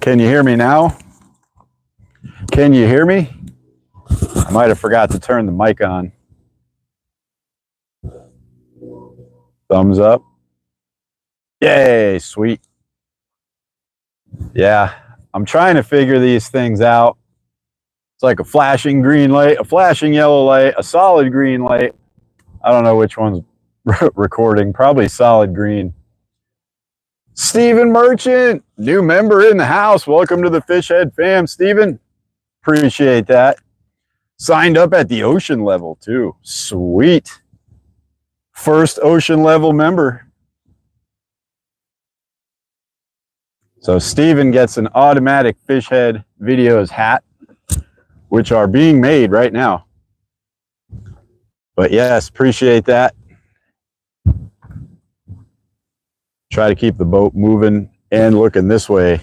Can you hear me now? Can you hear me? I might have forgot to turn the mic on. Thumbs up. Yay, sweet. Yeah, I'm trying to figure these things out. It's like a flashing green light, a flashing yellow light, a solid green light. I don't know which one's recording. Probably solid green. Stephen Merchant, new member in the house. Welcome to the Fishhead fam, Stephen. Appreciate that. Signed up at the ocean level too. Sweet. First ocean level member. So Stephen gets an automatic Fishhead videos hat, which are being made right now. But yes, appreciate that. Try to keep the boat moving and looking this way.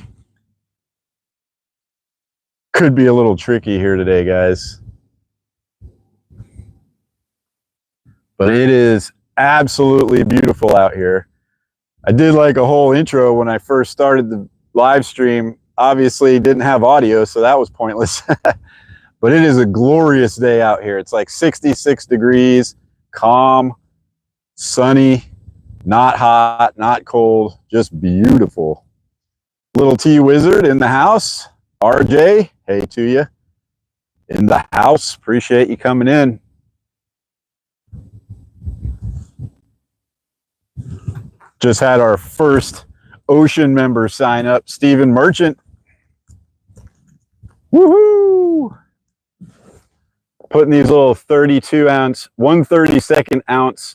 Could be a little tricky here today, guys. But it is absolutely beautiful out here. I did like a whole intro when I first started the live stream. Obviously didn't have audio, so that was pointless. But it is a glorious day out here. It's like 66 degrees, calm, sunny, not hot, not cold, just beautiful. Little T Wizard in the house. RJ, hey to you. In the house, appreciate you coming in. Just had our first ocean member sign up, Stephen Merchant. Woohoo! Putting these little 32 ounce, 1/32 ounce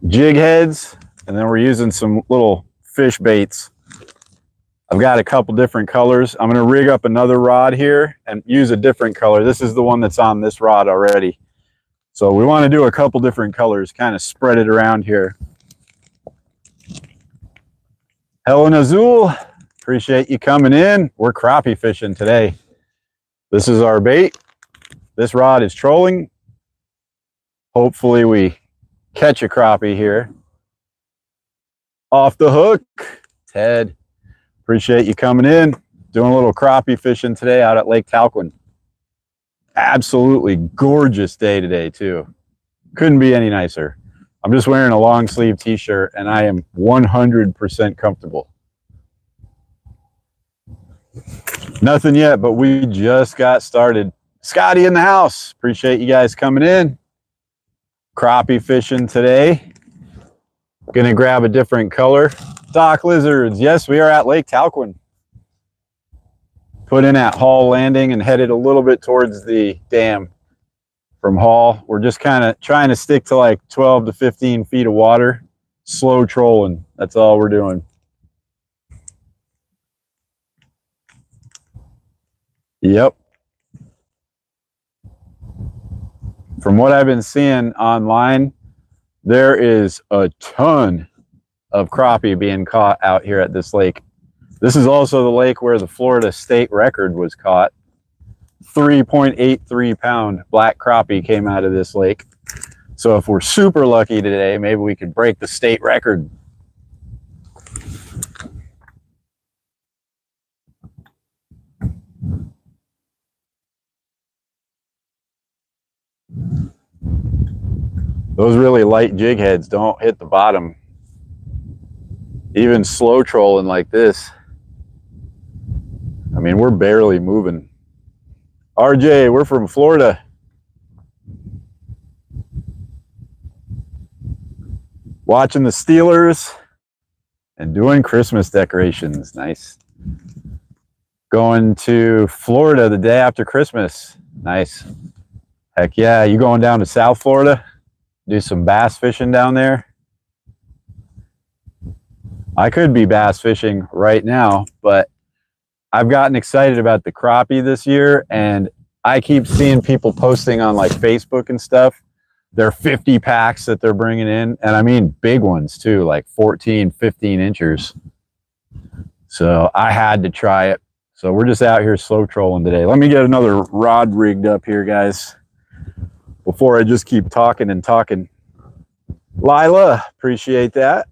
jig heads, and then we're using some little fish baits. I've got a couple different colors. I'm going to rig up another rod here and use a different color. This is the one that's on this rod already. So we want to do a couple different colors, kind of spread it around here. Helen Azul, appreciate you coming in. We're crappie fishing today. This is our bait. This rod is trolling. Hopefully we catch a crappie here. Off the hook, Ted. Appreciate you coming in. Doing a little crappie fishing today out at Lake Talquin. Absolutely gorgeous day today too. Couldn't be any nicer. I'm just wearing a long sleeve t-shirt and I am 100% comfortable. Nothing yet, but we just got started. Scotty in the house. Appreciate you guys coming in. Crappie fishing today. Gonna grab a different color. Dock lizards. Yes, we are at Lake Talquin. Put in at Hall Landing and headed a little bit towards the dam from Hall. We're just kind of trying to stick to like 12 to 15 feet of water. Slow trolling. That's all we're doing. Yep. From what I've been seeing online, there is a ton of crappie being caught out here at this lake. This is also the lake where the Florida state record was caught. 3.83 pound black crappie came out of this lake. So if we're super lucky today, maybe we could break the state record. Those really light jig heads don't hit the bottom. Even slow trolling like this. I mean, we're barely moving. RJ, we're from Florida. Watching the Steelers and doing Christmas decorations. Nice. Going to Florida the day after Christmas. Nice. Heck yeah. You going down to South Florida? Do some bass fishing down there? I could be bass fishing right now, but I've gotten excited about the crappie this year, and I keep seeing people posting on like Facebook and stuff. They're 50 packs that they're bringing in, and I mean big ones too, like 14, 15 inchers. So I had to try it. So we're just out here slow trolling today. Let me get another rod rigged up here, guys, before I just keep talking and talking. Lila, appreciate that.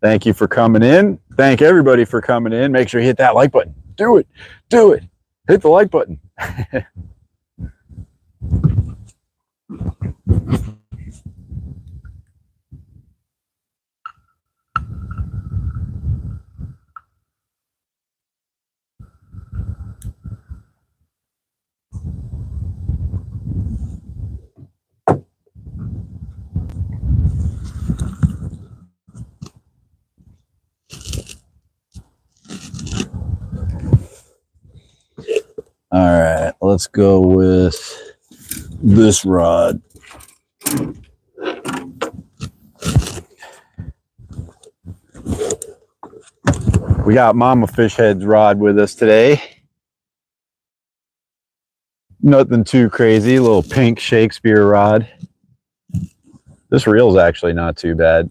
Thank you for coming in. Thank everybody for coming in. Make sure you hit that like button. Do it. Do it. Hit the like button. All right, let's go with this rod. We got Mama Fish Head's rod with us today. Nothing too crazy, a little pink Shakespeare rod. This reel's actually not too bad.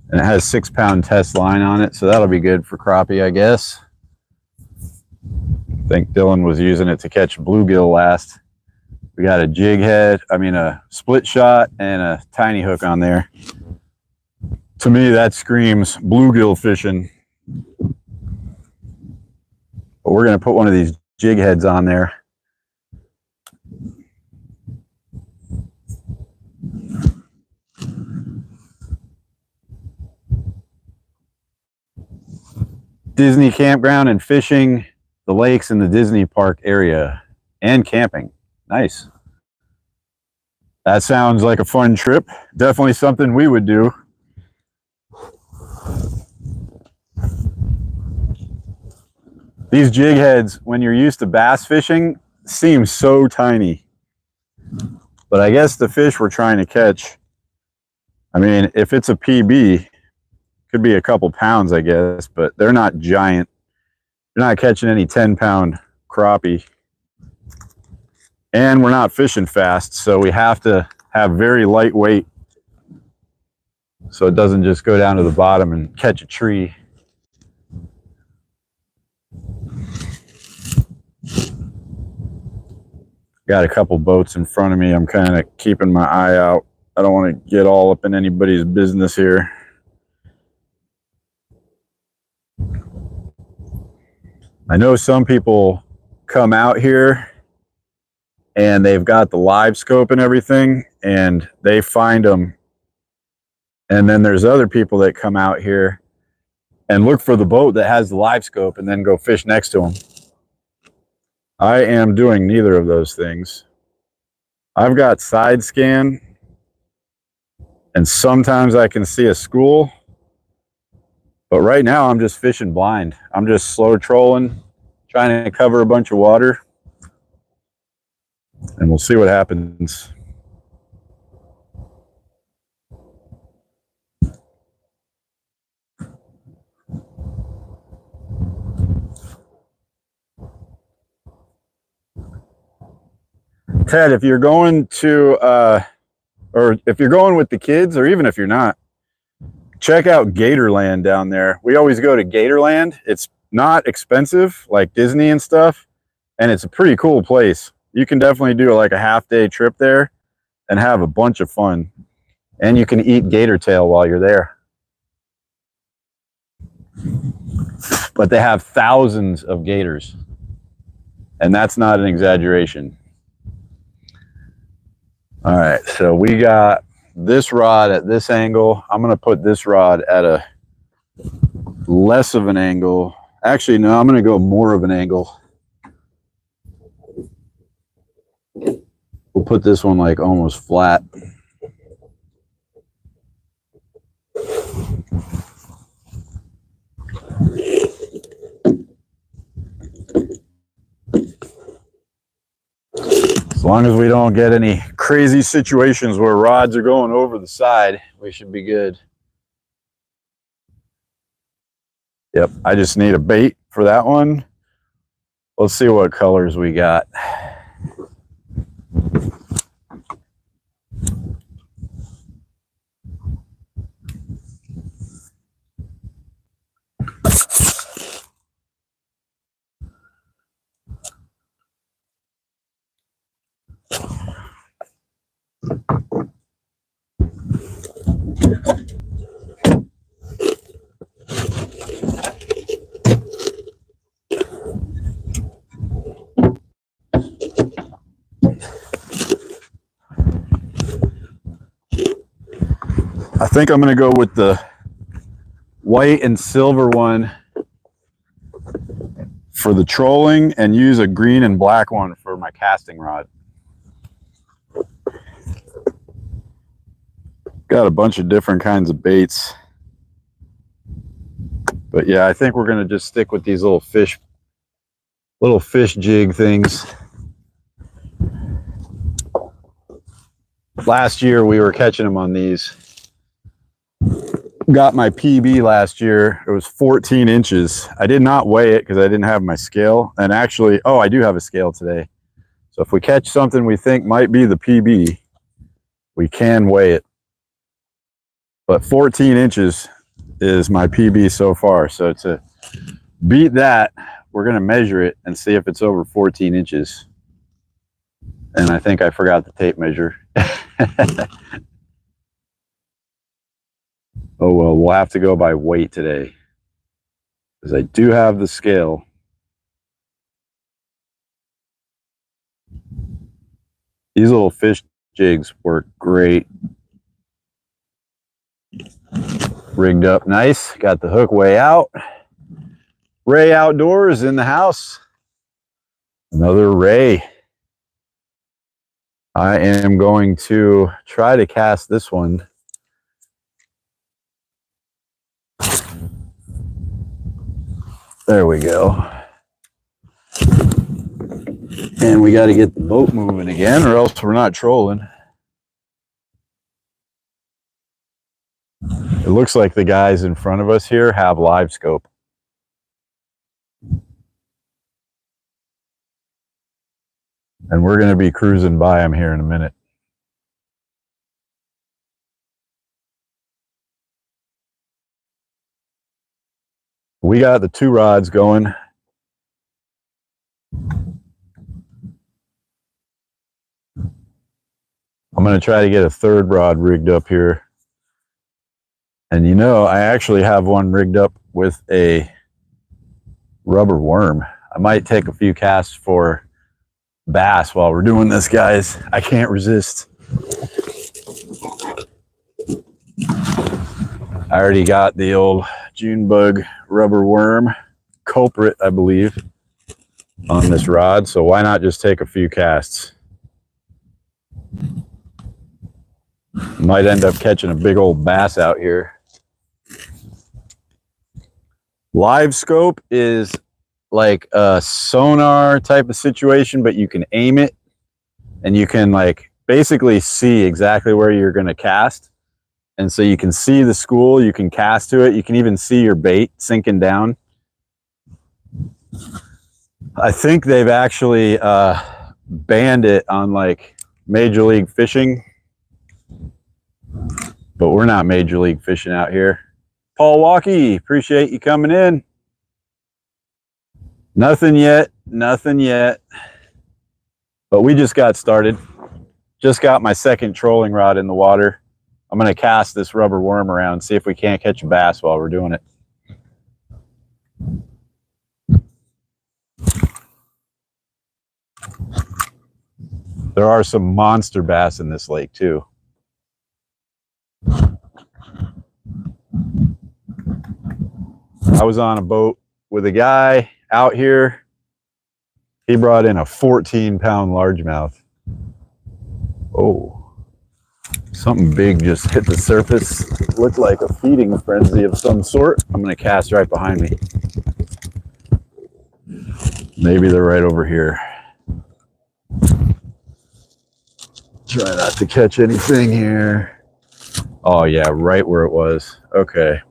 And it has 6-pound test line on it, so that'll be good for crappie, I guess. I think Dylan was using it to catch bluegill last. We got a jig head, a split shot and a tiny hook on there. To me, that screams bluegill fishing. But we're going to put one of these jig heads on there. Disney campground and fishing the lakes in the Disney park area and camping. Nice. That sounds like a fun trip. Definitely something we would do. These jig heads, when you're used to bass fishing, seem so tiny. But I guess the fish we're trying to catch, if it's a PB, could be a couple pounds, I guess, but they're not giant. You're not catching any 10-pound crappie. And we're not fishing fast, so we have to have very light weight so it doesn't just go down to the bottom and catch a tree. Got a couple boats in front of me. I'm kind of keeping my eye out. I don't want to get all up in anybody's business here. I know some people come out here and they've got the live scope and everything and they find them. And then there's other people that come out here and look for the boat that has the live scope and then go fish next to them. I am doing neither of those things. I've got side scan and sometimes I can see a school. But right now, I'm just fishing blind. I'm just slow trolling, trying to cover a bunch of water. And we'll see what happens. Ted, if you're going to, or if you're going with the kids, or even if you're not, check out Gatorland down there. We always go to Gatorland. It's not expensive like Disney and stuff, and it's a pretty cool place. You can definitely do like a half-day trip there and have a bunch of fun. And you can eat gator tail while you're there. But they have thousands of gators, and that's not an exaggeration. All right, so we got this rod at this angle. I'm going to put this rod at a less of an angle. Actually, no, I'm going to go more of an angle. We'll put this one like almost flat. As long as we don't get any crazy situations where rods are going over the side, we should be good. Yep, I just need a bait for that one. Let's see what colors we got. I think I'm going to go with the white and silver one for the trolling and use a green and black one for my casting rod. Got a bunch of different kinds of baits. But yeah, I think we're going to just stick with these little fish jig things. Last year we were catching them on these. Got my PB last year. It was 14 inches. I did not weigh it because I didn't have my scale. And actually, oh, I do have a scale today. So if we catch something we think might be the PB, we can weigh it. But 14 inches is my PB so far. So to beat that, we're going to measure it and see if it's over 14 inches. And I think I forgot the tape measure. Oh, well, we'll have to go by weight today, because I do have the scale. These little fish jigs work great. Rigged up nice. Got the hook way out. Ray Outdoors in the house. Another Ray. I am going to try to cast this one. There we go. And we got to get the boat moving again, or else we're not trolling. It looks like the guys in front of us here have live scope. And we're going to be cruising by them here in a minute. We got the 2 rods going. I'm going to try to get a 3rd rod rigged up here. And you know, I actually have one rigged up with a rubber worm. I might take a few casts for bass while we're doing this, guys. I can't resist. I already got the old June bug rubber worm culprit, I believe, on this rod. So why not just take a few casts? Might end up catching a big old bass out here. Live scope is like a sonar type of situation, but you can aim it and you can like basically see exactly where you're going to cast. And so you can see the school, you can cast to it, you can even see your bait sinking down. I think they've actually banned it on like Major League Fishing, but we're not Major League Fishing out here. Paul Walkie, appreciate you coming in. Nothing yet, nothing yet. But we just got started. Just got my 2nd trolling rod in the water. I'm going to cast this rubber worm around and see if we can't catch a bass while we're doing it. There are some monster bass in this lake too. I was on a boat with a guy out here. He brought in a 14-pound largemouth. Oh. Something big just hit the surface. Looked like a feeding frenzy of some sort. I'm going to cast right behind me. Maybe they're right over here. Try not to catch anything here. Oh yeah, right where it was. Okay.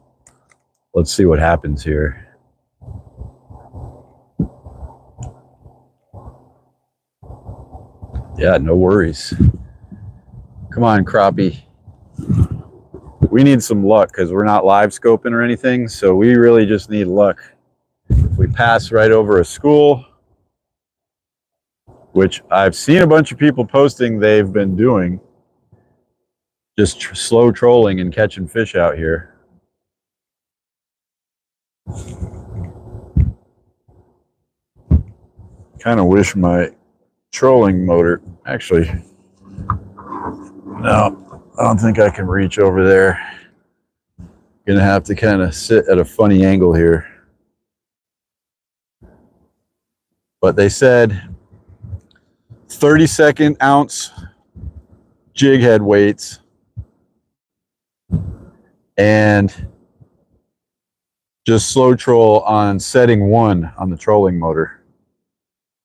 Let's see what happens here. Yeah, no worries. Come on, crappie. We need some luck because we're not live scoping or anything, so we really just need luck. If we pass right over a school, which I've seen a bunch of people posting they've been doing, just slow trolling and catching fish out here. Kind of wish my trolling motor, actually, no, I don't think I can reach over there. Gonna have to kind of sit at a funny angle here. But they said 32nd ounce jig head weights and just slow troll on setting 1 on the trolling motor.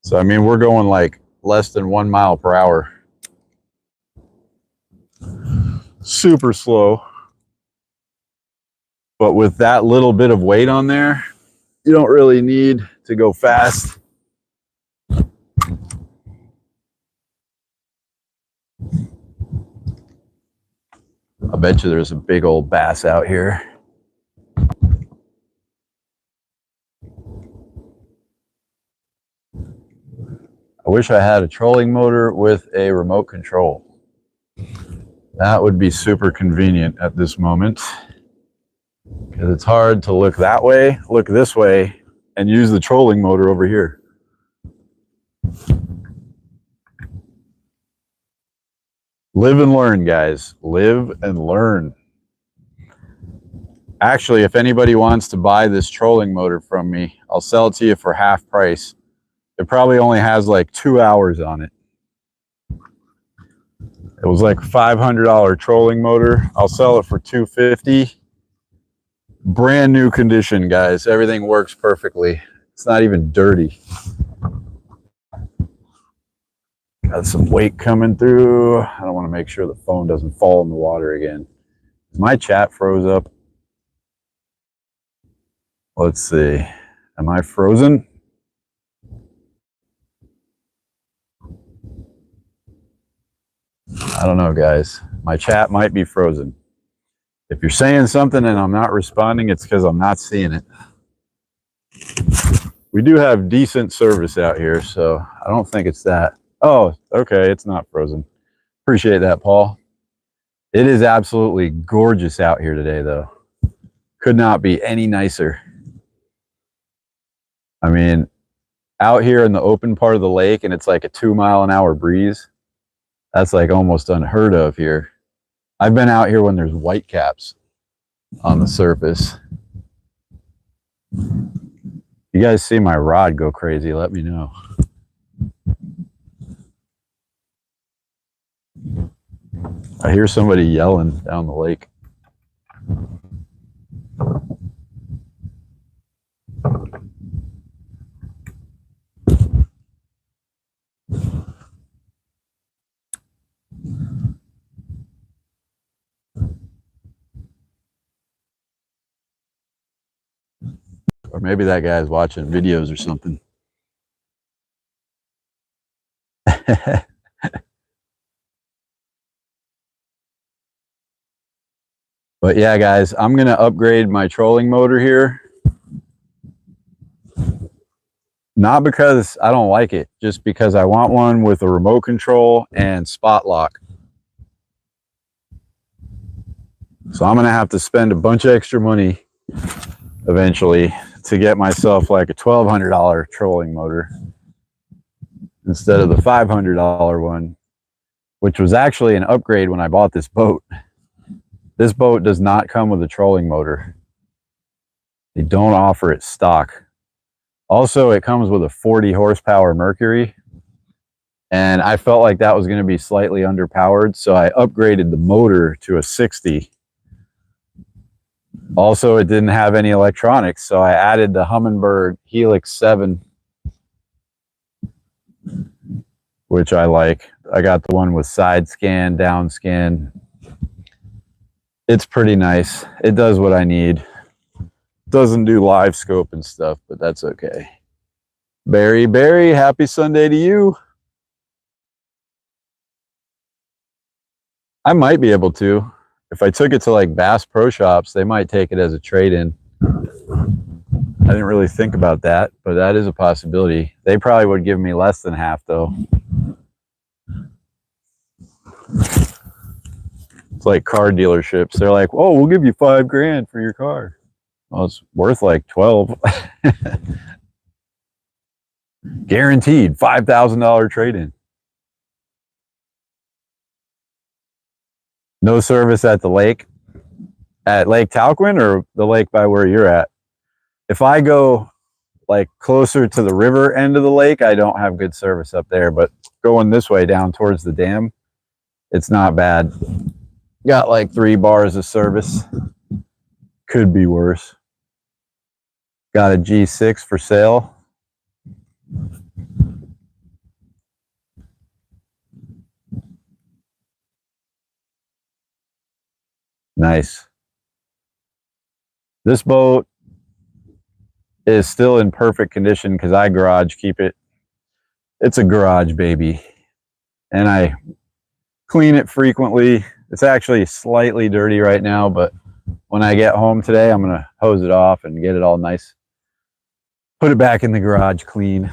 So I mean, we're going like less than 1 mile per hour. Super slow. But with that little bit of weight on there, you don't really need to go fast. I bet you there's a big old bass out here. I wish I had a trolling motor with a remote control. That would be super convenient at this moment, because it's hard to look that way, look this way, and use the trolling motor over here. Live and learn, guys. Live and learn. Actually, if anybody wants to buy this trolling motor from me, I'll sell it to you for half price. It probably only has like 2 hours on it. It was like a $500 trolling motor. I'll sell it for $250. Brand new condition, guys. Everything works perfectly. It's not even dirty. Got some weight coming through. I don't want to make sure the phone doesn't fall in the water again. My chat froze up. Let's see. Am I frozen? I don't know, guys. My chat might be frozen. If you're saying something and I'm not responding, it's because I'm not seeing it. We do have decent service out here, so I don't think it's that. Oh, okay, it's not frozen. Appreciate that, Paul. It is absolutely gorgeous out here today, though. Could not be any nicer. I mean, out here in the open part of the lake, and it's like a 2-mile-an-hour breeze. That's like almost unheard of here. I've been out here when there's whitecaps on the surface. You guys see my rod go crazy, let me know. I hear somebody yelling down the lake. Or maybe that guy's watching videos or something. But yeah, guys, I'm going to upgrade my trolling motor here. Not because I don't like it, just because I want one with a remote control and spot lock. So I'm going to have to spend a bunch of extra money eventually to get myself like a $1,200 trolling motor instead of the $500 one, which was actually an upgrade when I bought this boat. This boat does not come with a trolling motor. They don't offer it stock. Also, it comes with a 40 horsepower Mercury, and I felt like that was going to be slightly underpowered, so I upgraded the motor to a 60. Also, it didn't have any electronics, so I added the Humminbird Helix 7, which I like. I got the one with side scan, down scan. It's pretty nice. It does what I need. Doesn't do live scope and stuff, but that's okay. Barry, happy Sunday to you. I might be able to. If I took it to like Bass Pro Shops, they might take it as a trade-in. I didn't really think about that, but that is a possibility. They probably would give me less than half, though. It's like car dealerships. They're like, oh, we'll give you $5 grand for your car. Well, it's worth like 12. Guaranteed $5,000 trade-in. No service at the lake. At Lake Talquin or the lake by where you're at? If I go like closer to the river end of the lake, I don't have good service up there, but going this way down towards the dam, it's not bad. Got like 3 bars of service. Could be worse. Got a G6 for sale. Nice. This boat is still in perfect condition because I garage keep it. It's a garage baby. And I clean it frequently. It's actually slightly dirty right now, but when I get home today, I'm going to hose it off and get it all nice. Put it back in the garage clean.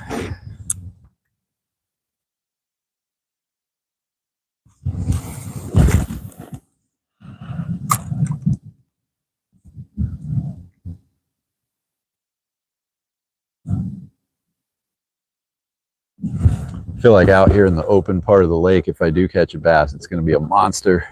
I feel like out here in the open part of the lake, if I do catch a bass, it's going to be a monster.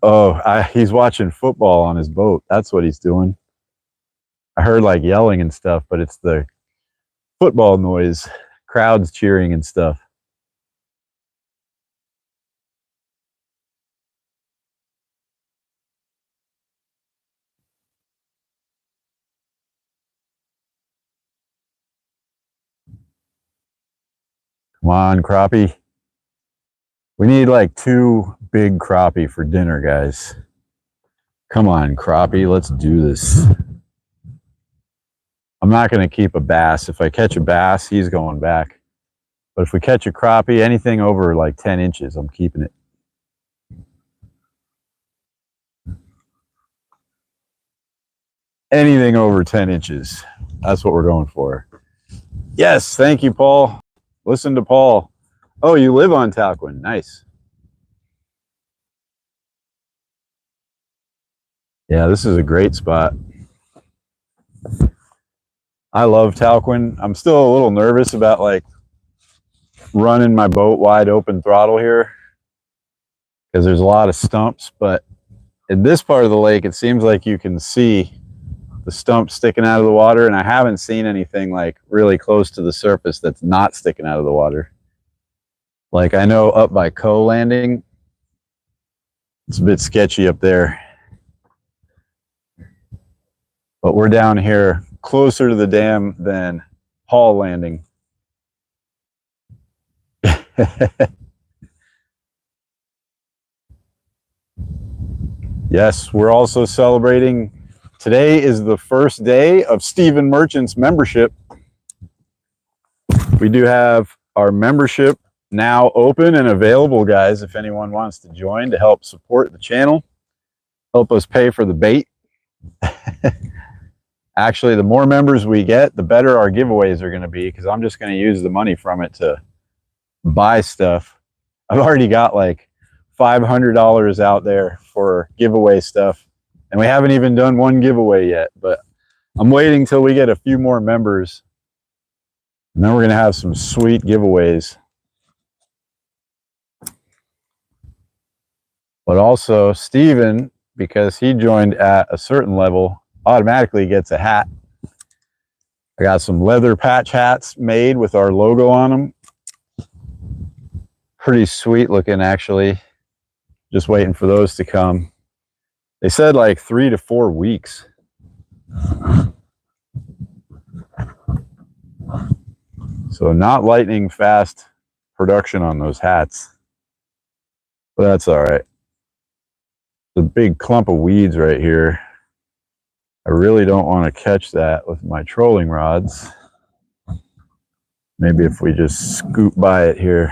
Oh, he's watching football on his boat. That's what he's doing. I heard like yelling and stuff, but it's the football noise, crowds cheering and stuff. Come on, crappie. We need like 2 big crappie for dinner, guys. Come on, crappie, let's do this. I'm not going to keep a bass. If I catch a bass, he's going back. But if we catch a crappie, anything over like 10 inches, I'm keeping it. Anything over 10 inches. That's what we're going for. Yes, thank you, Paul. Listen to Paul. Oh, you live on Talquin. Nice. Yeah, this is a great spot. I love Talquin. I'm still a little nervous about like running my boat wide open throttle here because there's a lot of stumps, but in this part of the lake, it seems like you can see the stumps sticking out of the water, and I haven't seen anything like really close to the surface that's not sticking out of the water. Like I know up by Co Landing, it's a bit sketchy up there. But we're down here closer to the dam than Hall Landing. Yes, we're also celebrating. Today is the first day of Stephen Merchant's membership. We do have our membership now open and available, guys, if anyone wants to join to help support the channel, help us pay for the bait. Actually, the more members we get, the better our giveaways are going to be, because I'm just going to use the money from it to buy stuff. I've already got like $500 out there for giveaway stuff, and we haven't even done one giveaway yet, but I'm waiting till we get a few more members, and then we're going to have some sweet giveaways. But also Steven, because he joined at a certain level, automatically gets a hat. I got some leather patch hats made with our logo on them. Pretty sweet looking, actually. Just waiting for those to come. They said like 3 to 4 weeks. So not lightning fast production on those hats. But that's all right. A big clump of weeds right here. I really don't want to catch that with my trolling rods. Maybe if we just scoot by it here.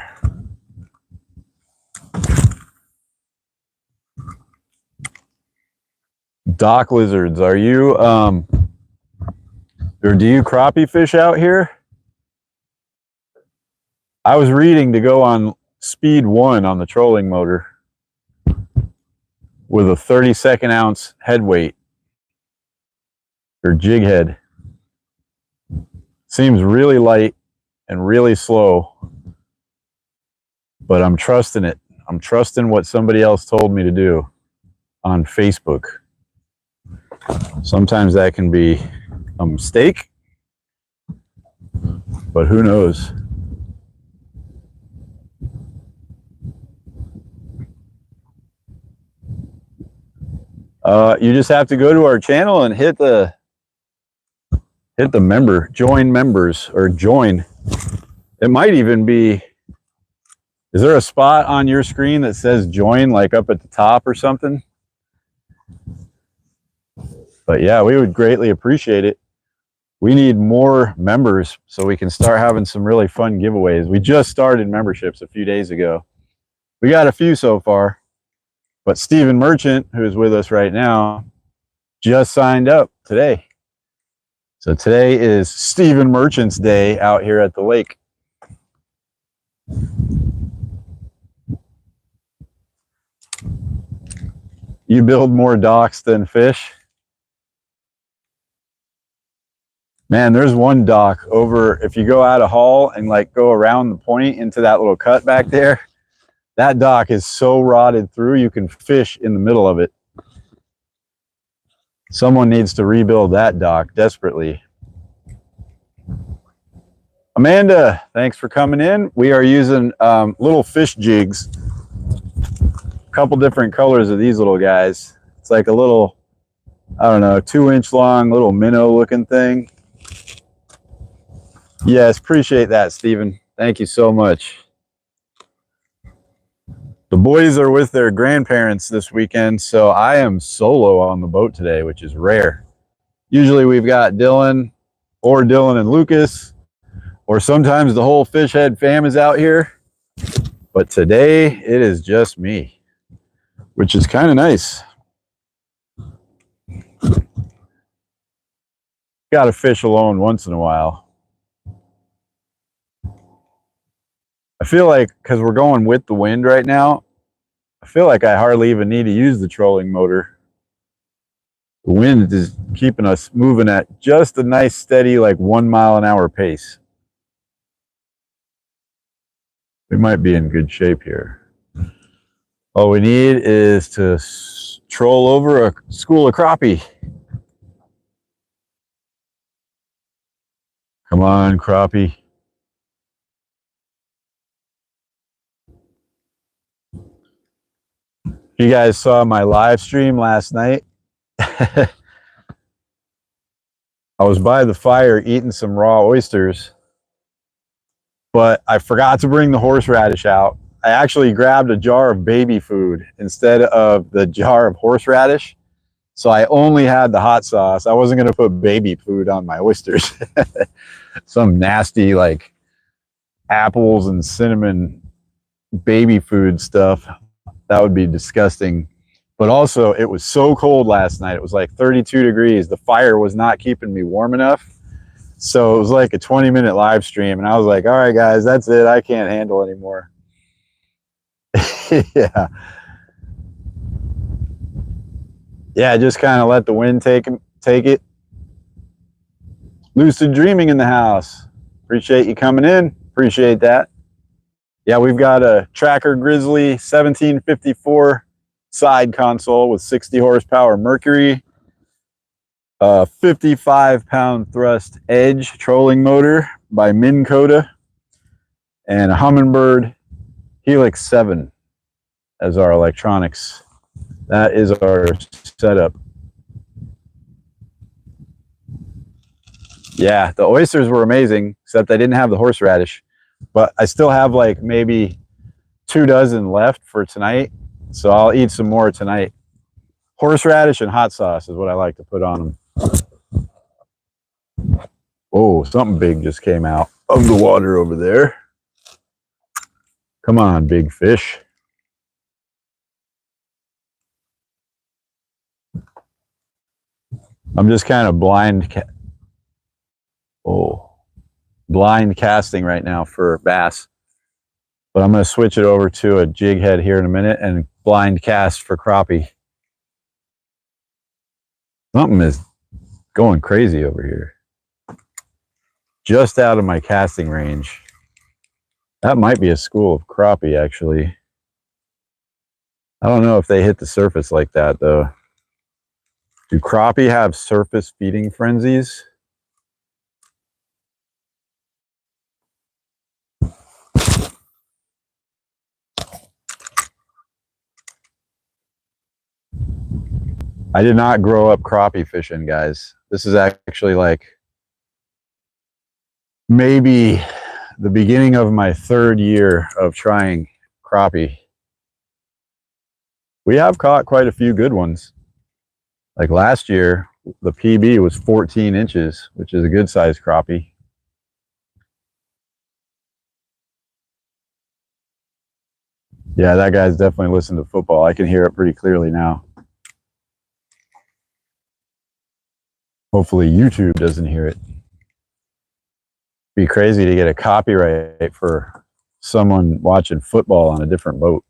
Dock lizards, are you or do you crappie fish out here? I was reading to go on speed 1 on the trolling motor with a 32nd ounce head weight or jig head. Seems really light and really slow, but I'm trusting it. I'm trusting what somebody else told me to do on Facebook. Sometimes that can be a mistake, but who knows? You just have to go to our channel and hit the join members, or join. It might even be, is there a spot on your screen that says join, like up at the top or something? But yeah, we would greatly appreciate it. We need more members so we can start having some really fun giveaways. We just started memberships a few days ago. We got a few so far, but Stephen Merchant, who is with us right now, just signed up today. So today is Stephen Merchant's day out here at the lake. You build more docks than fish? Man, there's one dock over, if you go out a haul and like go around the point into that little cut back there, that dock is so rotted through you can fish in the middle of it. Someone needs to rebuild that dock desperately. Amanda, thanks for coming in. We are using little fish jigs. A couple different colors of these little guys. It's like a little, I don't know, 2-inch long little minnow looking thing. Yes, appreciate that, Stephen. Thank you so much. The boys are with their grandparents this weekend, so I am solo on the boat today, which is rare. Usually we've got Dylan and Lucas, or sometimes the whole Fish Head fam is out here. But today it is just me, which is kind of nice. Got to fish alone once in a while. I feel like, because we're going with the wind right now, I feel like I hardly even need to use the trolling motor. The wind is keeping us moving at just a nice steady, like 1 mile an hour pace. We might be in good shape here. All we need is to troll over a school of crappie. Come on, crappie. You guys saw my live stream last night. I was by the fire eating some raw oysters, but I forgot to bring the horseradish out. I actually grabbed a jar of baby food instead of the jar of horseradish. So I only had the hot sauce. I wasn't going to put baby food on my oysters. Some nasty like apples and cinnamon baby food stuff. That would be disgusting. But also, it was so cold last night. It was like 32 degrees. The fire was not keeping me warm enough. So it was like a 20-minute live stream. And I was like, all right, guys, that's it. I can't handle anymore. Yeah. Yeah, just kind of let the wind take it. Lucid dreaming in the house. Appreciate you coming in. Appreciate that. Yeah, we've got a Tracker Grizzly 1754 side console with 60 horsepower Mercury, a 55-pound thrust Edge trolling motor by Minn Kota, and a Humminbird Helix 7 as our electronics. That is our setup. Yeah, the oysters were amazing, except I didn't have the horseradish. But I still have like maybe 2 dozen left for tonight. So I'll eat some more tonight. Horseradish and hot sauce is what I like to put on them. Oh, something big just came out of the water over there. Come on, big fish. I'm just kind of blind casting right now for bass. But I'm going to switch it over to a jig head here in a minute and blind cast for crappie. Something is going crazy over here. just out of my casting range. That might be a school of crappie, actually. I don't know if they hit the surface like that, though. Do crappie have surface feeding frenzies? I did not grow up crappie fishing, guys. This is actually like maybe the beginning of my 3rd year of trying crappie. We have caught quite a few good ones. Like last year, the PB was 14 inches, which is a good size crappie. Yeah, that guy's definitely listened to football. I can hear it pretty clearly now. Hopefully YouTube doesn't hear it. Be crazy to get a copyright for someone watching football on a different boat.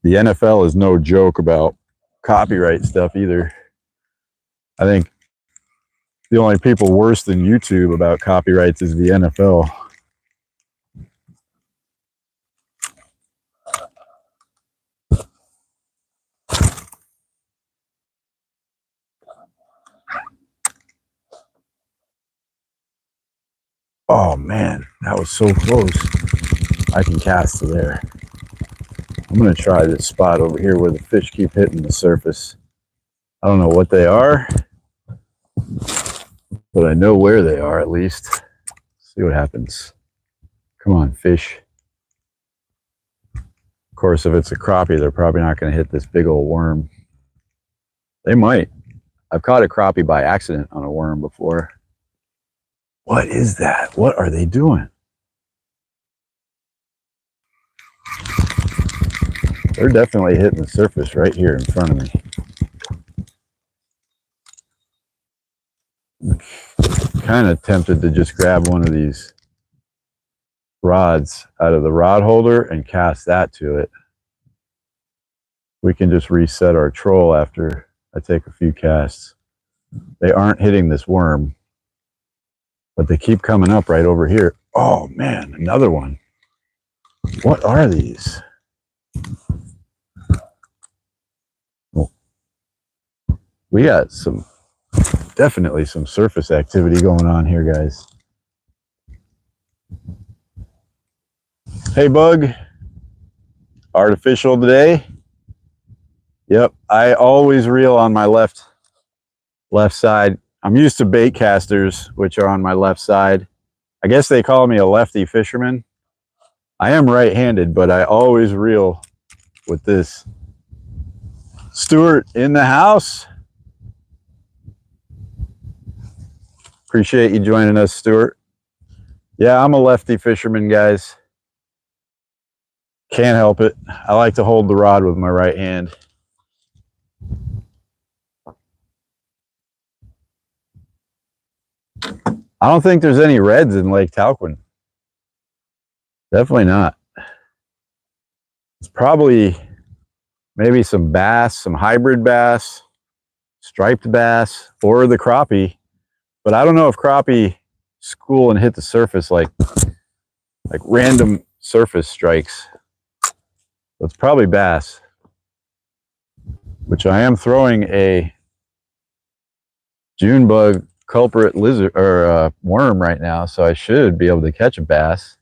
The NFL is no joke about copyright stuff either. I think the only people worse than YouTube about copyrights is the NFL. Oh man, that was so close. I can cast to there. I'm gonna try this spot over here where the fish keep hitting the surface. I don't know what they are, but I know where they are at least. See what happens. Come on, fish. Of course, if it's a crappie, they're probably not gonna hit this big old worm. They might. I've caught a crappie by accident on a worm before. What is that? What are they doing? They're definitely hitting the surface right here in front of me. Kind of tempted to just grab one of these rods out of the rod holder and cast that to it. We can just reset our troll after I take a few casts. They aren't hitting this worm, but they keep coming up right over here. Oh man, another one. What are these? Well, we got definitely some surface activity going on here, guys. Hey, bug. Artificial today. Yep, I always reel on my left side. I'm used to bait casters, which are on my left side. I guess they call me a lefty fisherman. I am right-handed, but I always reel with this. Stuart in the house. Appreciate you joining us, Stuart. Yeah, I'm a lefty fisherman, guys. Can't help it. I like to hold the rod with my right hand. I don't think there's any reds in Lake Talquin. Definitely not. It's probably maybe some bass, some hybrid bass, striped bass, or the crappie. But I don't know if crappie school and hit the surface like random surface strikes. It's probably bass, which I am throwing a June bug culprit lizard or worm right now, so I should be able to catch a bass.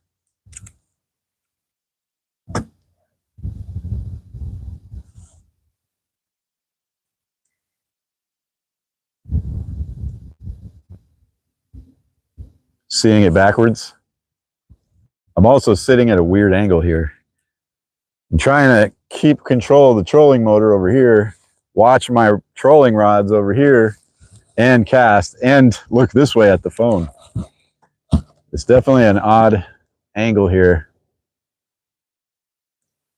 Seeing it backwards. I'm also sitting at a weird angle here. I'm trying to keep control of the trolling motor over here, watch my trolling rods over here, and cast, and look this way at the phone. It's definitely an odd angle here.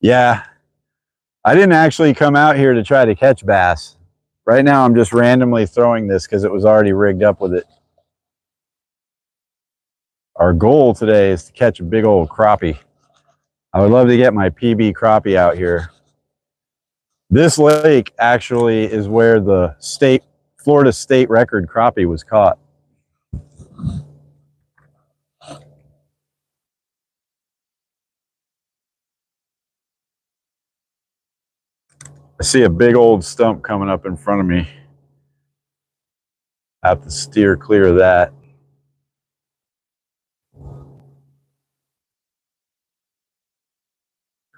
Yeah, I didn't actually come out here to try to catch bass. Right now I'm just randomly throwing this because it was already rigged up with it. Our goal today is to catch a big old crappie. I would love to get my PB crappie out here. This lake actually is where the Florida state record crappie was caught. I see a big old stump coming up in front of me. I have to steer clear of that.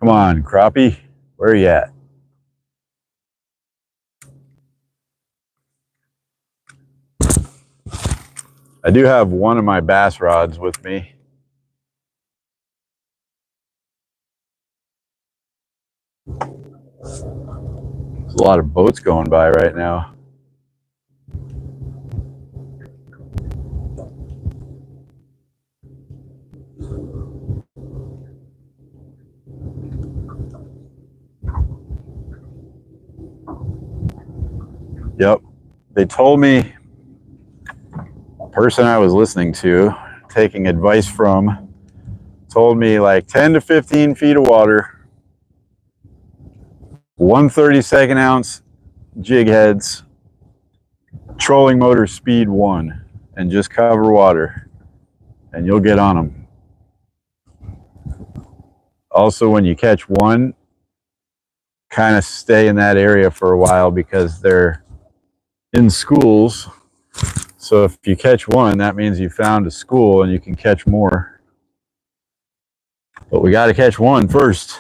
Come on, crappie, where are you at? I do have one of my bass rods with me. There's a lot of boats going by right now. Yep. They told me, a person I was listening to, taking advice from, told me like 10 to 15 feet of water, 1/32 ounce jig heads, trolling motor speed 1, and just cover water, and you'll get on them. Also, when you catch one, kind of stay in that area for a while because they're in schools. So if you catch one, that means you found a school and you can catch more. But we got to catch one first.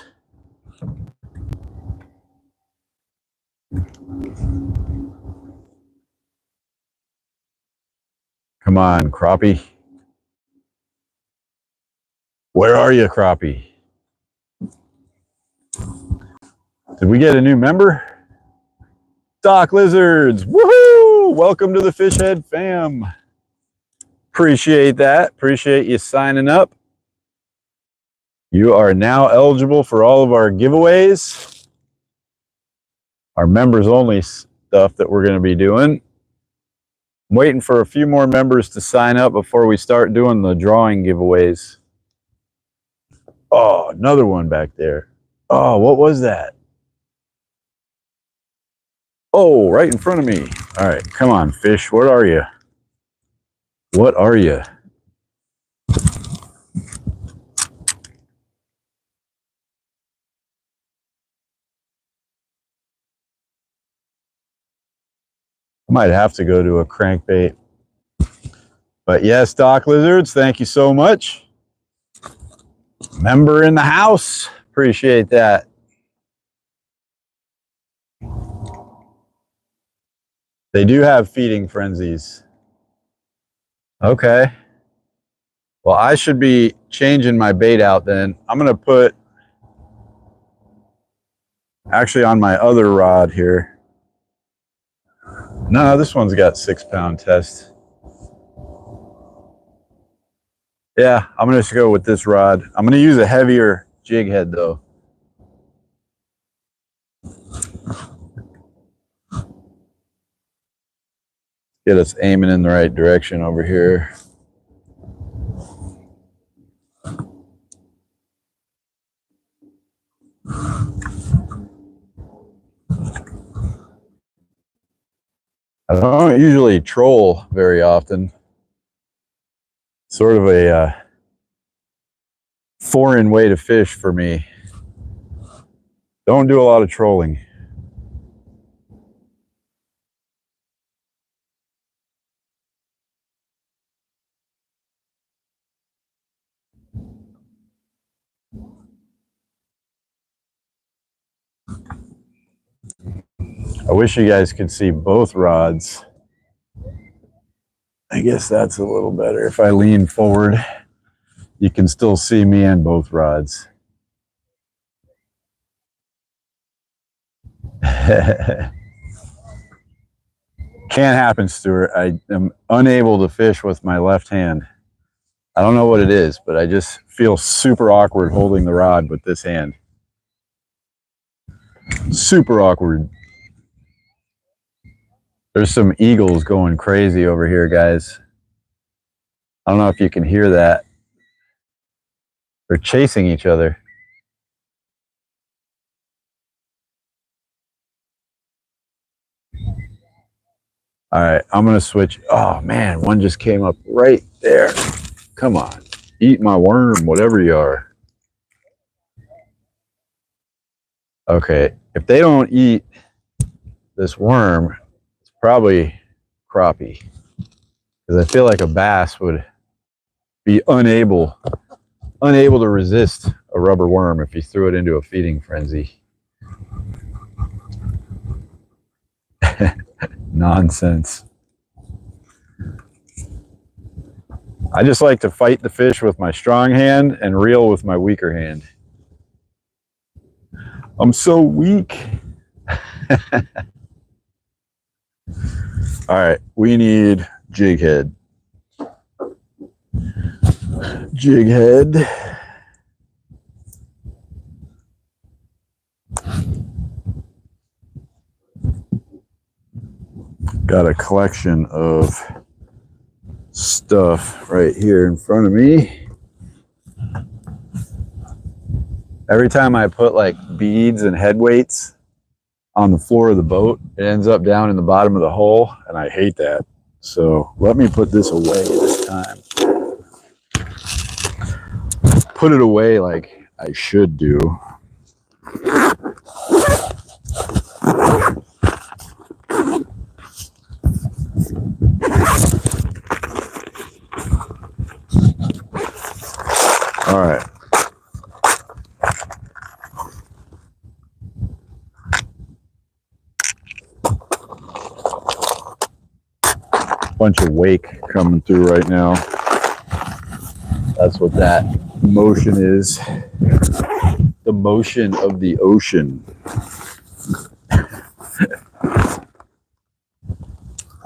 Come on, crappie. Where are you, crappie? Did we get a new member? Dock Lizards, woohoo! Welcome to the Fish Head fam. Appreciate that. Appreciate you signing up. You are now eligible for all of our giveaways, our members only stuff that we're going to be doing. I'm waiting for a few more members to sign up before we start doing the drawing giveaways. Oh, another one back there. Oh, what was that? Oh, right in front of me. All right, come on, fish. What are you? What are you? I might have to go to a crankbait. But yes, Dock Lizards, thank you so much. Member in the house. Appreciate that. They do have feeding frenzies. Okay. Well, I should be changing my bait out then. I'm going to put, actually on my other rod here. No, this one's got 6-pound test. Yeah, I'm going to just go with this rod. I'm going to use a heavier jig head though. Get us aiming in the right direction over here. I don't usually troll very often. Sort of a foreign way to fish for me. Don't do a lot of trolling. I wish you guys could see both rods. I guess that's a little better. If I lean forward, you can still see me and both rods. Can't happen, Stuart. I am unable to fish with my left hand. I don't know what it is, but I just feel super awkward holding the rod with this hand. Super awkward. There's some eagles going crazy over here, guys. I don't know if you can hear that. They're chasing each other. All right, I'm gonna switch. Oh man, one just came up right there. Come on, eat my worm, whatever you are. Okay, if they don't eat this worm, it's probably crappie. Because I feel like a bass would be unable to resist a rubber worm if you threw it into a feeding frenzy. Nonsense. I just like to fight the fish with my strong hand and reel with my weaker hand. I'm so weak. All right, we need jig head. Jig head. Got a collection of stuff right here in front of me. Every time I put like beads and head weights on the floor of the boat, it ends up down in the bottom of the hole, and I hate that. So let me put this away this time. Put it away like I should do. All right. Bunch of wake coming through right now. That's what that motion is. The motion of the ocean.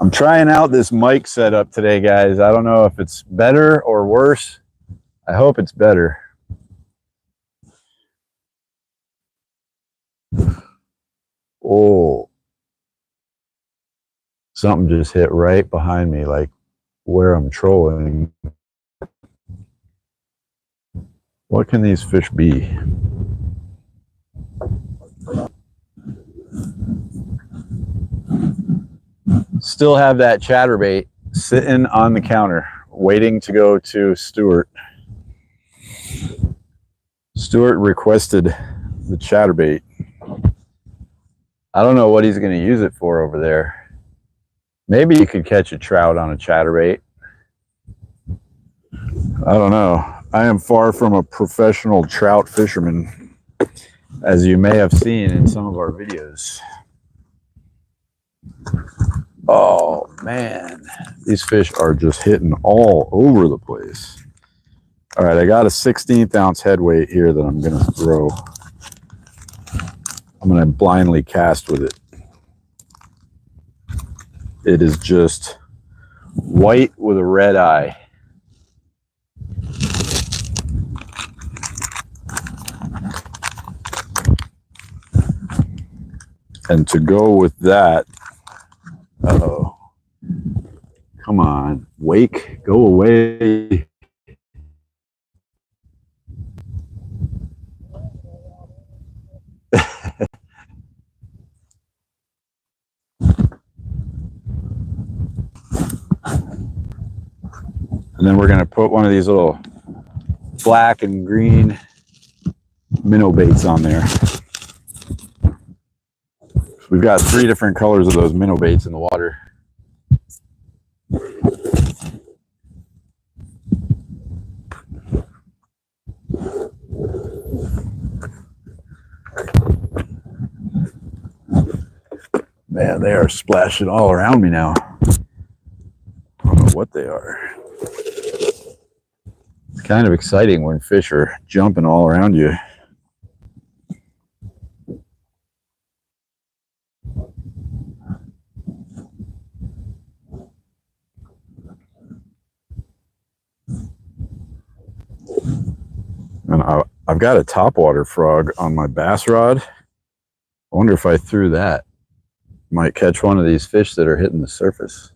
I'm trying out this mic setup today, guys. I don't know if it's better or worse. I hope it's better. Oh, something just hit right behind me, like where I'm trolling. What can these fish be? Still have that chatterbait sitting on the counter, waiting to go to Stuart. Stuart requested the chatterbait. I don't know what he's going to use it for over there. Maybe you could catch a trout on a chatterbait. I don't know. I am far from a professional trout fisherman, as you may have seen in some of our videos. Oh man, these fish are just hitting all over the place. All right, I got a 16th ounce head weight here that I'm gonna throw. I'm gonna blindly cast with it. It is just white with a red eye. And to go with that, uh-oh. Come on, wake, go away. And then we're going to put one of these little black and green minnow baits on there. We've got 3 different colors of those minnow baits in the water. Man, they are splashing all around me now. I don't know what they are. It's kind of exciting when fish are jumping all around you. And I've got a topwater frog on my bass rod. I wonder if I threw that, might catch one of these fish that are hitting the surface.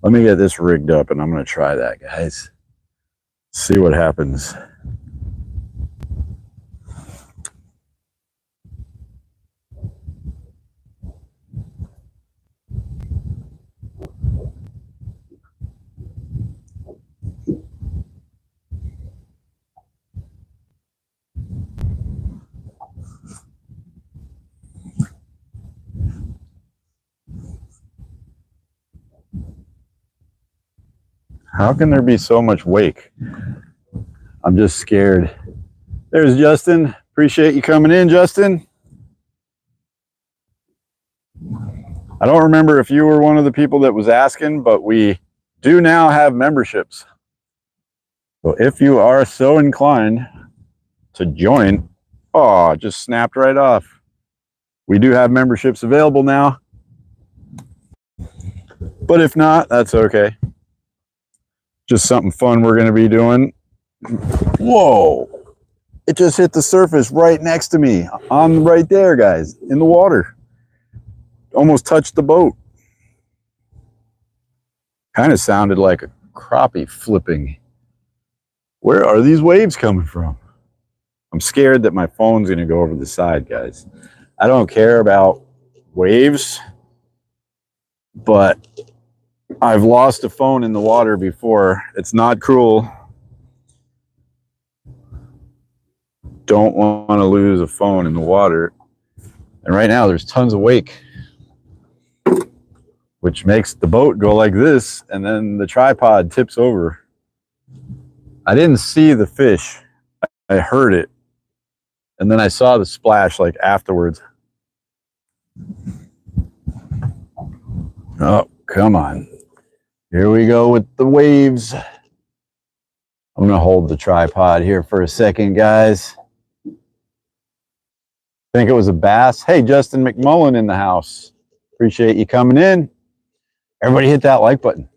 Let me get this rigged up and I'm going to try that, guys. See what happens. How can there be so much wake? I'm just scared. There's Justin. Appreciate you coming in, Justin. I don't remember if you were one of the people that was asking, but we do now have memberships. So if you are so inclined to join, oh, it just snapped right off. We do have memberships available now. But if not, that's okay. Just something fun we're going to be doing. Whoa. It just hit the surface right next to me. On right there, guys, in the water. Almost touched the boat. Kind of sounded like a crappie flipping. Where are these waves coming from? I'm scared that my phone's going to go over the side, guys. I don't care about waves, but I've lost a phone in the water before. It's not cruel. Don't want to lose a phone in the water. And right now there's tons of wake, which makes the boat go like this, and then the tripod tips over. I didn't see the fish. I heard it. And then I saw the splash like afterwards. Oh, come on. Here we go with the waves. I'm going to hold the tripod here for a second, guys. Think it was a bass. Hey, Justin McMullen in the house. Appreciate you coming in. Everybody hit that like button.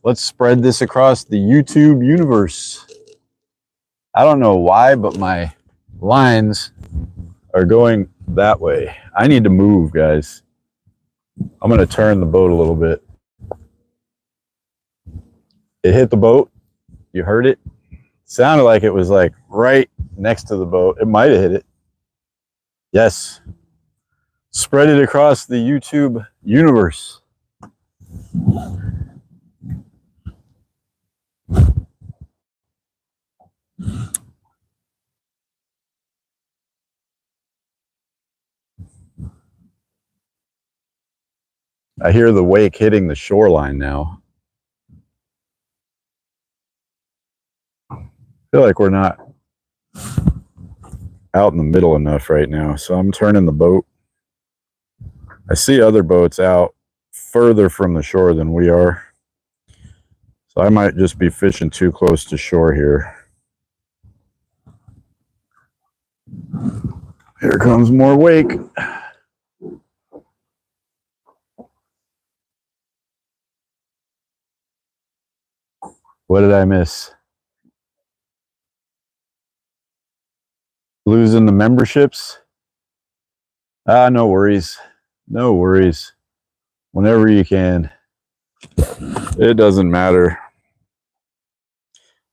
Let's spread this across the YouTube universe. I don't know why, but my lines are going that way. I need to move, guys. I'm going to turn the boat a little bit. It hit the boat. You heard it. Sounded like it was like right next to the boat. It might have hit it. Yes. Spread it across the YouTube universe. I hear the wake hitting the shoreline now. I feel like we're not out in the middle enough right now, so I'm turning the boat. I see other boats out further from the shore than we are, so I might just be fishing too close to shore here. Here comes more wake. What did I miss? Losing the memberships? Ah, no worries. No worries. Whenever you can. It doesn't matter.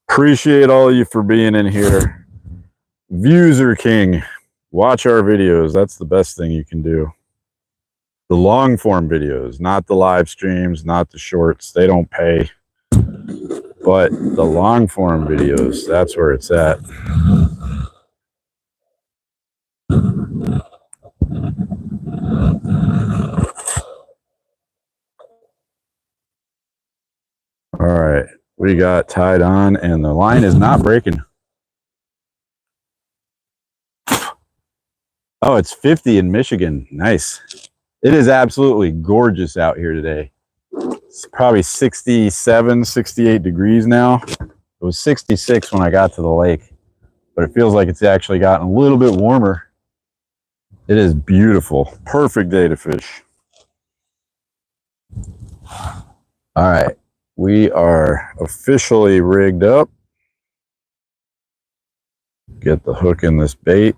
Appreciate all of you for being in here. Views are king. Watch our videos. That's the best thing you can do. The long form videos, not the live streams, not the shorts. They don't pay. But the long form videos, that's where it's at. All right, we got tied on and the line is not breaking. Oh, it's 50 in Michigan. Nice. It is absolutely gorgeous out here today. It's probably 67, 68 degrees now. It was 66 when I got to the lake, but it feels like it's actually gotten a little bit warmer. It is beautiful. Perfect day to fish. All right, we are officially rigged up. Get the hook in this bait.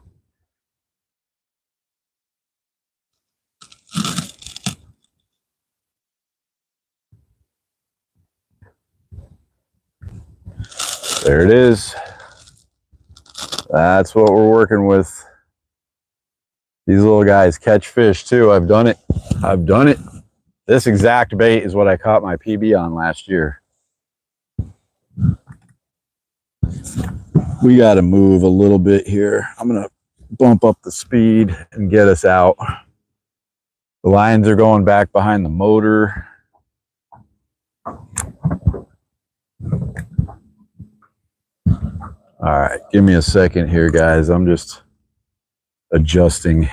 There it is. That's what we're working with. These little guys catch fish too. I've done it. I've done it. This exact bait is what I caught my PB on last year. We got to move a little bit here. I'm going to bump up the speed and get us out. The lines are going back behind the motor. All right, give me a second here, guys. I'm just adjusting.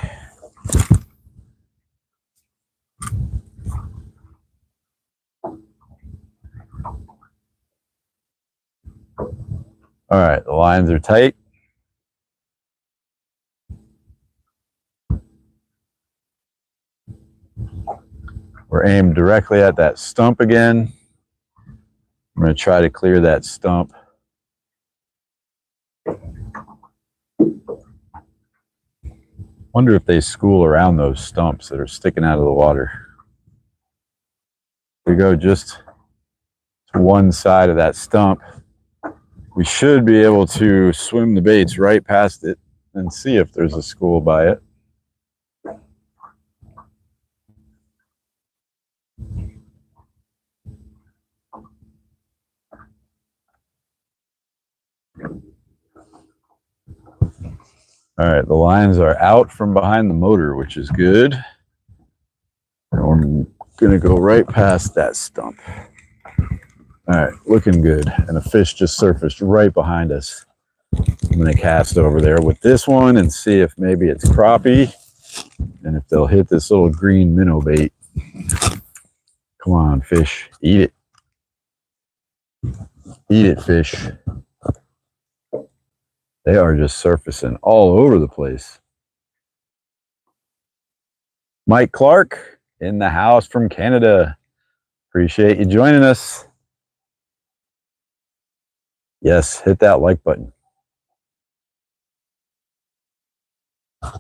All right, the lines are tight. We're aimed directly at that stump again. I'm going to try to clear that stump. Wonder if they school around those stumps that are sticking out of the water. We go just to one side of that stump. We should be able to swim the baits right past it and see if there's a school by it. All right, the lines are out from behind the motor, which is good. And we're gonna go right past that stump. All right, looking good. And a fish just surfaced right behind us. I'm gonna cast over there with this one and see if maybe it's crappie and if they'll hit this little green minnow bait. Come on, fish, eat it. Eat it, fish. They are just surfacing all over the place. Mike Clark in the house from Canada. Appreciate you joining us. Yes, hit that like button.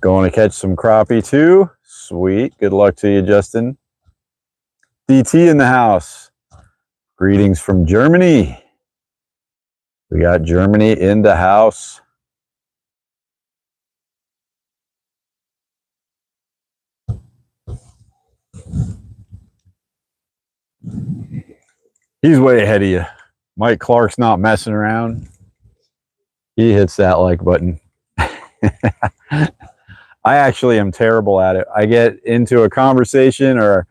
Going to catch some crappie too. Sweet. Good luck to you, Justin. DT in the house. Greetings from Germany. We got Germany in the house. He's way ahead of you. Mike Clark's not messing around. He hits that like button. I actually am terrible at it. I get into a conversation or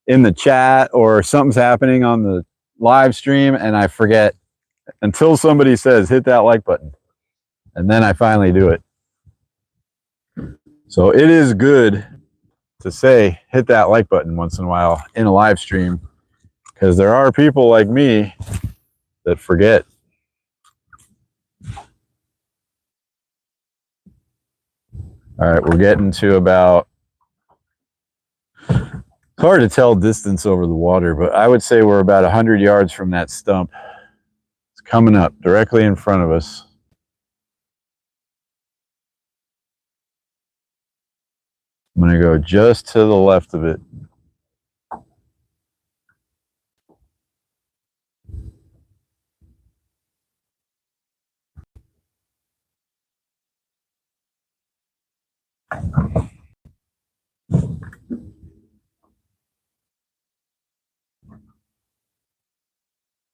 in the chat or something's happening on the live stream and I forget until somebody says hit that like button. And then I finally do it. So it is good to say hit that like button once in a while in a live stream because there are people like me that forget. All right, we're getting to about, it's hard to tell distance over the water, but I would say we're about 100 yards from that stump. It's coming up directly in front of us. I'm going to go just to the left of it.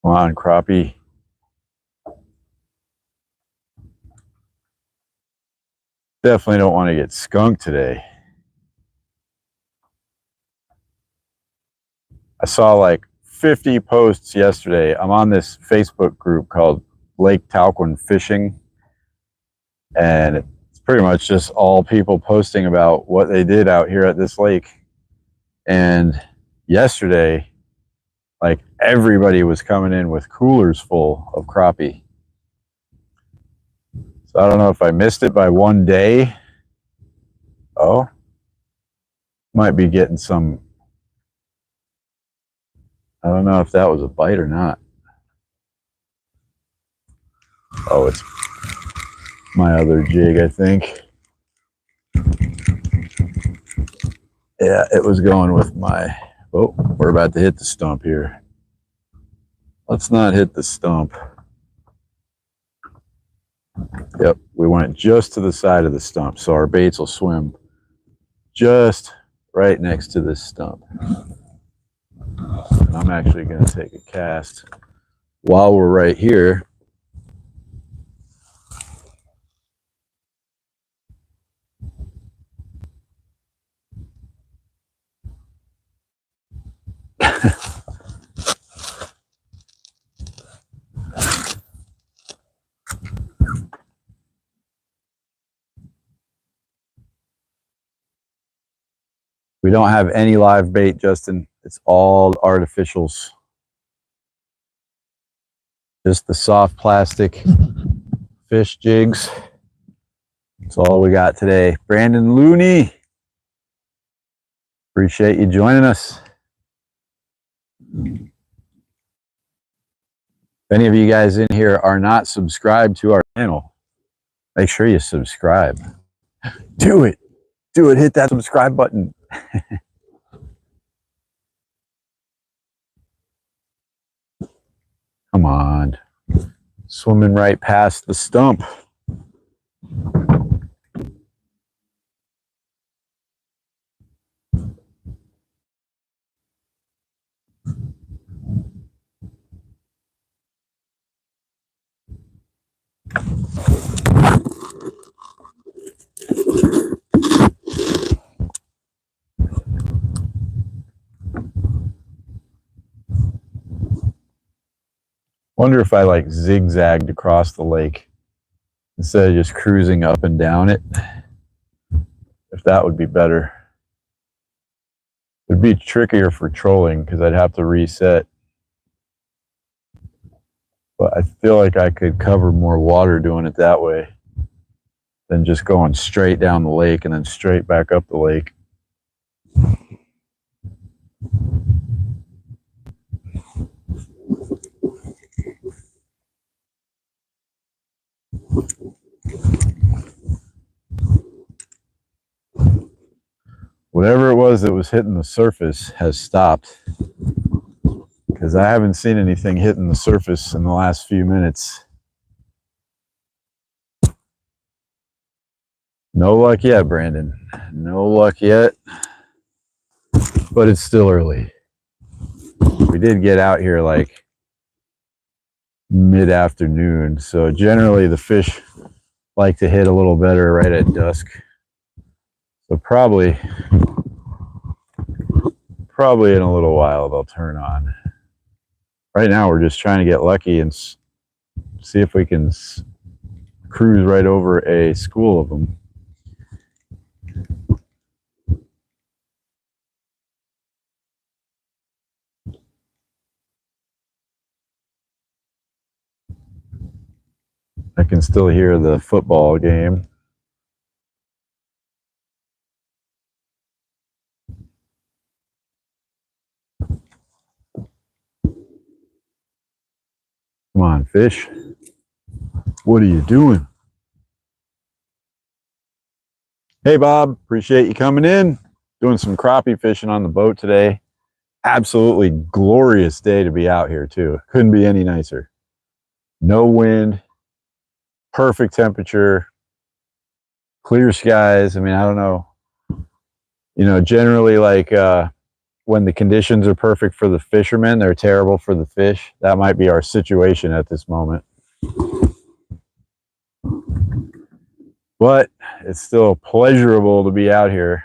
Come on, crappie. Definitely don't want to get skunked today. I saw like 50 posts yesterday. I'm on this Facebook group called Lake Talquin Fishing. And it's pretty much just all people posting about what they did out here at this lake. And yesterday, like everybody was coming in with coolers full of crappie. So I don't know if I missed it by one day. Oh, might be getting some. I don't know if that was a bite or not. Oh, it's my other jig, I think. Yeah, it was going with my. Oh, we're about to hit the stump here. Let's not hit the stump. Yep, we went just to the side of the stump, so our baits will swim just right next to this stump. I'm actually going to take a cast while we're right here. We don't have any live bait, Justin. It's all artificials. Just the soft plastic fish jigs. That's all we got today. Brandon Looney, appreciate you joining us. If any of you guys in here are not subscribed to our channel, make sure you subscribe. Do it. Do it. Hit that subscribe button. Come on. Swimming right past the stump. Wonder if I like zigzagged across the lake instead of just cruising up and down it. If that would be better. It'd be trickier for trolling because I'd have to reset. But I feel like I could cover more water doing it that way than just going straight down the lake and then straight back up the lake. Whatever it was that was hitting the surface has stopped, because I haven't seen anything hitting the surface in the last few minutes. No luck yet, Brandon. No luck yet, but it's still early. We did get out here like mid-afternoon, so generally the fish like to hit a little better right at dusk. So probably in a little while they'll turn on. Right now we're just trying to get lucky and see if we can cruise right over a school of them. I can still hear the football game. Come on, fish. What are you doing? Hey, Bob. Appreciate you coming in. Doing some crappie fishing on the boat today. Absolutely glorious day to be out here, too. Couldn't be any nicer. No wind. Perfect temperature. Clear skies. I mean, I don't know. You know, generally, like, when the conditions are perfect for the fishermen, they're terrible for the fish. That might be our situation at this moment. But it's still pleasurable to be out here.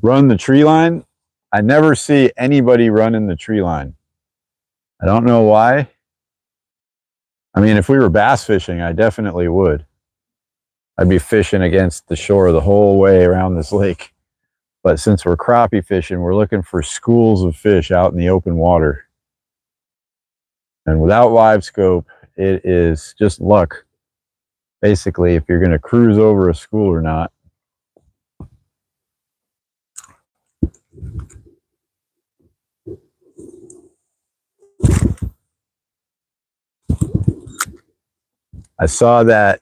Run the tree line. I never see anybody running the tree line. I don't know why. I mean, if we were bass fishing, I definitely would. I'd be fishing against the shore the whole way around this lake. But since we're crappie fishing, we're looking for schools of fish out in the open water. And without live scope, it is just luck, basically, if you're going to cruise over a school or not. I saw that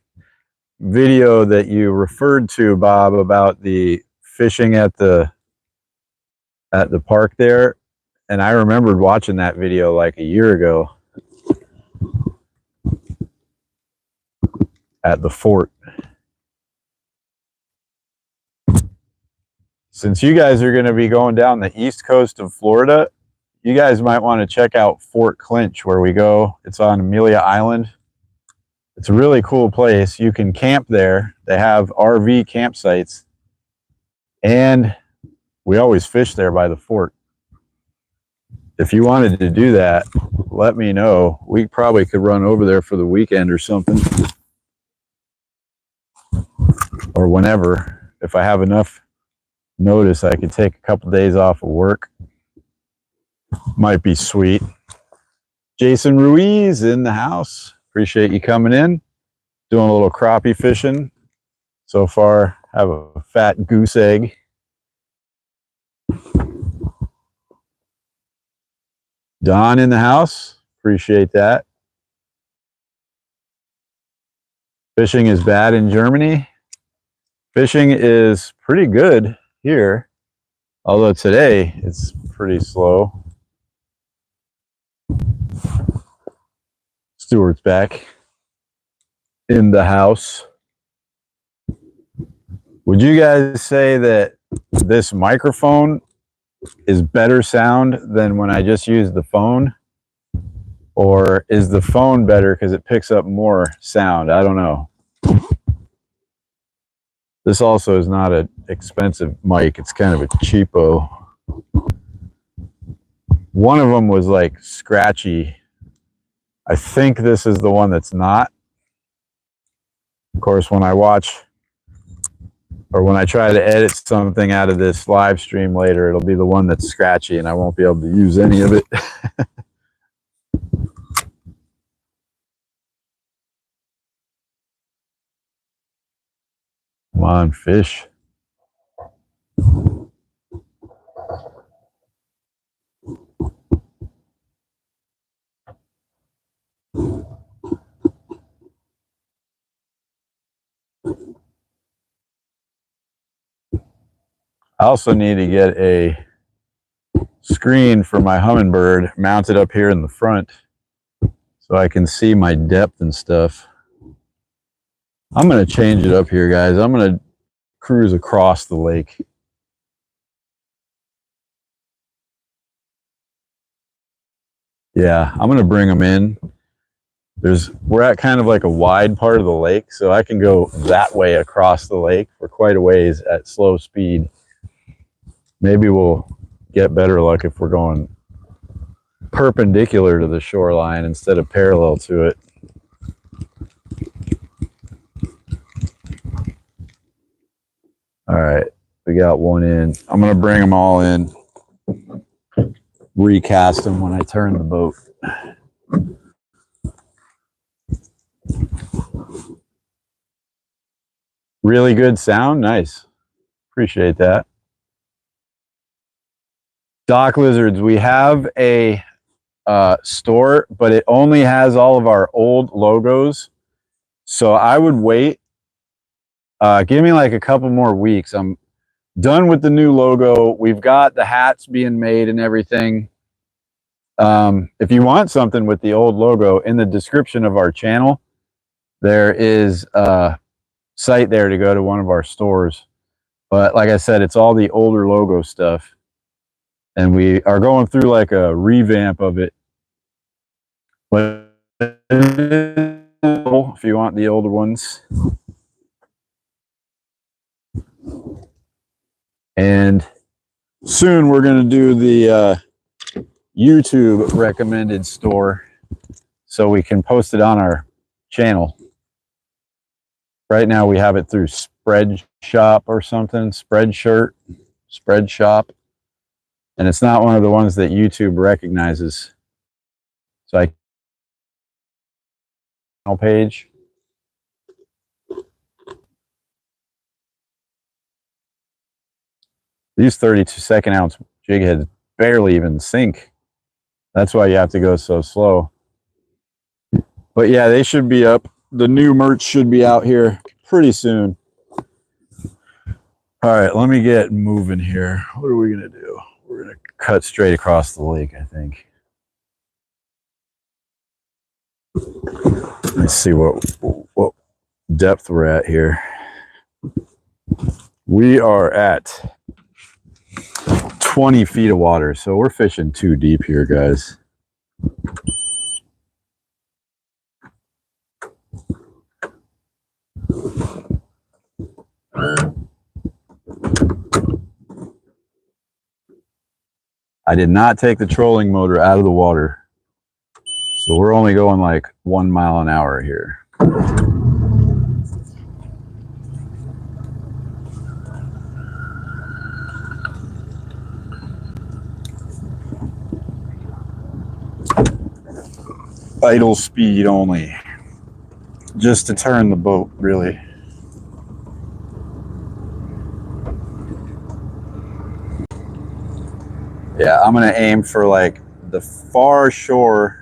video that you referred to, Bob, about the fishing at the park there, and I remembered watching that video like a year ago at the fort. Since you guys are going to be going down the east coast of Florida, you guys might want to check out Fort Clinch, where we go. It's on Amelia Island. It's a really cool place. You can camp there. They have RV campsites, and we always fish there by the fort. If you wanted to do that, let me know. We probably could run over there for the weekend or something. Or whenever. If I have enough notice, I could take a couple days off of work. Might be sweet. Jason Ruiz in the house. Appreciate you coming in. Doing a little crappie fishing. So far, have a fat goose egg. Don in the house. Appreciate that. Fishing is bad in Germany. Fishing is pretty good here. Although today it's pretty slow. Stuart's back in the house. Would you guys say that this microphone is better sound than when I just used the phone? Or is the phone better because it picks up more sound? I don't know. This also is not an expensive mic. It's kind of a cheapo. One of them was like scratchy. I think this is the one that's not. Of course, when I watch or when I try to edit something out of this live stream later, it'll be the one that's scratchy and I won't be able to use any of it. Come on, fish. I also need to get a screen for my hummingbird mounted up here in the front so I can see my depth and stuff. I'm going to change it up here, guys. I'm going to cruise across the lake. Yeah, I'm going to bring them in. We're at kind of like a wide part of the lake, so I can go that way across the lake for quite a ways at slow speed. Maybe we'll get better luck if we're going perpendicular to the shoreline instead of parallel to it. All right, we got one in. I'm going to bring them all in, recast them when I turn the boat. Really good sound. Nice. Appreciate that. Dock Lizards, we have a store, but it only has all of our old logos. So I would wait. Give me like a couple more weeks. I'm done with the new logo. We've got the hats being made and everything. If you want something with the old logo, in the description of our channel, there is a site there to go to one of our stores. But like I said, it's all the older logo stuff. And we are going through like a revamp of it. But if you want the older ones. And soon we're going to do the YouTube recommended store so we can post it on our channel. Right now we have it through Spread Shop or something, Spread Shop. And it's not one of the ones that YouTube recognizes. So I page. These 32-second ounce jig heads barely even sink. That's why you have to go so slow. But yeah, they should be up. The new merch should be out here pretty soon. All right, let me get moving here. What are we going to do? We're going to cut straight across the lake, I think. Let's see what depth we're at here. We are at 20 feet of water, so we're fishing too deep here, guys. I did not take the trolling motor out of the water. So we're only going like 1 mile an hour here. Idle speed only, just to turn the boat, really. Yeah, I'm gonna aim for like the far shore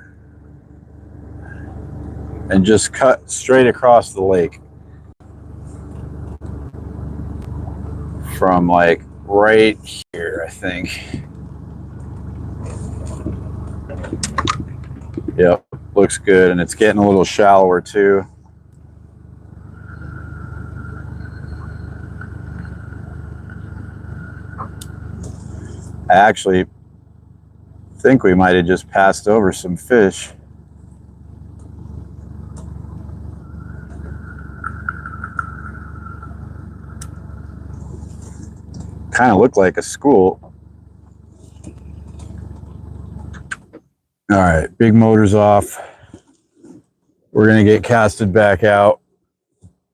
and just cut straight across the lake from like right here, I think. Yep, looks good, and it's getting a little shallower too. I actually think we might have just passed over some fish. Kind of looked like a school. All right, big motor's off. We're gonna get casted back out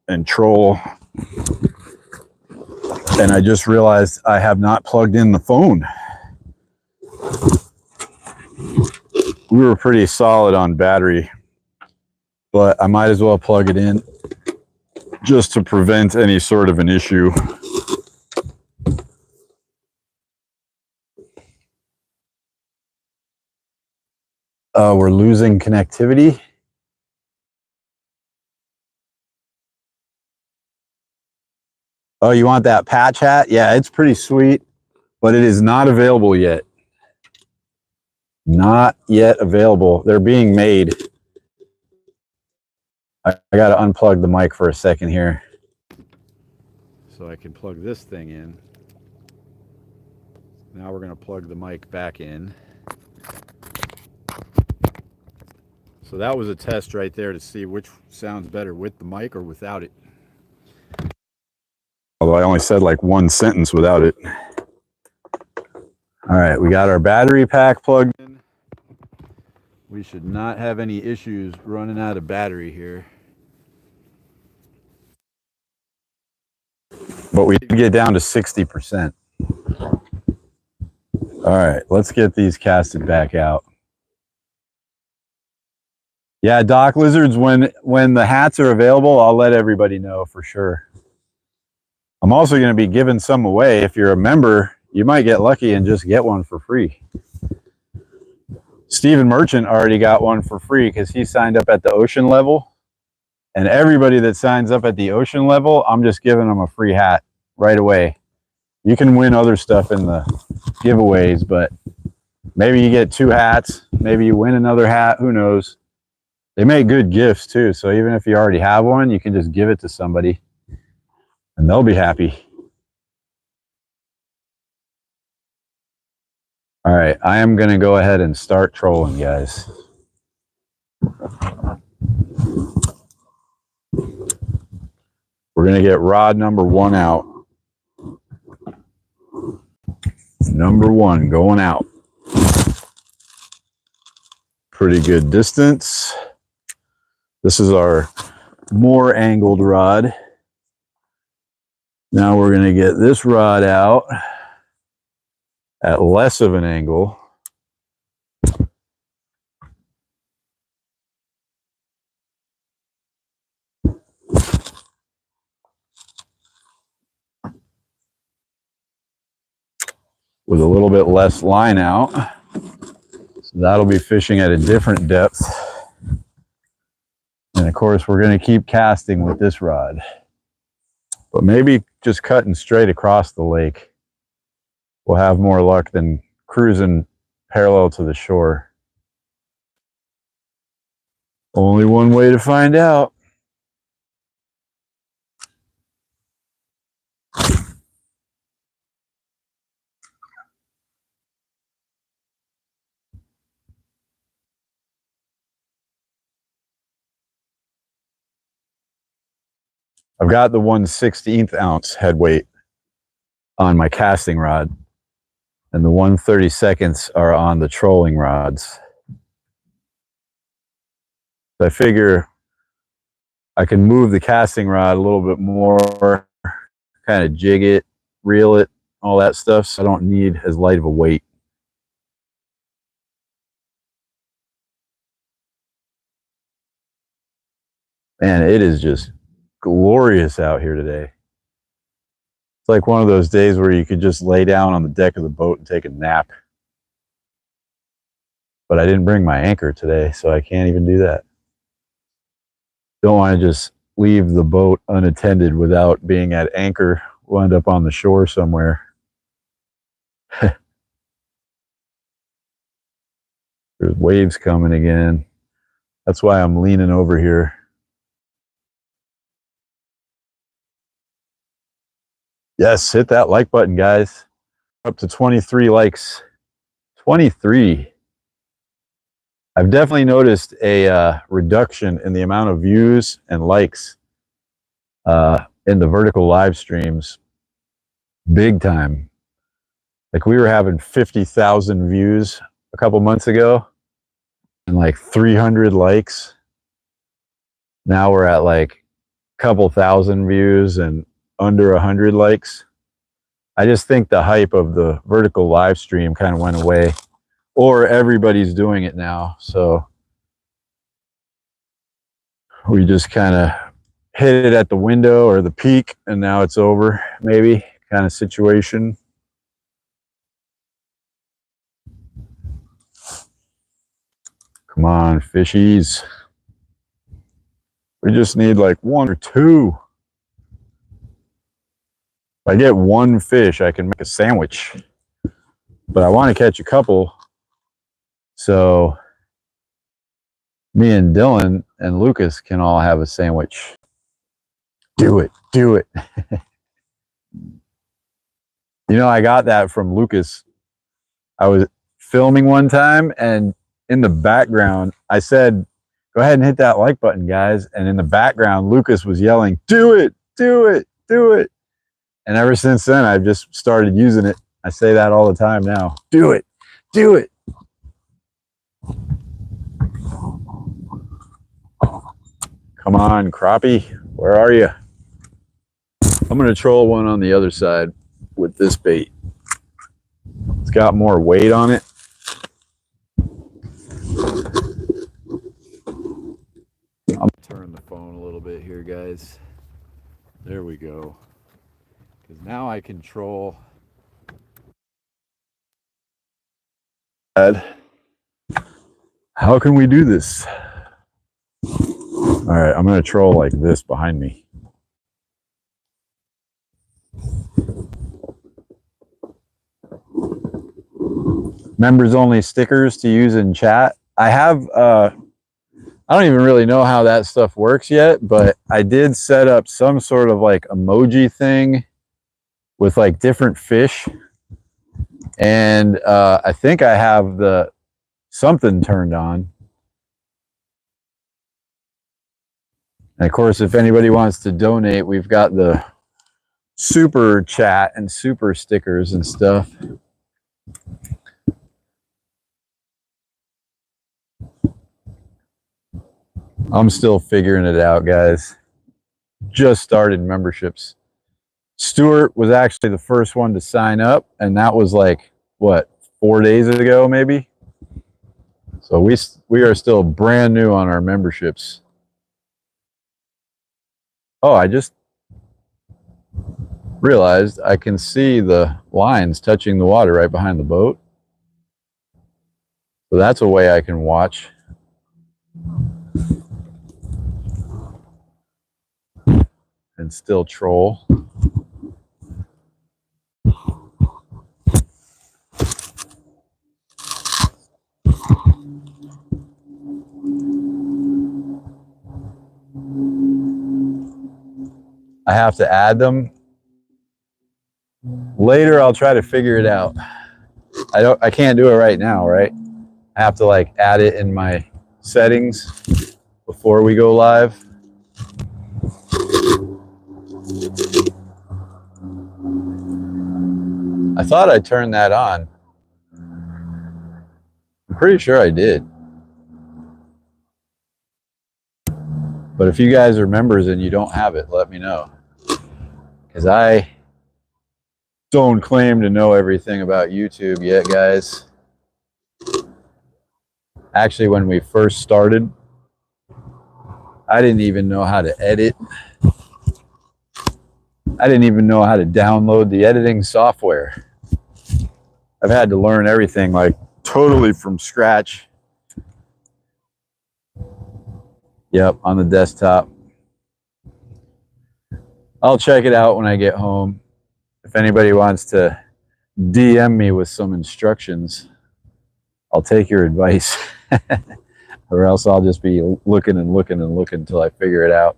and troll. And I just realized I have not plugged in the phone. We were pretty solid on battery, but I might as well plug it in just to prevent any sort of an issue. We're losing connectivity. Oh, you want that patch hat? Yeah, it's pretty sweet, but it is not available yet. Not yet available. They're being made. I got to unplug the mic for a second here, so I can plug this thing in. Now we're going to plug the mic back in. So that was a test right there to see which sounds better, with the mic or without it. Although I only said like one sentence without it. All right, we got our battery pack plugged in. We should not have any issues running out of battery here. But we did get down to 60%. All right, let's get these casted back out. Yeah, dock lizards, when the hats are available, I'll let everybody know for sure. I'm also going to be giving some away. If you're a member, you might get lucky and just get one for free. Stephen Merchant already got one for free because he signed up at the ocean level. And everybody that signs up at the ocean level, I'm just giving them a free hat right away. You can win other stuff in the giveaways, but maybe you get 2 hats. Maybe you win another hat. Who knows? They make good gifts too. So even if you already have one, you can just give it to somebody and they'll be happy. All right, I am going to go ahead and start trolling, guys. We're going to get rod number 1 out. Number 1 going out. Pretty good distance. This is our more angled rod. Now we're going to get this rod out at less of an angle. With a little bit less line out. So that'll be fishing at a different depth. And of course, we're going to keep casting with this rod. But maybe just cutting straight across the lake. We'll have more luck than cruising parallel to the shore. Only one way to find out. I've got the 1/16 ounce head weight on my casting rod, and the 1/32 are on the trolling rods. So I figure I can move the casting rod a little bit more, kind of jig it, reel it, all that stuff, so I don't need as light of a weight. Man, it is just glorious out here today. It's like one of those days where you could just lay down on the deck of the boat and take a nap. But I didn't bring my anchor today, so I can't even do that. Don't want to just leave the boat unattended without being at anchor. We'll end up on the shore somewhere. There's waves coming again. That's why I'm leaning over here. Yes, hit that like button, guys. Up to 23 likes. 23. I've definitely noticed a reduction in the amount of views and likes in the vertical live streams. Big time. Like we were having 50,000 views a couple months ago and like 300 likes. Now we're at like a couple thousand views and under 100 likes. I just think the hype of the vertical live stream kind of went away, or everybody's doing it now. So we just kind of hit it at the window or the peak and now it's over, maybe kind of situation. Come on, fishies. We just need like one or two. If I get one fish, I can make a sandwich. But I want to catch a couple. So me and Dylan and Lucas can all have a sandwich. Do it. Do it. You know, I got that from Lucas. I was filming one time and in the background, I said, go ahead and hit that like button, guys. And in the background, Lucas was yelling, do it, do it, do it. And ever since then, I've just started using it. I say that all the time now. Do it, do it. Come on, crappie, where are you? I'm gonna troll one on the other side with this bait. It's got more weight on it. I'm gonna turn the phone a little bit here, guys. There we go. Because now I control. How can we do this? All right, I'm gonna troll like this behind me. Members only stickers to use in chat. I have I don't even really know how that stuff works yet, but I did set up some sort of like emoji thing with like different fish. And I think I have the something turned on. And of course, if anybody wants to donate, we've got the super chat and super stickers and stuff. I'm still figuring it out, guys. Just started memberships. Stuart was actually the first one to sign up, and that was like, what, 4 days ago, maybe? So we are still brand new on our memberships. Oh, I just realized I can see the lines touching the water right behind the boat. So that's a way I can watch. And still troll. I have to add them. Later I'll try to figure it out. I can't do it right now, right? I have to like add it in my settings before we go live. I thought I turned that on. I'm pretty sure I did. But if you guys are members and you don't have it, let me know. Because I don't claim to know everything about YouTube yet, guys. Actually, when we first started, I didn't even know how to edit. I didn't even know how to download the editing software. I've had to learn everything like totally from scratch. Yep, on the desktop. I'll check it out when I get home. If anybody wants to DM me with some instructions, I'll take your advice. Or else I'll just be looking and looking and looking until I figure it out.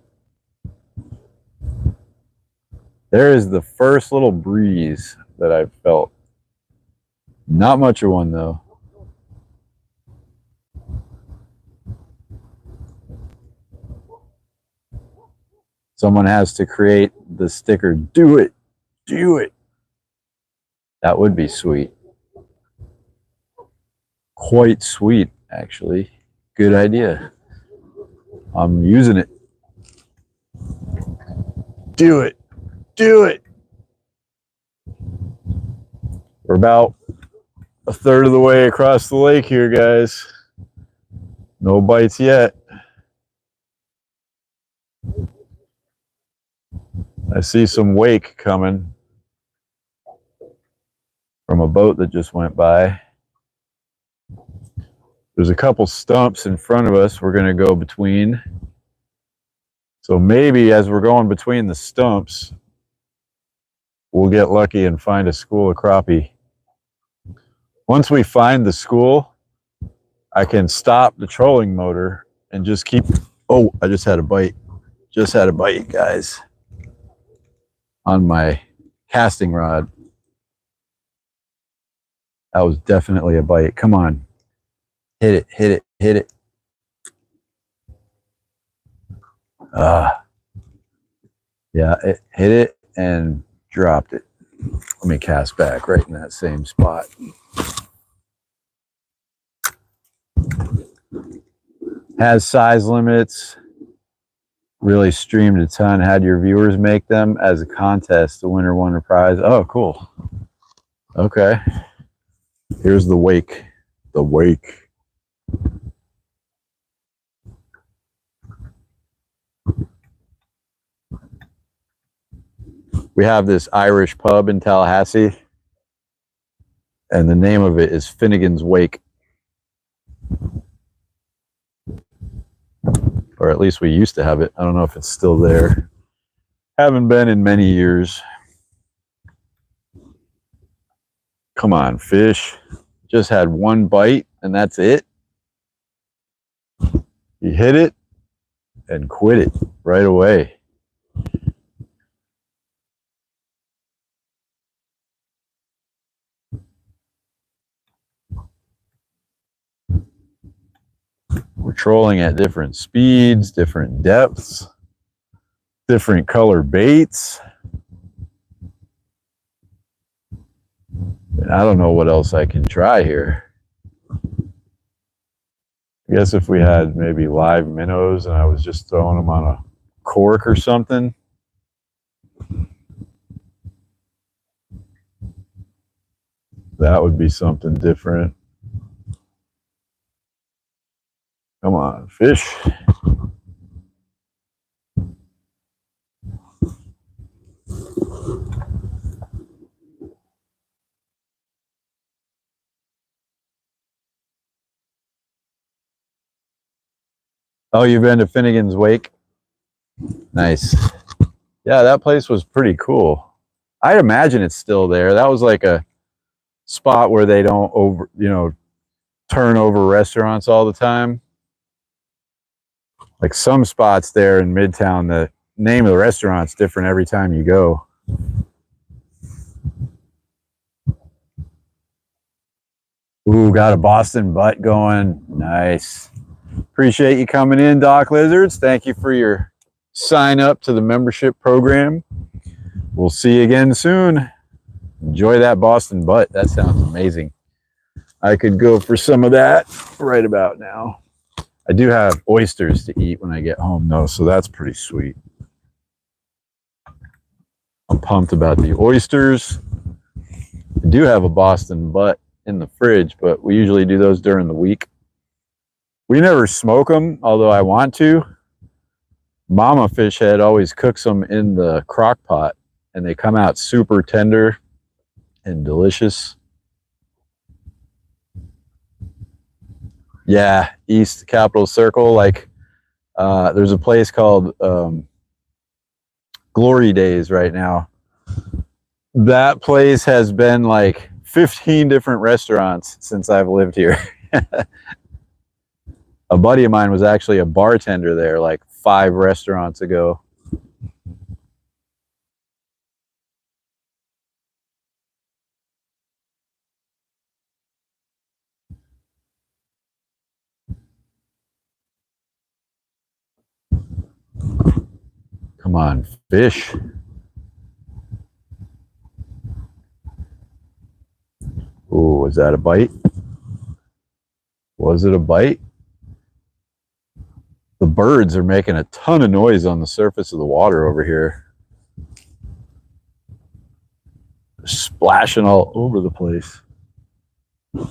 There is the first little breeze that I've felt. Not much of one though. Someone has to create the sticker, do it, do it. That would be sweet. Quite sweet, actually. Good idea. I'm using it. Do it, do it. We're about a third of the way across the lake here, guys. No bites yet. I see some wake coming from a boat that just went by. There's a couple stumps in front of us we're going to go between. So maybe as we're going between the stumps, we'll get lucky and find a school of crappie. Once we find the school, I can stop the trolling motor and just keep... Oh, I just had a bite. Just had a bite, guys. On my casting rod. That was definitely a bite. Come on. Hit it, hit it, hit it. Yeah, it hit it and dropped it. Let me cast back right in that same spot. Has size limits. Really streamed a ton. Had your viewers make them as a contest. The winner won a prize. Oh, cool. Okay. Here's the wake. The wake. We have this Irish pub in Tallahassee, and the name of it is Finnegan's Wake. Or at least we used to have it. I don't know if it's still there. Haven't been in many years. Come on, fish. Just had one bite, and that's it. You hit it and quit it right away. We're trolling at different speeds, different depths, different color baits. And I don't know what else I can try here. I guess if we had maybe live minnows and I was just throwing them on a cork or something. That would be something different. Come on, fish. Oh, you've been to Finnegan's Wake? Nice. Yeah, that place was pretty cool. I'd imagine it's still there. That was like a spot where they don't turn over restaurants all the time. Like some spots there in Midtown, the name of the restaurant's different every time you go. Ooh, got a Boston butt going. Nice. Appreciate you coming in, Doc Lizards. Thank you for your sign up to the membership program. We'll see you again soon. Enjoy that Boston butt. That sounds amazing. I could go for some of that right about now. I do have oysters to eat when I get home though, so that's pretty sweet. I'm pumped about the oysters. I do have a Boston butt in the fridge, but we usually do those during the week. We never smoke them, although I want to. Mama Fish Head always cooks them in the crock pot, and they come out super tender and delicious. Yeah, East Capitol Circle. Like, there's a place called Glory Days right now. That place has been like 15 different restaurants since I've lived here. A buddy of mine was actually a bartender there like 5 restaurants ago. Come on, fish. Ooh, was that a bite? Was it a bite? The birds are making a ton of noise on the surface of the water over here. They're splashing all over the place. Come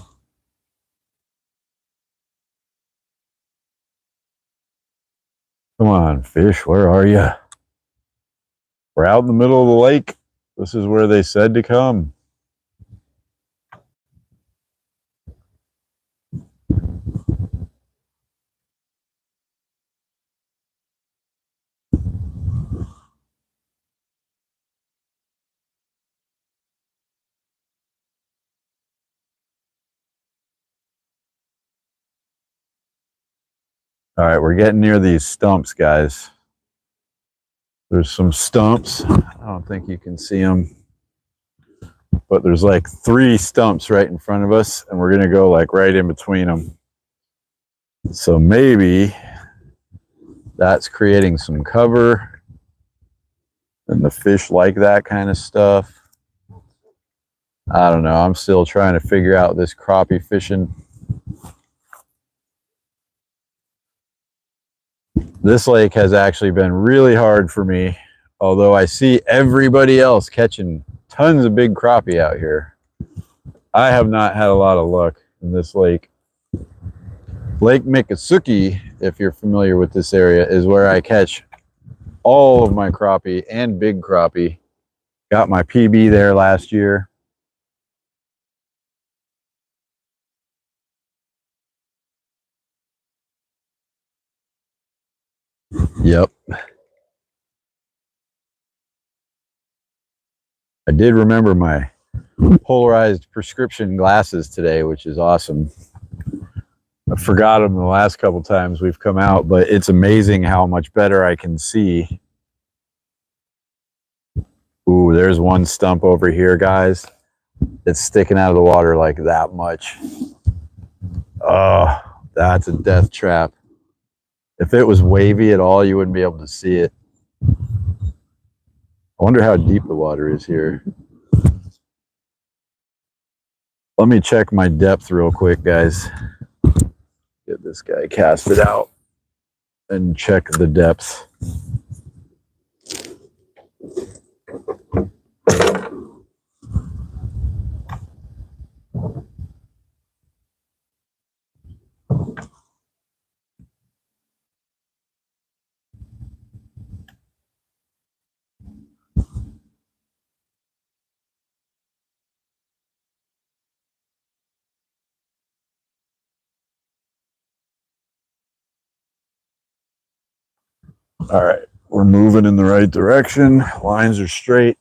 on, fish, where are you? We're out in the middle of the lake. This is where they said to come. All right, we're getting near these stumps, guys. There's some stumps. I don't think you can see them, but there's like 3 stumps right in front of us, and we're gonna go like right in between them. So maybe that's creating some cover, and the fish like that kind of stuff. I don't know. I'm still trying to figure out this crappie fishing. This lake has actually been really hard for me, although I see everybody else catching tons of big crappie out here. I have not had a lot of luck in this lake. Lake Miccosukee, if you're familiar with this area, is where I catch all of my crappie and big crappie. Got my PB there last year. Yep. I did remember my polarized prescription glasses today, which is awesome. I forgot them the last couple times we've come out, but it's amazing how much better I can see. Ooh, there's one stump over here, guys. It's sticking out of the water like that much. Oh, that's a death trap. If it was wavy at all, you wouldn't be able to see it. I wonder how deep the water is here. Let me check my depth real quick, guys. Get this guy casted out and check the depth. All right, we're moving in the right direction. Lines are straight.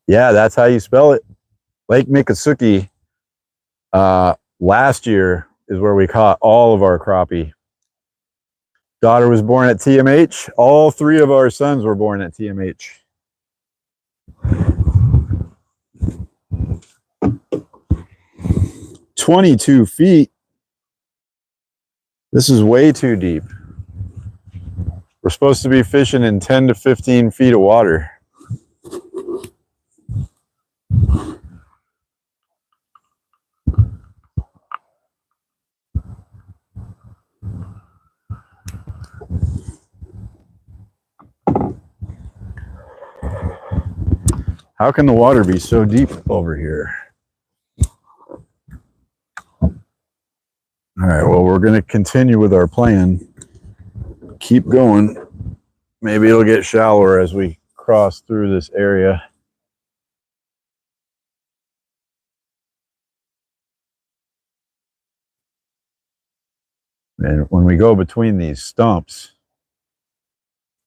Yeah, that's how you spell it. Lake Miccosukee. Last year is where we caught all of our crappie. Daughter was born at TMH. All 3 of our sons were born at TMH. "22 feet. This is way too deep. We're supposed to be fishing in 10 to 15 feet of water. How can the water be so deep over here? All right, well, we're going to continue with our plan. Keep going. Maybe it'll get shallower as we cross through this area. And when we go between these stumps,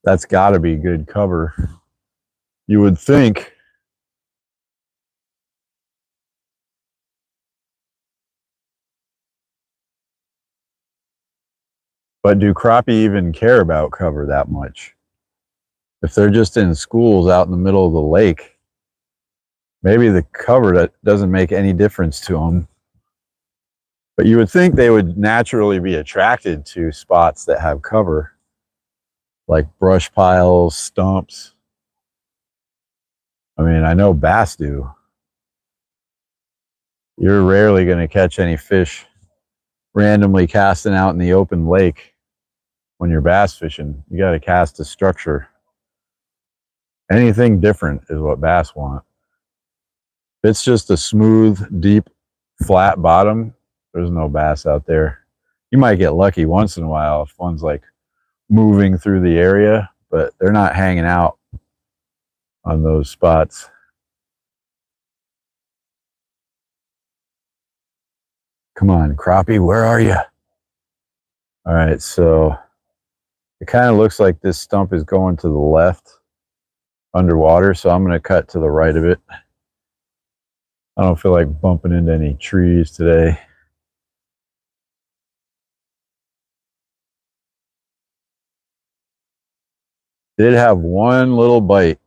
that's got to be good cover. You would think. But do crappie even care about cover that much? If they're just in schools out in the middle of the lake, maybe the cover that doesn't make any difference to them. But you would think they would naturally be attracted to spots that have cover, like brush piles, stumps. I mean, I know bass do. You're rarely going to catch any fish randomly casting out in the open lake when you're bass fishing. You got to cast a structure. Anything different is what bass want. If it's just a smooth, deep, flat bottom, there's no bass out there. You might get lucky once in a while if one's like moving through the area, but they're not hanging out on those spots. Come on, crappie, where are you? All right, so it kind of looks like this stump is going to the left underwater, so I'm going to cut to the right of it. I don't feel like bumping into any trees today. Did have one little bite.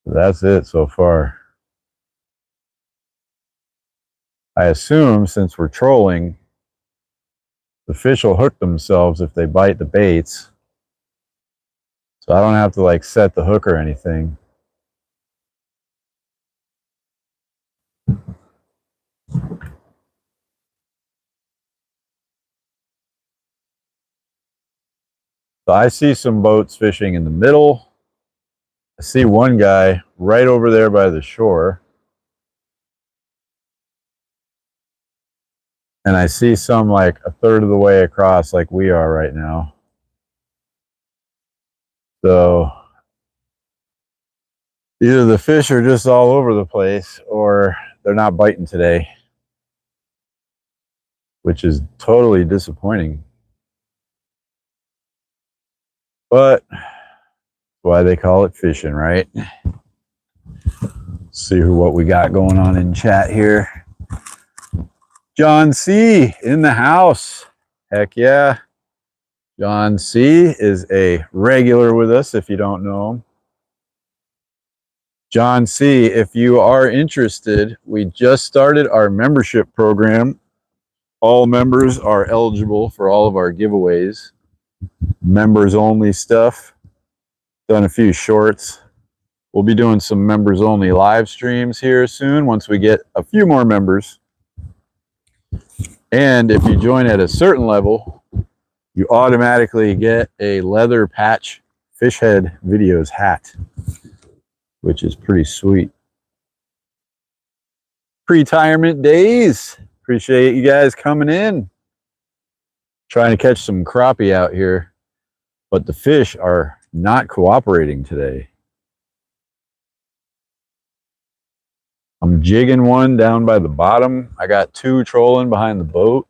That's it so far. I assume since we're trolling, the fish will hook themselves if they bite the baits. So I don't have to like set the hook or anything. So I see some boats fishing in the middle. I see one guy right over there by the shore. And I see some like a third of the way across like we are right now. So either the fish are just all over the place or they're not biting today, which is totally disappointing. But why they call it fishing, right? See what we got going on in chat here. John C. in the house. Heck yeah. John C. is a regular with us if you don't know him. John C., if you are interested, we just started our membership program. All members are eligible for all of our giveaways. Members only stuff. Done a few shorts. We'll be doing some members only live streams here soon once we get a few more members. And if you join at a certain level, you automatically get a leather patch fish head videos hat, which is pretty sweet. Pre-retirement days. Appreciate you guys coming in. Trying to catch some crappie out here, but the fish are not cooperating today. I'm jigging one down by the bottom. I got two trolling behind the boat.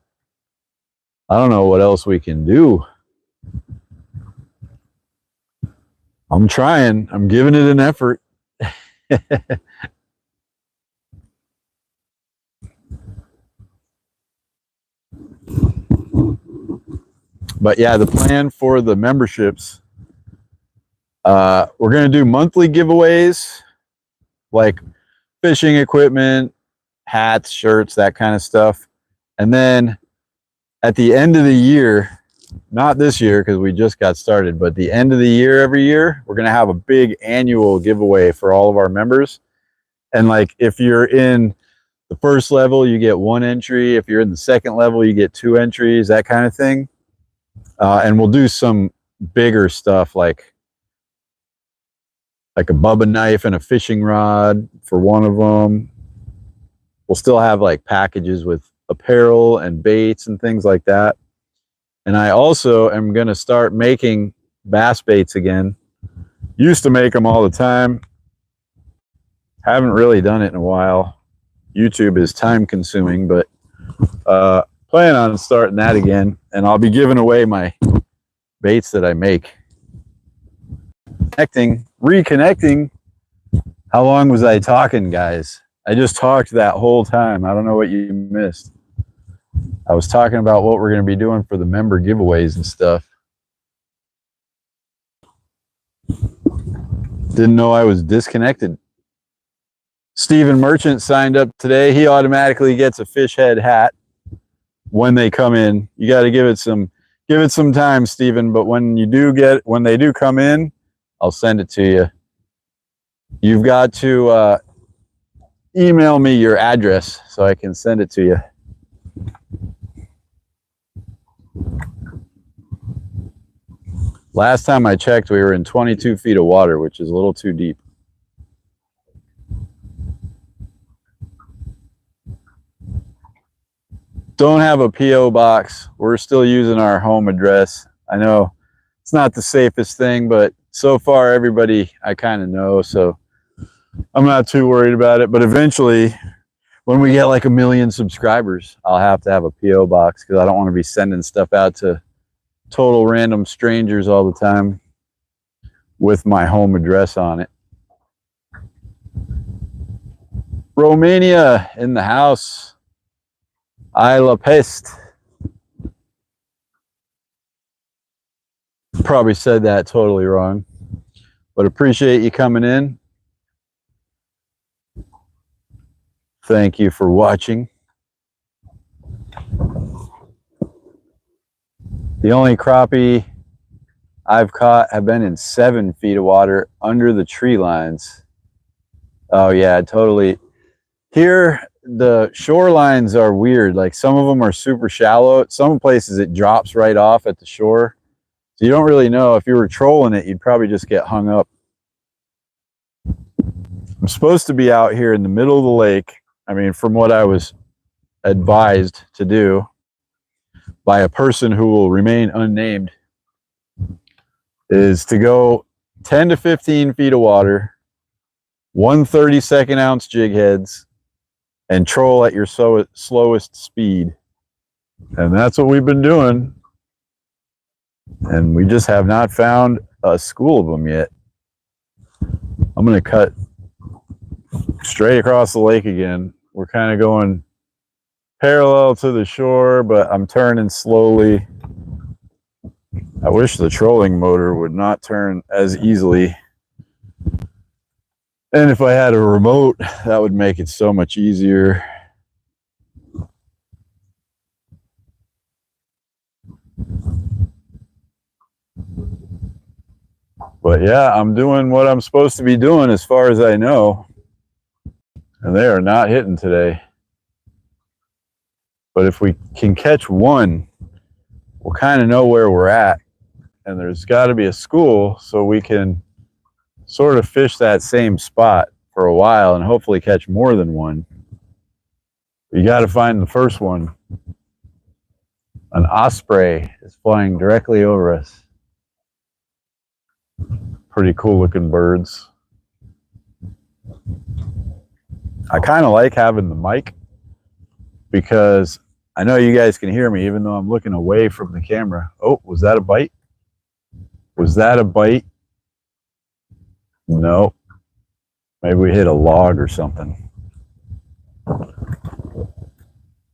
I don't know what else we can do. I'm trying. I'm giving it an effort. But yeah, the plan for the memberships, we're going to do monthly giveaways, like fishing equipment, hats, shirts, that kind of stuff. And then at the end of the year, not this year because we just got started, but the end of the year every year, we're going to have a big annual giveaway for all of our members. And like if you're in the first level, you get one entry. If you're in the second level, you get 2 entries, that kind of thing. And we'll do some bigger stuff like like a bubba knife and a fishing rod for one of them. We'll still have like packages with apparel and baits and things like that. And I also am going to start making bass baits again. Used to make them all the time. Haven't really done it in a while. YouTube is time consuming, but plan on starting that again. And I'll be giving away my baits that I make. Reconnecting. How long was I talking, guys? I just talked that whole time. I don't know what you missed. I was talking about what we're going to be doing for the member giveaways and stuff. Didn't know I was disconnected. Stephen Merchant signed up today. He automatically gets a fish head hat when they come in. You got to give it some time, Stephen, but when they do come in, I'll send it to you. You've got to email me your address so I can send it to you. Last time I checked, we were in 22 feet of water, which is a little too deep. Don't have a P.O. box. We're still using our home address. I know it's not the safest thing, but so far everybody I kind of know, so I'm not too worried about it. But eventually, when we get like 1 million subscribers, I'll have to have a P.O. box because I don't want to be sending stuff out to total random strangers all the time with my home address on it. Romania in the house. I la peste. Probably said that totally wrong, but appreciate you coming in. Thank you for watching. The only crappie I've caught have been in 7 feet of water under the tree lines. Oh yeah, totally. Here, the shorelines are weird. Like some of them are super shallow. Some places it drops right off at the shore. So you don't really know. If you were trolling it, you'd probably just get hung up. I'm supposed to be out here in the middle of the lake. I mean, from what I was advised to do by a person who will remain unnamed, is to go 10 to 15 feet of water, 1 32nd ounce jig heads, and troll at your slowest speed. And that's what we've been doing. And we just have not found a school of them yet. I'm going to cut straight across the lake again. We're kind of going parallel to the shore, but I'm turning slowly. I wish the trolling motor would not turn as easily. And if I had a remote, that would make it so much easier. But yeah, I'm doing what I'm supposed to be doing as far as I know. And they are not hitting today. But if we can catch one, we'll kind of know where we're at. And there's got to be a school so we can sort of fish that same spot for a while and hopefully catch more than one. You got to find the first one. An osprey is flying directly over us. Pretty cool looking birds. I kind of like having the mic because I know you guys can hear me even though I'm looking away from the camera. Oh, was that a bite? Was that a bite? No. Maybe we hit a log or something.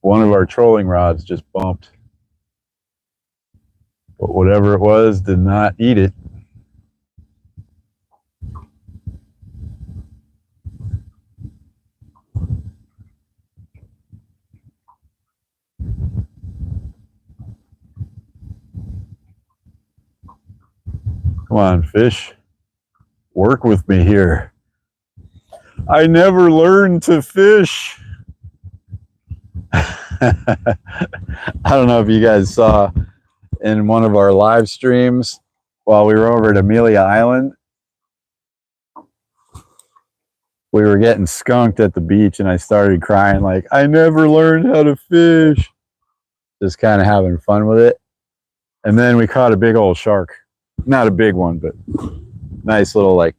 One of our trolling rods just bumped. But whatever it was did not eat it. Come on, fish. Work with me here. I never learned to fish. I don't know if you guys saw in one of our live streams while we were over at Amelia Island. we were getting skunked at the beach and I started crying like, I never learned how to fish. Just kind of having fun with it. And then we caught a big old shark. Not a big one, but nice little like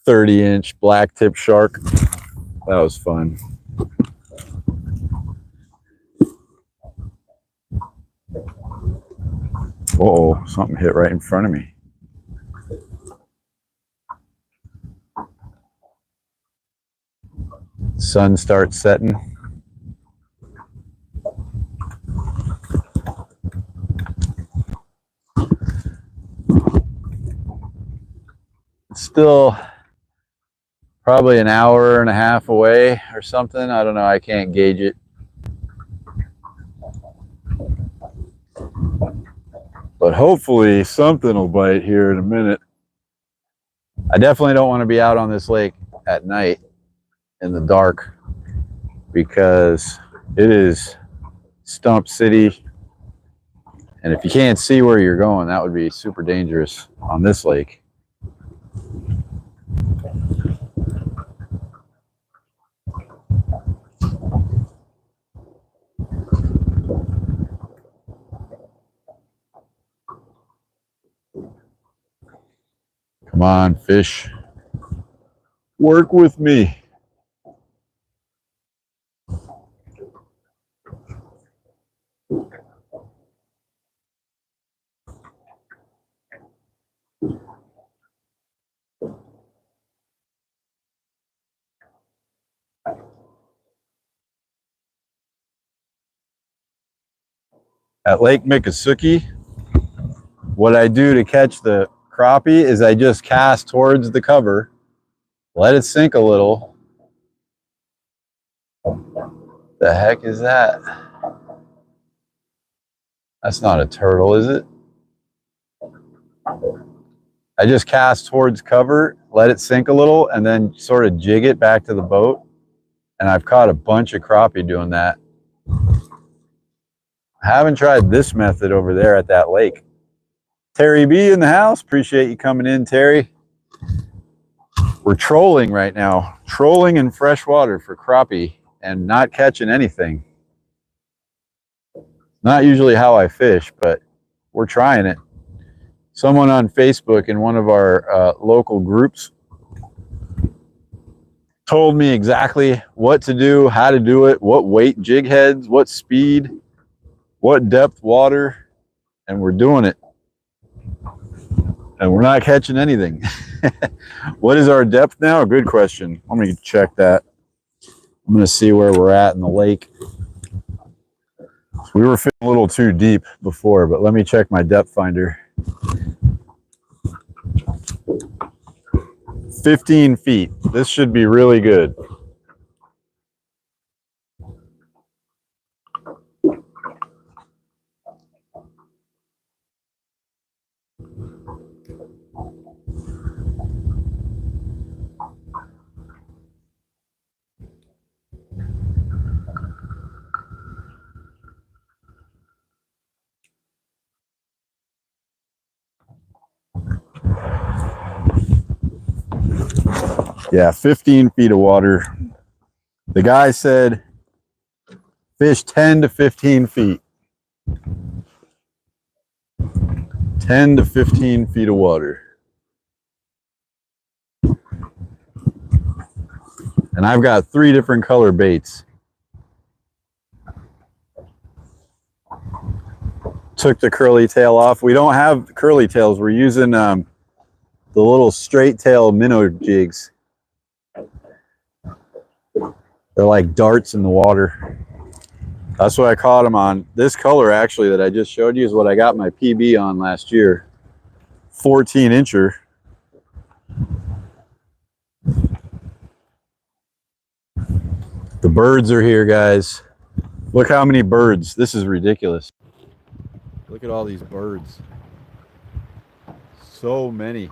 30-inch black tip shark. That was fun. Uh-oh, something hit right in front of me. Sun starts setting. It's still probably an hour and a half away or something. I don't know. I can't gauge it. But hopefully something will bite here in a minute. I definitely don't want to be out on this lake at night in the dark because it is Stump City. And if you can't see where you're going, that would be super dangerous on this lake. Come on, fish. Work with me. At Lake Miccosukee, what I do to catch the crappie is I just cast towards the cover, let it sink a little. The heck is that? That's not a turtle, is it? I just cast towards cover, let it sink a little, and then sort of jig it back to the boat. And I've caught a bunch of crappie doing that. I haven't tried this method over there at that lake. Terry B in the house. Appreciate you coming in, Terry. We're trolling right now. Trolling in fresh water for crappie and not catching anything. Not usually how I fish, but we're trying it. Someone on Facebook in one of our local groups told me exactly what to do, how to do it, what weight jig heads, what speed, what depth water, and we're doing it. And we're not catching anything. What is our depth now? Good question. Let me check that. I'm going to see where we're at in the lake. We were fishing a little too deep before, but let me check my depth finder. 15 feet. This should be really good. Yeah, 15 feet of water. The guy said fish 10 to 15 feet. 10 to 15 feet of water. And I've got 3 different color baits. Took the curly tail off. We don't have curly tails. We're using the little straight tail minnow jigs. They're like darts in the water. That's what I caught them on. This color actually that I just showed you is what I got my PB on last year. 14-incher. The birds are here, guys. Look how many birds. This is ridiculous. Look at all these birds. So many.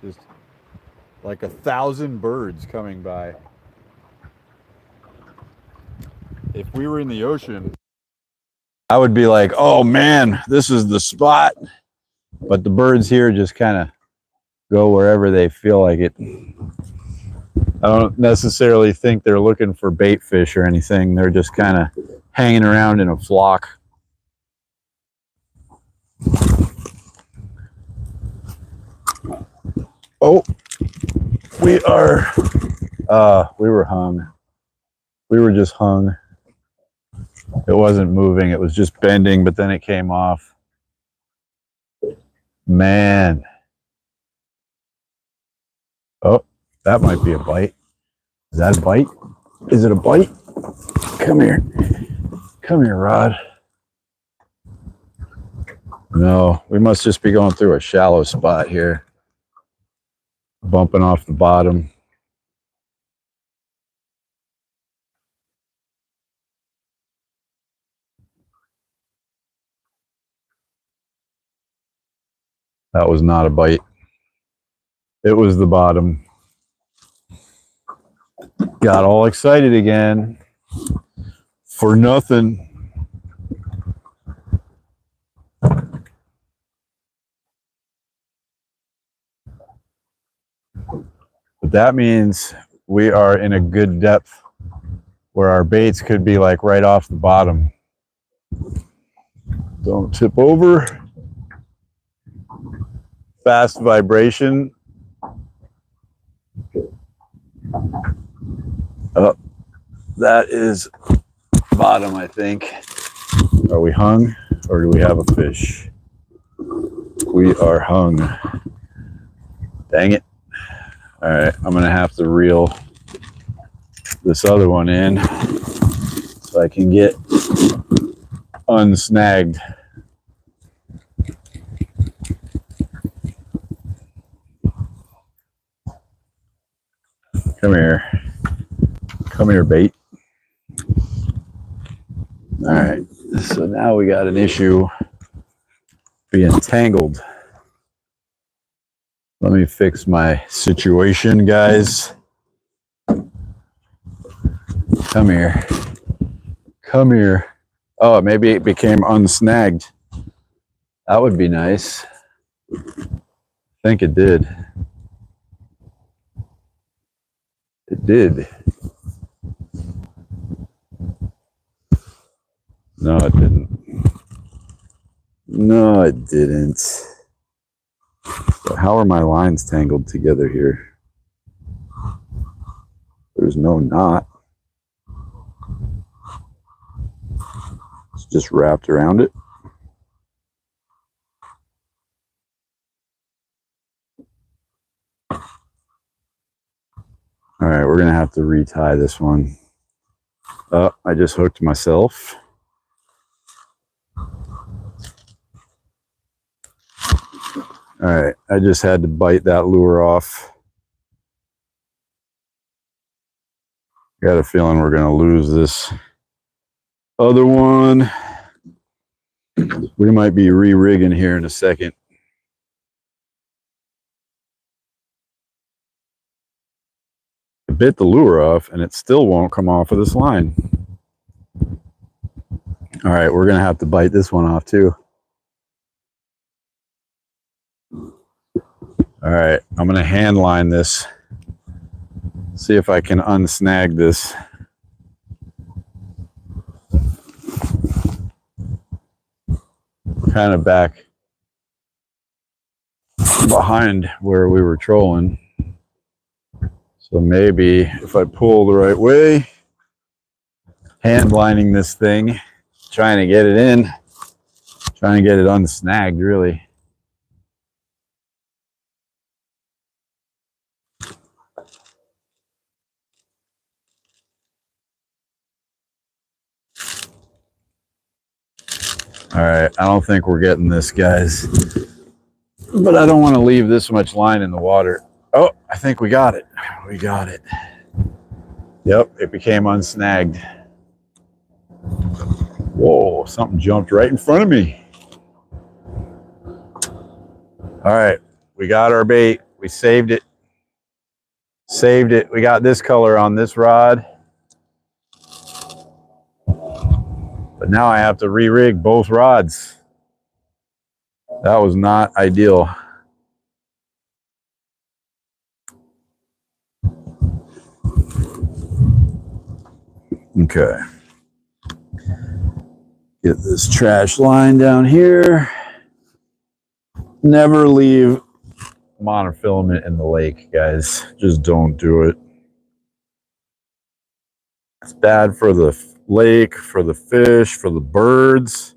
Just like 1,000 birds coming by. If we were in the ocean, I would be like, oh man, this is the spot. But the birds here just kind of go wherever they feel like it. I don't necessarily think they're looking for bait fish or anything. They're just kind of hanging around in a flock. Oh, we were hung. We were just hung. It wasn't moving. It was just bending, but then it came off. Man. Oh, that might be a bite. Is that a bite? Is it a bite? Come here. Come here, Rod. No, we must just be going through a shallow spot here. Bumping off the bottom. That was not a bite. It was the bottom. Got all excited again. For nothing. But that means we are in a good depth where our baits could be like right off the bottom. Don't tip over. Fast vibration. Oh, that is bottom, I think. Are we hung or do we have a fish? We are hung. Dang it. All right, I'm gonna have to reel this other one in so I can get unsnagged. Come here. Come here, bait. All right, so now we got an issue being tangled. Let me fix my situation, guys. Come here. Come here. Oh, maybe it became unsnagged. That would be nice. I think it did. It did. No, it didn't. No, it didn't. So how are my lines tangled together here? There's no knot. It's just wrapped around it. All right, we're gonna have to retie this one. Oh, I just hooked myself. All right, I just had to bite that lure off. Got a feeling we're gonna lose this other one. We might be re-rigging here in a second. I bit the lure off and it still won't come off of this line. All right, we're gonna have to bite this one off too. All right, I'm gonna hand line this. See if I can unsnag this. Kind of back behind where we were trolling. So maybe if I pull the right way, hand lining this thing, trying to get it in, trying to get it unsnagged really. All right, I don't think we're getting this, guys. But I don't want to leave this much line in the water. Oh, I think we got it. We got it. Yep, it became unsnagged. Whoa, something jumped right in front of me. All right, we got our bait. We saved it. Saved it. We got this color on this rod. But now I have to re-rig both rods. That was not ideal. Okay. Get this trash line down here. Never leave monofilament in the lake, guys. Just don't do it. It's bad for the lake, for the fish, for the birds.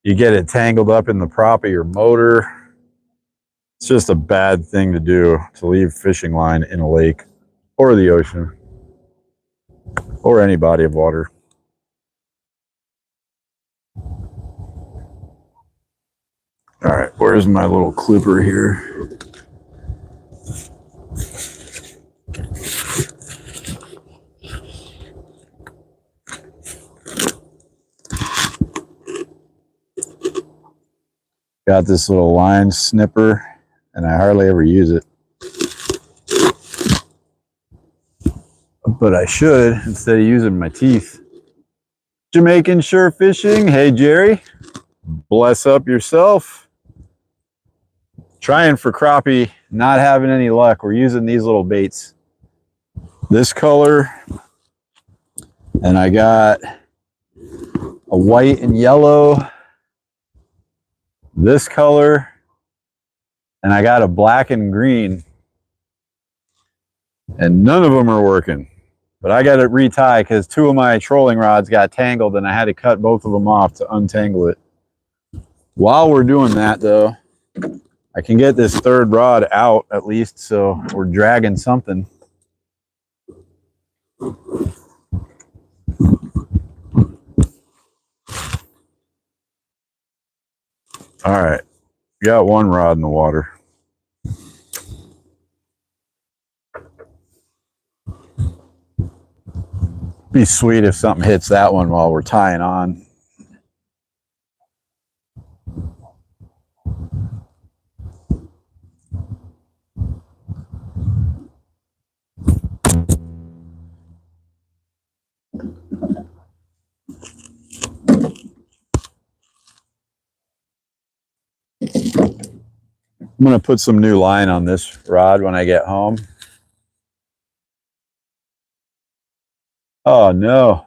You get it tangled up in the prop of your motor. It's just a bad thing to do, to leave fishing line in a lake or the ocean or any body of water. All right, where's my little clipper here? Got this little line snipper, and I hardly ever use it. But I should, instead of using my teeth. Jamaican Shore Fishing. Hey, Jerry. Bless up yourself. Trying for crappie, not having any luck. We're using these little baits. This color, and I got a white and yellow. This color, and I got a black and green. And none of them are working. But I got to retie because two of my trolling rods got tangled and I had to cut both of them off to untangle it. While we're doing that though, I can get this third rod out at least, so we're dragging something. All right, got one rod in the water. Be sweet if something hits that one while we're tying on. I'm going to put some new line on this rod when I get home. Oh no.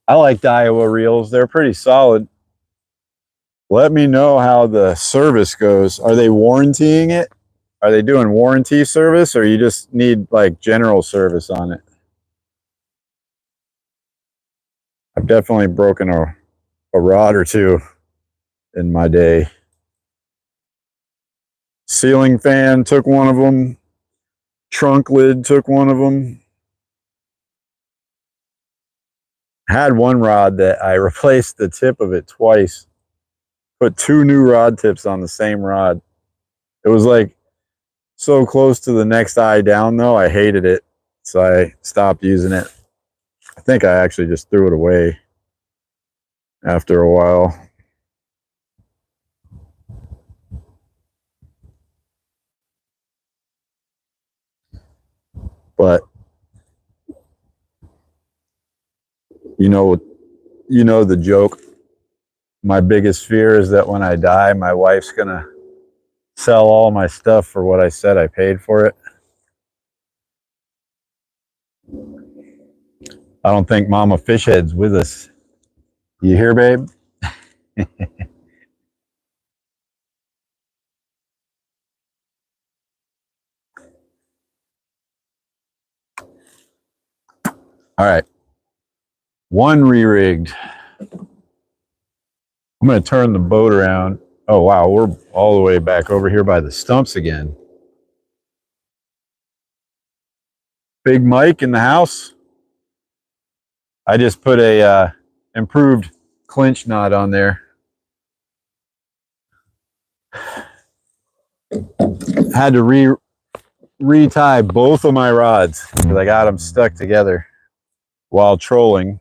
I like the Iowa reels. They're pretty solid. Let me know how the service goes. Are they warrantying it? Are they doing warranty service, or you just need like general service on it? I've definitely broken a rod or two in my day. Ceiling fan took one of them. Trunk lid took one of them. Had one rod that I replaced the tip of it twice. Put two new rod tips on the same rod. It was like so close to the next eye down though, I hated it. So I stopped using it. I think I actually just threw it away after a while. But you know the joke. My biggest fear is that when I die, my wife's gonna sell all my stuff for what I said I paid for it. I don't think Mama Fishhead's with us. You hear, babe? All right. One re-rigged. I'm going to turn the boat around. Oh, wow. We're all the way back over here by the stumps again. Big Mike in the house. I just put a improved clinch knot on there. Had to retie both of my rods because I got them stuck together while trolling.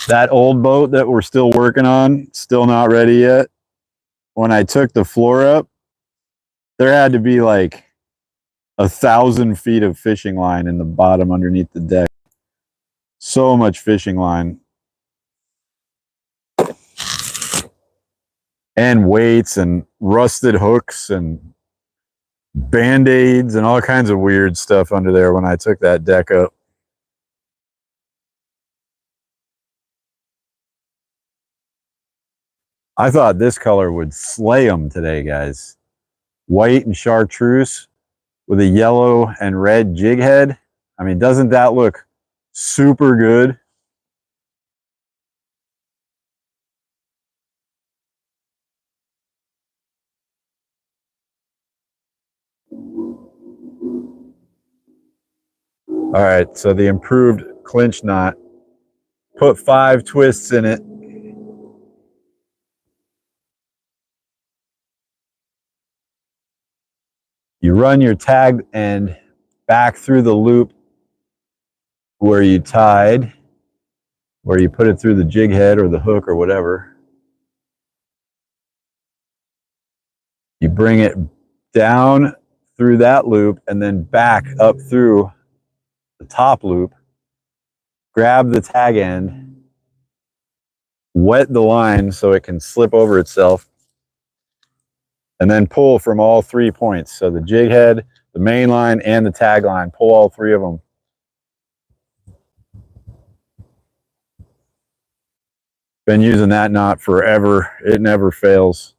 That old boat that we're still working on, still not ready yet. When I took the floor up, There had to be like 1,000 feet of fishing line in the bottom underneath the deck. So much fishing line. And weights and rusted hooks and band-aids and all kinds of weird stuff under there when I took that deck up. I thought this color would slay them today, guys. White and chartreuse with a yellow and red jig head. I mean, doesn't that look super good? All right, so the improved clinch knot. Put 5 twists in it. You run your tagged end back through the loop where you tied, where you put it through the jig head or the hook or whatever. You bring it down through that loop and then back up through the top loop. Grab the tag end, wet the line so it can slip over itself, and then pull from all 3 points. So the jig head, the main line, and the tag line. Pull all 3 of them. Been using that knot forever. It never fails.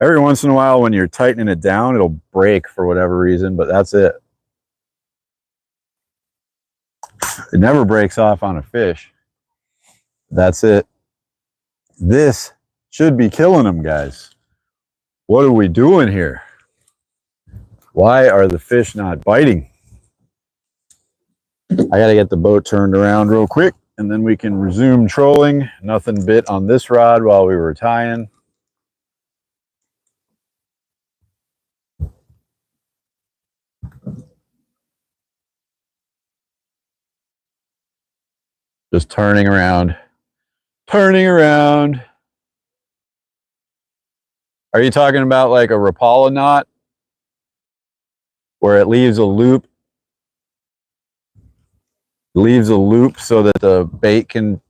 Every once in a while when you're tightening it down, it'll break for whatever reason, but that's it. It never breaks off on a fish. That's it. This should be killing them, guys. What are we doing here? Why are the fish not biting? I gotta get the boat turned around real quick and then we can resume trolling. Nothing bit on this rod while we were tying. Just turning around. Turning around. Are you talking about like a Rapala knot? Where it leaves a loop? Leaves a loop so that the bait can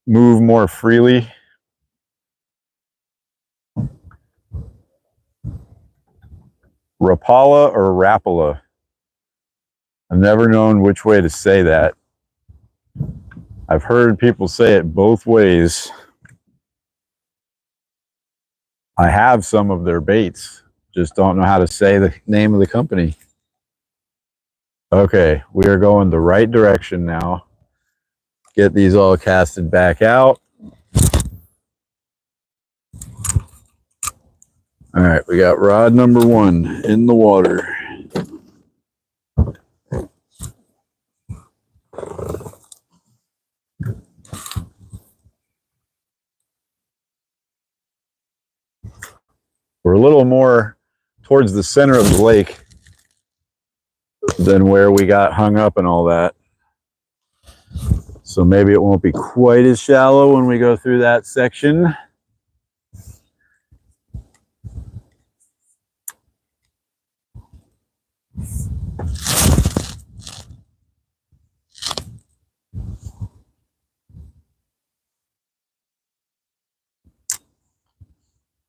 move more freely. Rapala or Rapala? I've never known which way to say that. I've heard people say it both ways. I have some of their baits, just don't know how to say the name of the company. Okay, we are going the right direction now. Get these all casted back out. All right, we got rod number 1 in the water. We're a little more towards the center of the lake than where we got hung up and all that. So maybe it won't be quite as shallow when we go through that section.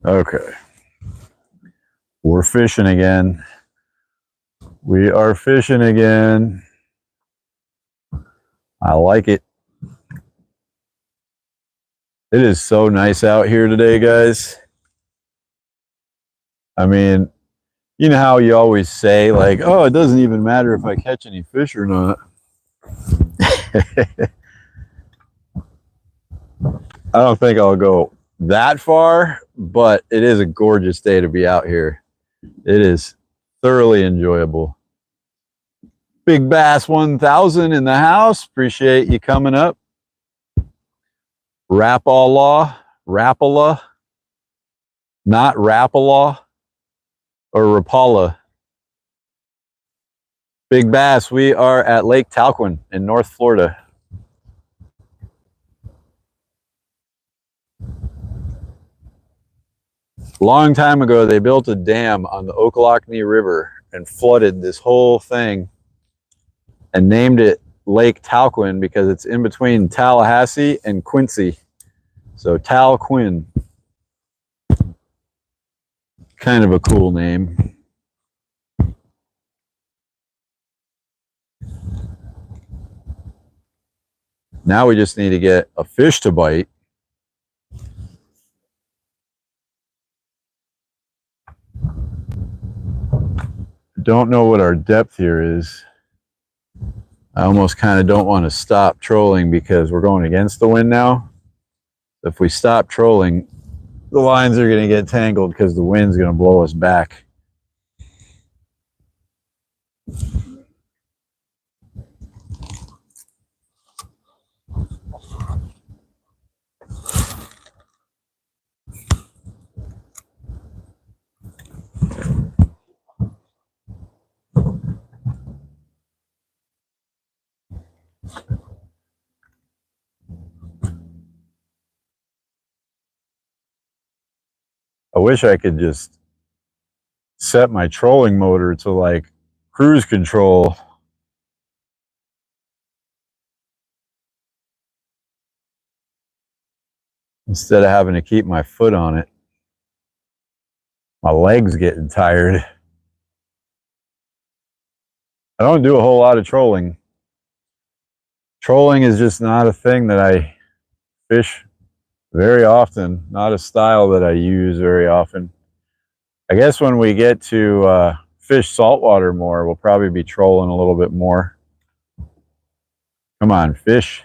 Okay. We're fishing again. We are fishing again. I like it. It is so nice out here today, guys. I mean, you know how you always say, like, oh, it doesn't even matter if I catch any fish or not. I don't think I'll go that far, but it is a gorgeous day to be out here. It is thoroughly enjoyable. Big Bass 1000 in the house. Appreciate you coming up. Rapala, not Rapala or Rapala. Big Bass, we are at Lake Talquin in North Florida. long time ago, they built a dam on the Ocklawackney River and flooded this whole thing and named it Lake Talquin because it's in between Tallahassee and Quincy. So Talquin. Kind of a cool name. Now we just need to get a fish to bite. Don't know what our depth here is. I almost kind of don't want to stop trolling because we're going against the wind now. If we stop trolling, the lines are going to get tangled because the wind's going to blow us back. I wish I could just set my trolling motor to like cruise control. Instead of having to keep my foot on it. My leg's getting tired. I don't do a whole lot of trolling. Trolling is just not a thing that I fish very often, not a style that I use very often. I guess when we get to fish saltwater more, we'll probably be trolling a little bit more. Come on, fish.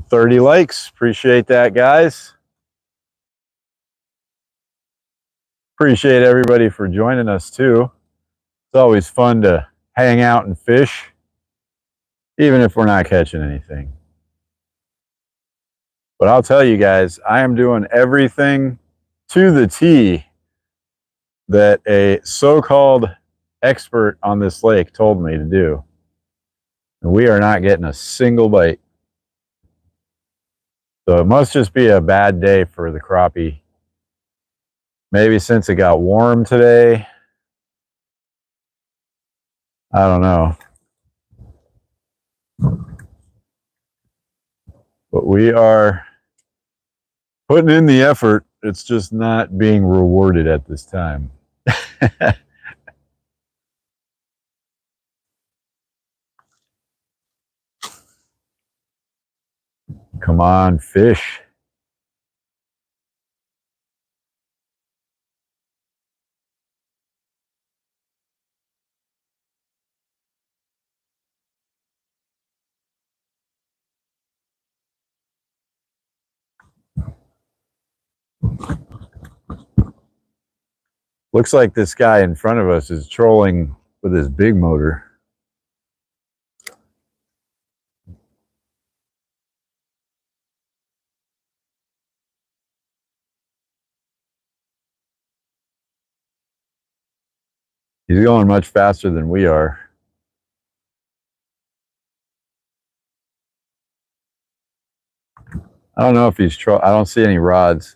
$30 likes. Appreciate that, guys. Appreciate everybody for joining us too. It's always fun to hang out and fish, even if we're not catching anything. But I'll tell you guys, I am doing everything to the T that a so-called expert on this lake told me to do. And we are not getting a single bite. So it must just be a bad day for the crappie. Maybe since it got warm today. I don't know. But we are putting in the effort. It's just not being rewarded at this time. Come on, fish. Looks like this guy in front of us is trolling with his big motor. He's going much faster than we are. I don't know if he's I don't see any rods.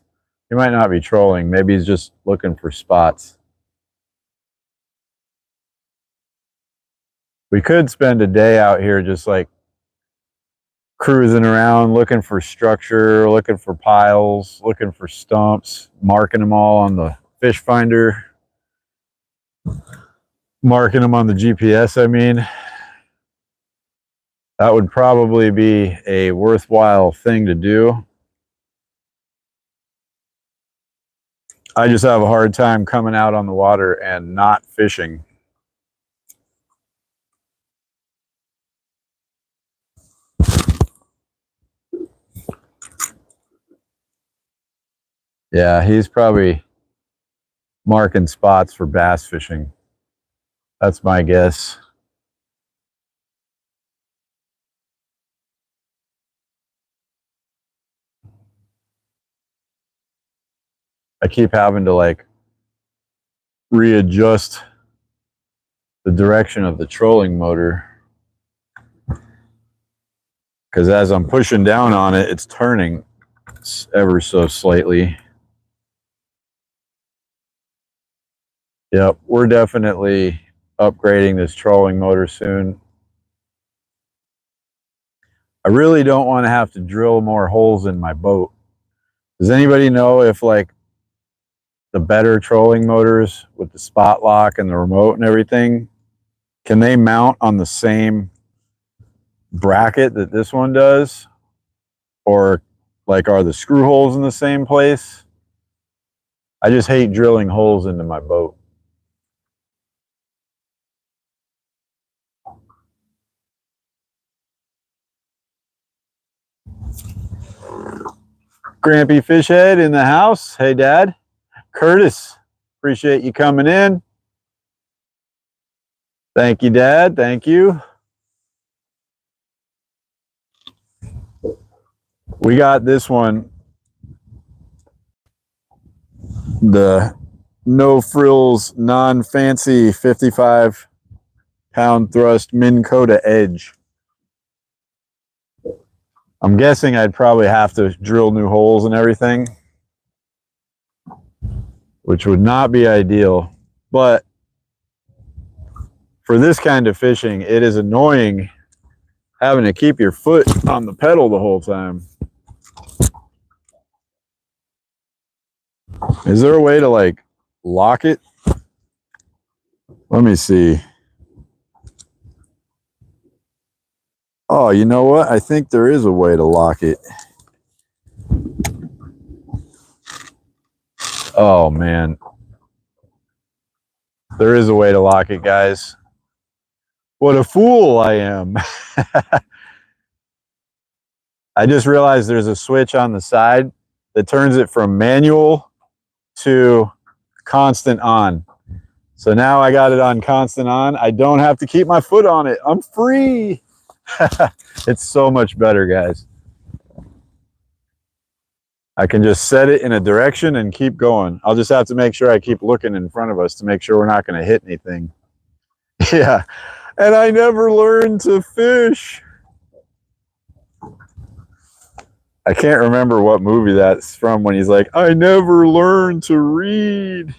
He might not be trolling. Maybe he's just looking for spots. We could spend a day out here just like cruising around, looking for structure, looking for piles, looking for stumps, marking them all on the fish finder, marking them on the GPS, I mean. That would probably be a worthwhile thing to do. I just have a hard time coming out on the water and not fishing. Yeah, he's probably marking spots for bass fishing. That's my guess. I keep having to like readjust the direction of the trolling motor because as I'm pushing down on it, it's turning ever so slightly. Yep, we're definitely upgrading this trolling motor soon. I really don't want to have to drill more holes in my boat. Does anybody know if like the better trolling motors with the spot lock and the remote and everything, can they mount on the same bracket that this one does? Or like, are the screw holes in the same place? I just hate drilling holes into my boat. Crappie Fish Head in the house. Hey, Dad. Curtis, appreciate you coming in. Thank you, Dad. Thank you. We got this one, the no frills, non-fancy 55-pound thrust Minn Kota Edge. I'm guessing I'd probably have to drill new holes and everything, which would not be ideal. But for this kind of fishing, it is annoying having to keep your foot on the pedal the whole time. Is there a way to like lock it? Let me see. Oh, you know what? I think there is a way to lock it. Oh, man. There is a way to lock it, guys. What a fool I am. I just realized there's a switch on the side that turns it from manual to constant on. So now I got it on constant on. I don't have to keep my foot on it. I'm free. It's so much better, guys. I can just set it in a direction and keep going. I'll just have to make sure I keep looking in front of us to make sure we're not going to hit anything. Yeah. And I never learned to fish. I can't remember what movie that's from when he's like, I never learned to read.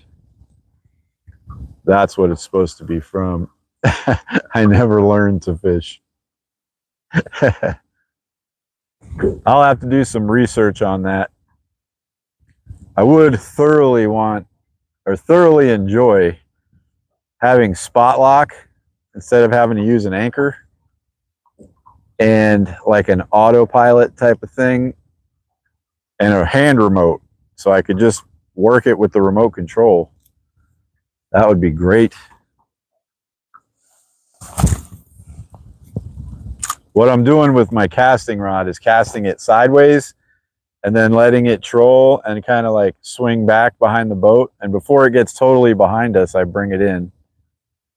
That's what it's supposed to be from. I never learned to fish. I'll have to do some research on that. I would thoroughly enjoy having spot lock instead of having to use an anchor, and like an autopilot type of thing, and a hand remote, so I could just work it with the remote control. That would be great. What I'm doing with my casting rod is casting it sideways and then letting it troll and kind of like swing back behind the boat. And before it gets totally behind us, I bring it in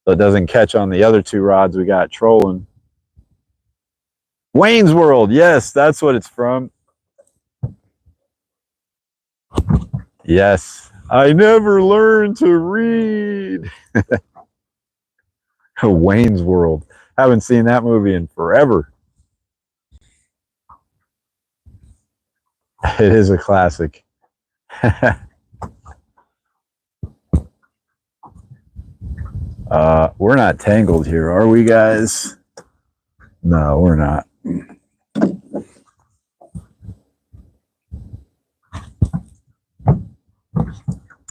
so it doesn't catch on the other two rods we got trolling. Wayne's World, yes, that's what it's from. Yes, I never learned to read. Wayne's World. Haven't seen that movie in forever. It is a classic. We're not tangled here, are we, guys? No, we're not.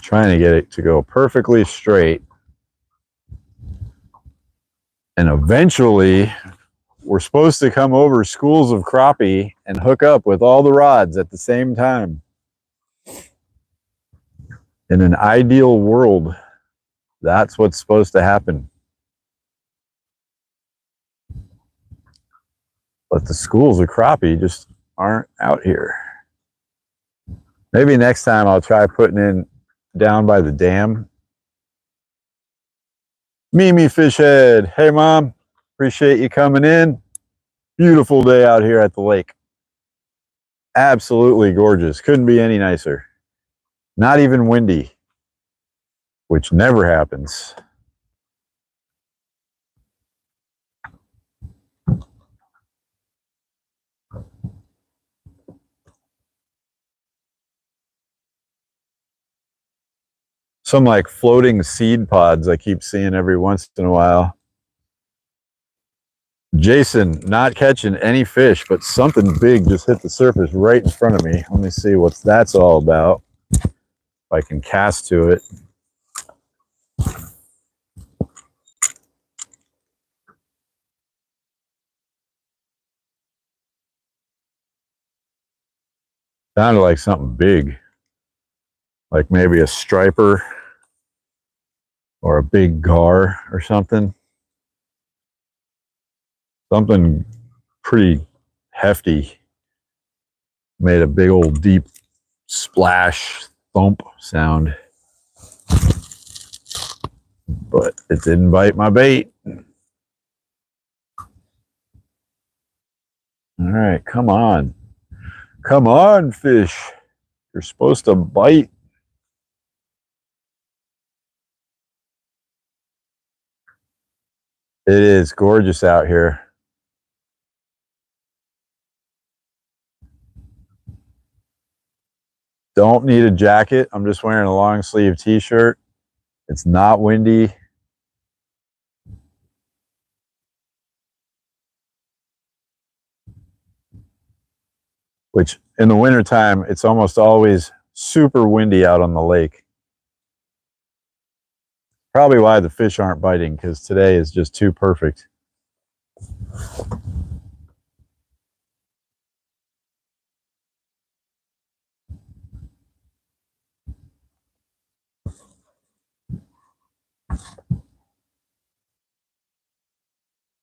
Trying to get it to go perfectly straight. And eventually, we're supposed to come over schools of crappie and hook up with all the rods at the same time. In an ideal world, that's what's supposed to happen. But the schools of crappie just aren't out here. Maybe next time I'll try putting in down by the dam. Mimi Fishhead, hey Mom, appreciate you coming in. Beautiful day out here at the lake. Absolutely gorgeous. Couldn't be any nicer. Not even windy, which never happens. some like floating seed pods I keep seeing every once in a while. Jason, not catching any fish, but something big just hit the surface right in front of me. Let me see what that's all about. If I can cast to it. Sounded like something big. Like maybe a striper or a big gar or something. Something pretty hefty. Made a big old deep splash thump sound. But it didn't bite my bait. All right, come on. Come on, fish. You're supposed to bite. It is gorgeous out here. Don't need a jacket. I'm just wearing a long sleeve t-shirt. It's not windy. Which in the wintertime, it's almost always super windy out on the lake. Probably why the fish aren't biting, because today is just too perfect.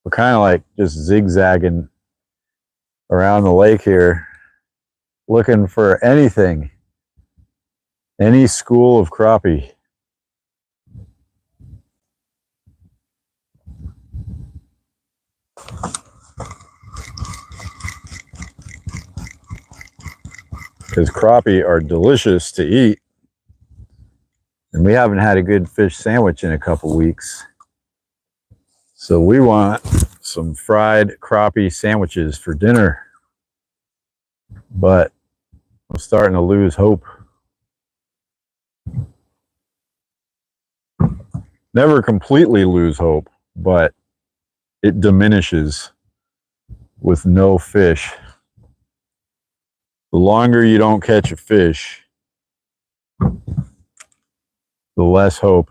We're kind of like just zigzagging around the lake here, looking for anything, any school of crappie. Because crappie are delicious to eat. And we haven't had a good fish sandwich in a couple weeks. So we want some fried crappie sandwiches for dinner. But I'm starting to lose hope. Never completely lose hope, but it diminishes with no fish. The longer you don't catch a fish, the less hope.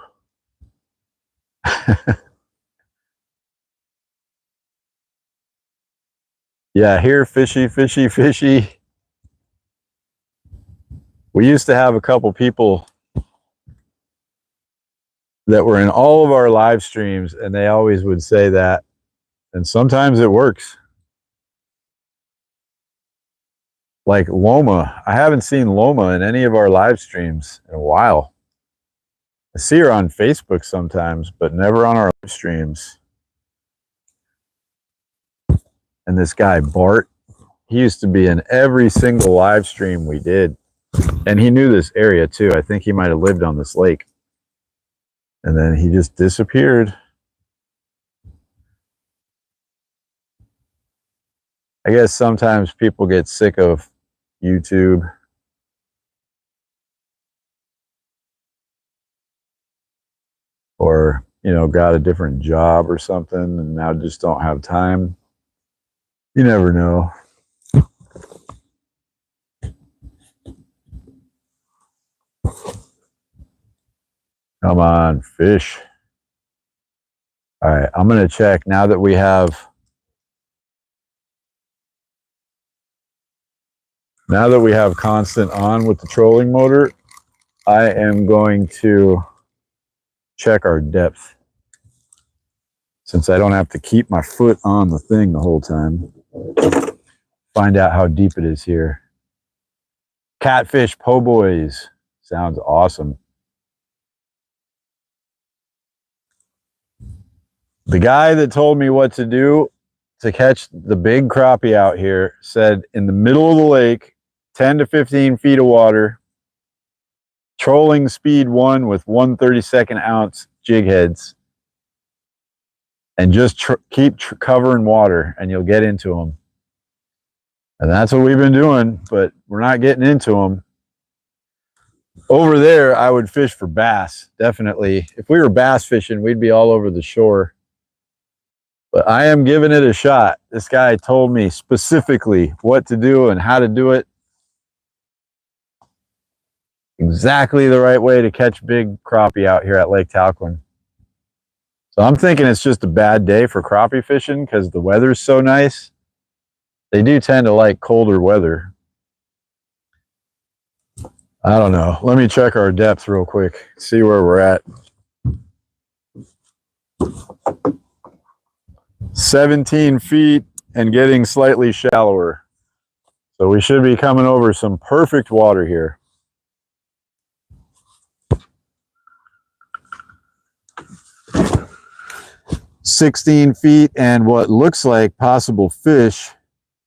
Yeah, here, fishy, fishy, fishy. We used to have a couple people that were in all of our live streams, and they always would say that. And sometimes it works. Like Loma. I haven't seen Loma in any of our live streams in a while. I see her on Facebook sometimes, but never on our live streams. And this guy, Bart, he used to be in every single live stream we did. And he knew this area too. I think he might have lived on this lake. And then he just disappeared. I guess sometimes people get sick of YouTube. Or, you know, got a different job or something and now just don't have time. You never know. Come on, fish. All right, I'm going to check now that we have constant on with the trolling motor. I am going to check our depth, since I don't have to keep my foot on the thing the whole time. Find out how deep it is here. Catfish po' boys. Sounds awesome. The guy that told me what to do to catch the big crappie out here said in the middle of the lake, 10 to 15 feet of water, trolling speed 1 with 1/32 ounce jig heads, and just keep covering water and you'll get into them. And that's what we've been doing, but we're not getting into them. Over there, I would fish for bass, definitely. If we were bass fishing, we'd be all over the shore. But I am giving it a shot. This guy told me specifically what to do and how to do it. Exactly the right way to catch big crappie out here at Lake Talquin. So I'm thinking it's just a bad day for crappie fishing because the weather's so nice. They do tend to like colder weather. I don't know. Let me check our depth real quick, see where we're at. 17 feet and getting slightly shallower. So we should be coming over some perfect water here. "16 feet and what looks like possible fish."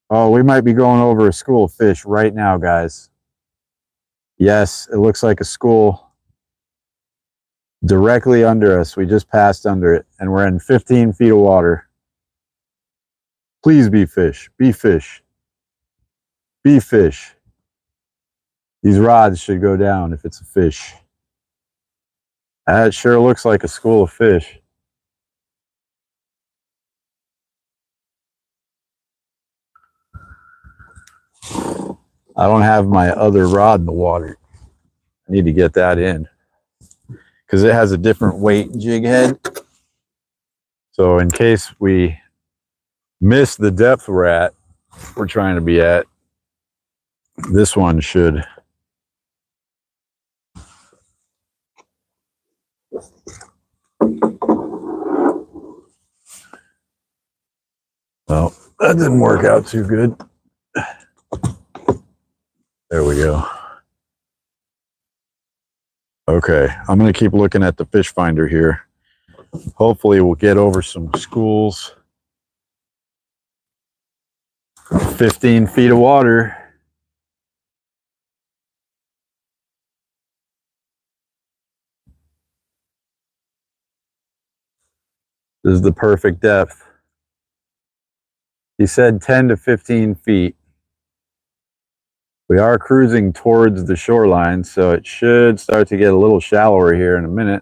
Oh, we might be going over a school of fish right now, guys. Yes, it looks like a school directly under us. We just passed under it and we're in 15 feet of water. Please be fish. Be fish. Be fish. These rods should go down if it's a fish. That sure looks like a school of fish. I don't have my other rod in the water. I need to get that in because it has a different weight jig head. So in case we miss the depth we're trying to be at, this one should. Well, that didn't work out too good. There we go. Okay, I'm going to keep looking at the fish finder here. Hopefully we'll get over some schools. 15 feet of water. This is the perfect depth. He said 10 to 15 feet. We are cruising towards the shoreline, so it should start to get a little shallower here in a minute.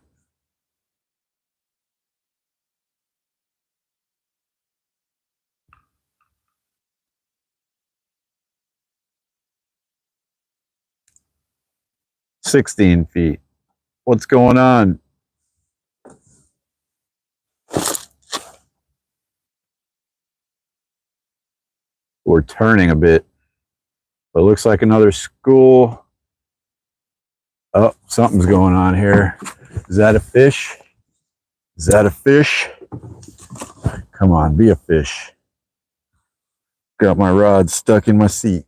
"16 feet. What's going on?" We're turning a bit. But it looks like another school. Oh, something's going on here. Is that a fish? Is that a fish? Come on, be a fish. Got my rod stuck in my seat.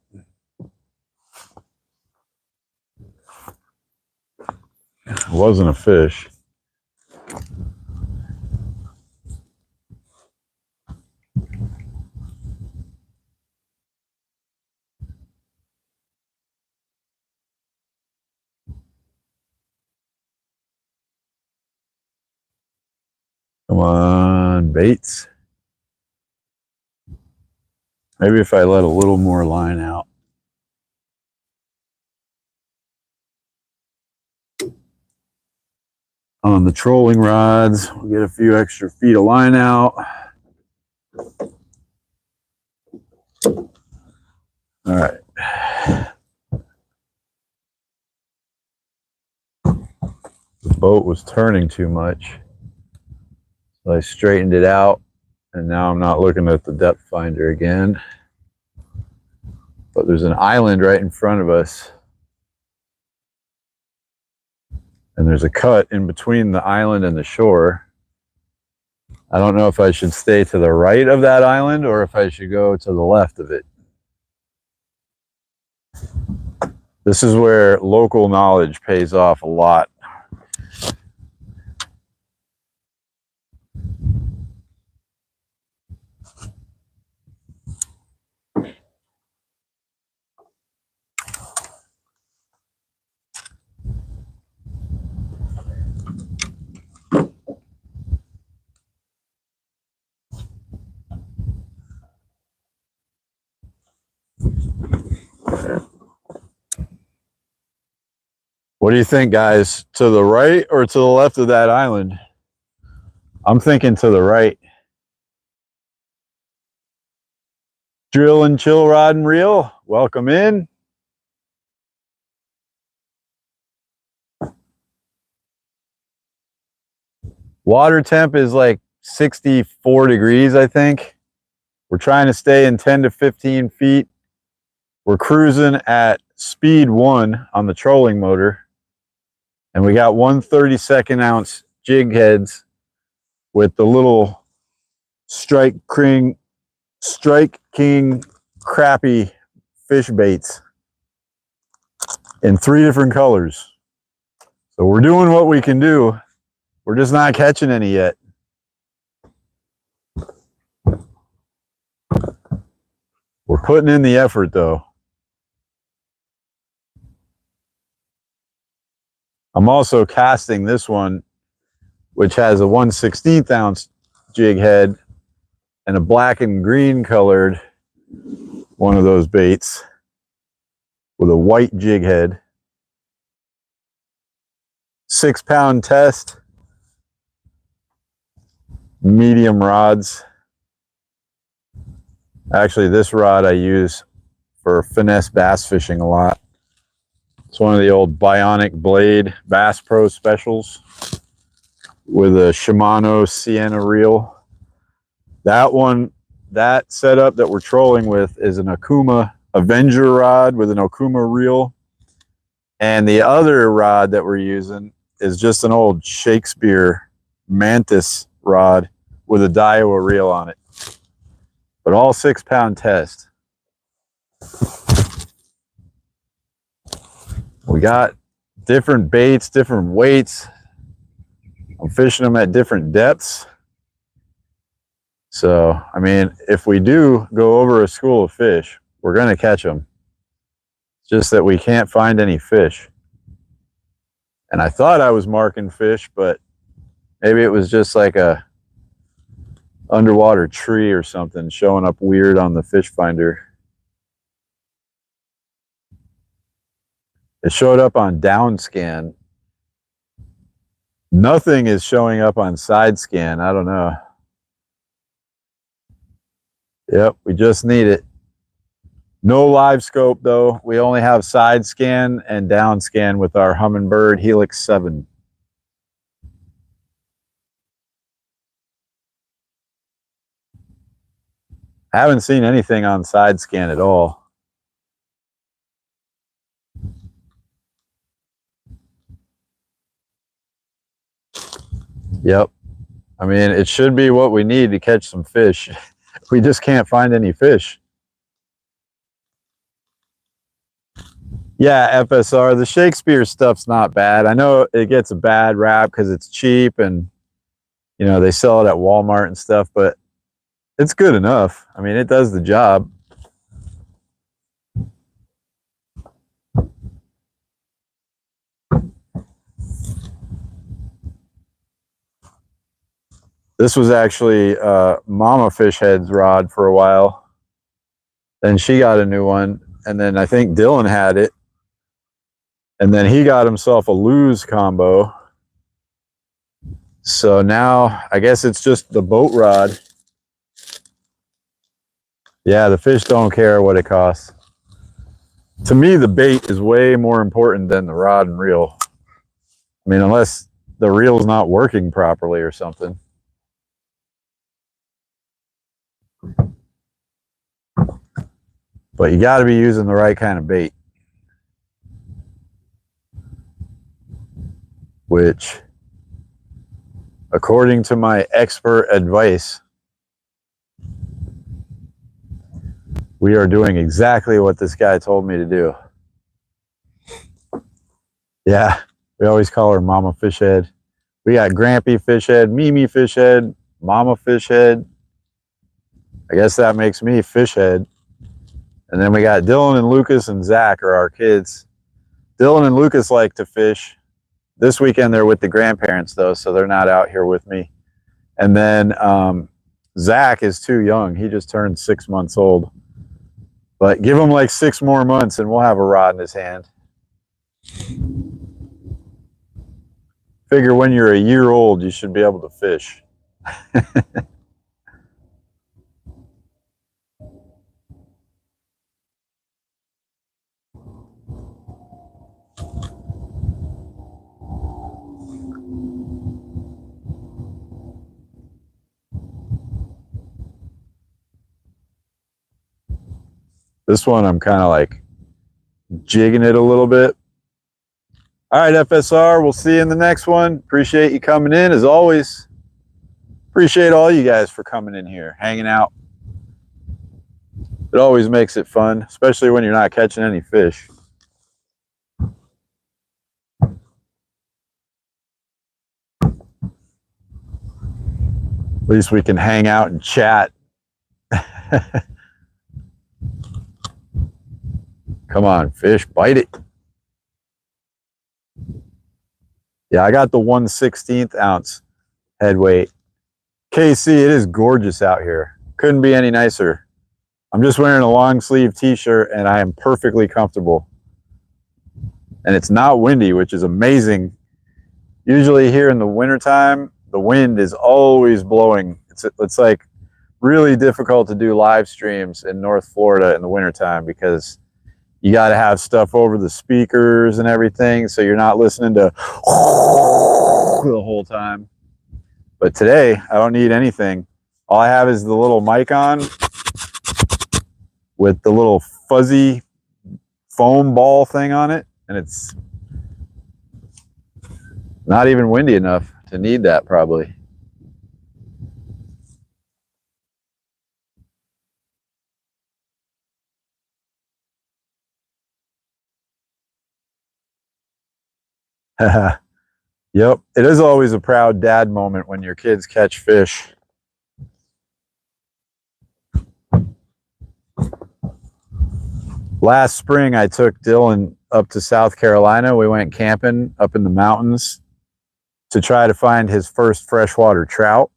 It wasn't a fish. Come on, baits. Maybe if I let a little more line out. On the trolling rods, we'll get a few extra feet of line out. All right. The boat was turning too much, so I straightened it out, and now I'm not looking at the depth finder again. But there's an island right in front of us, and there's a cut in between the island and the shore. I don't know if I should stay to the right of that island or if I should go to the left of it. This is where local knowledge pays off a lot. What do you think, guys? To the right or to the left of that island? I'm thinking to the right. Drill and chill, rod and reel. Welcome in. Water temp is like 64 degrees, I think. We're trying to stay in 10 to 15 feet. We're cruising at speed 1 on the trolling motor. And we got 1 32nd ounce jig heads with the little Strike King Crappie fish baits in 3 different colors. So we're doing what we can do. We're just not catching any yet. We're putting in the effort though. I'm also casting this one, which has a 1/16 ounce jig head and a black and green colored one of those baits with a white jig head. 6-pound test, medium rods. Actually, this rod I use for finesse bass fishing a lot. It's one of the old Bionic Blade Bass Pro specials with a Shimano Sienna reel. That one, that setup that we're trolling with is an Okuma Avenger rod with an Okuma reel. And the other rod that we're using is just an old Shakespeare Mantis rod with a Daiwa reel on it. But all 6-pound test. We got different baits, different weights. I'm fishing them at different depths. So, I mean, if we do go over a school of fish, we're going to catch them. It's just that we can't find any fish. And I thought I was marking fish, but maybe it was just like a underwater tree or something showing up weird on the fish finder. It showed up on down scan. Nothing is showing up on side scan. I don't know. Yep, we just need it. No live scope though. We only have side scan and down scan with our Humminbird Helix 7. I haven't seen anything on side scan at all. Yep. I mean, it should be what we need to catch some fish. We just can't find any fish. Yeah, FSR. The Shakespeare stuff's not bad. I know it gets a bad rap because it's cheap and, you know, they sell it at Walmart and stuff, but it's good enough. I mean, it does the job. This was actually Mama Fish Head's rod for a while. Then she got a new one. And then I think Dylan had it. And then he got himself a Lose combo. So now I guess it's just the boat rod. Yeah, the fish don't care what it costs. To me, the bait is way more important than the rod and reel. I mean, unless the reel's not working properly or something. But you got to be using the right kind of bait. Which, according to my expert advice, we are doing exactly what this guy told me to do. Yeah, we always call her Mama Fish Head. We got Grampy Fish Head, Mimi Fish Head, Mama Fish Head. I guess that makes me Fish Head. And then we got Dylan and Lucas and Zach are our kids. Dylan and Lucas like to fish. This weekend they're with the grandparents though, so they're not out here with me. And then Zach is too young. He just turned 6 months old. But give him like 6 more months and we'll have a rod in his hand. Figure when you're a year old, you should be able to fish. This one, I'm kind of like jigging it a little bit. All right, FSR, we'll see you in the next one. Appreciate you coming in, as always. Appreciate all you guys for coming in here, hanging out. It always makes it fun, especially when you're not catching any fish. At least we can hang out and chat. Come on, fish, bite it. Yeah, I got the 1/16 ounce head weight. KC, it is gorgeous out here. Couldn't be any nicer. I'm just wearing a long sleeve t-shirt and I am perfectly comfortable. And it's not windy, which is amazing. Usually here in the wintertime, the wind is always blowing. It's like really difficult to do live streams in North Florida in the wintertime because you got to have stuff over the speakers and everything, so you're not listening to the whole time. But today, I don't need anything. All I have is the little mic on with the little fuzzy foam ball thing on it, and it's not even windy enough to need that, probably. Yep, it is always a proud dad moment when your kids catch fish. Last spring, I took Dylan up to South Carolina. We went camping up in the mountains to try to find his first freshwater trout.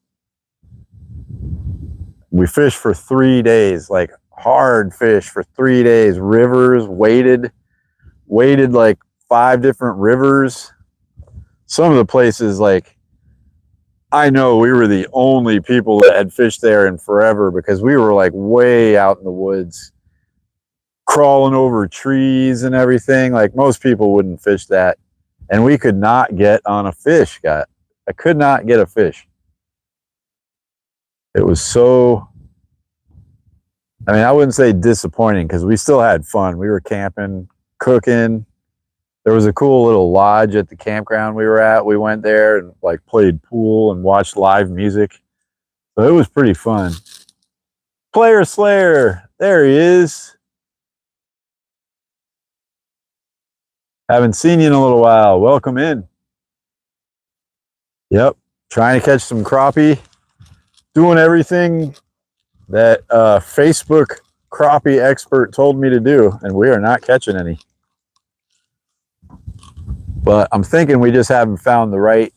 We fished for 3 days, like hard fish for 3 days, rivers, waded like 5 different rivers. Some of the places, like, I know we were the only people that had fished there in forever because we were like way out in the woods, crawling over trees and everything. Like most people wouldn't fish that. And we could not get on a fish, I could not get a fish. It was so, I mean, I wouldn't say disappointing because we still had fun. We were camping, cooking. There was a cool little lodge at the campground we were at. We went there and like played pool and watched live music. So it was pretty fun. Player Slayer, there he is. Haven't seen you in a little while. Welcome in. Yep, trying to catch some crappie. Doing everything that Facebook crappie expert told me to do, and we are not catching any. But I'm thinking we just haven't found the right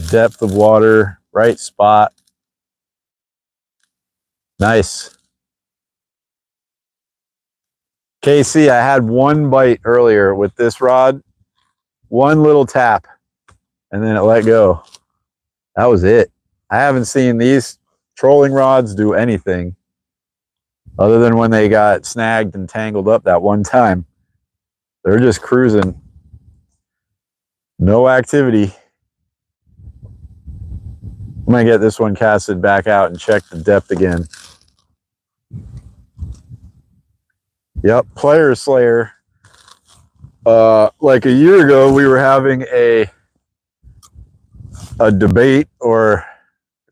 depth of water, right spot. Nice. KC, I had one bite earlier with this rod, one little tap, and then it let go. That was it. I haven't seen these trolling rods do anything other than when they got snagged and tangled up that one time. They're just cruising. No activity. I'm going to get this one casted back out and check the depth again. Yep, Player Slayer. Like a year ago, we were having a debate or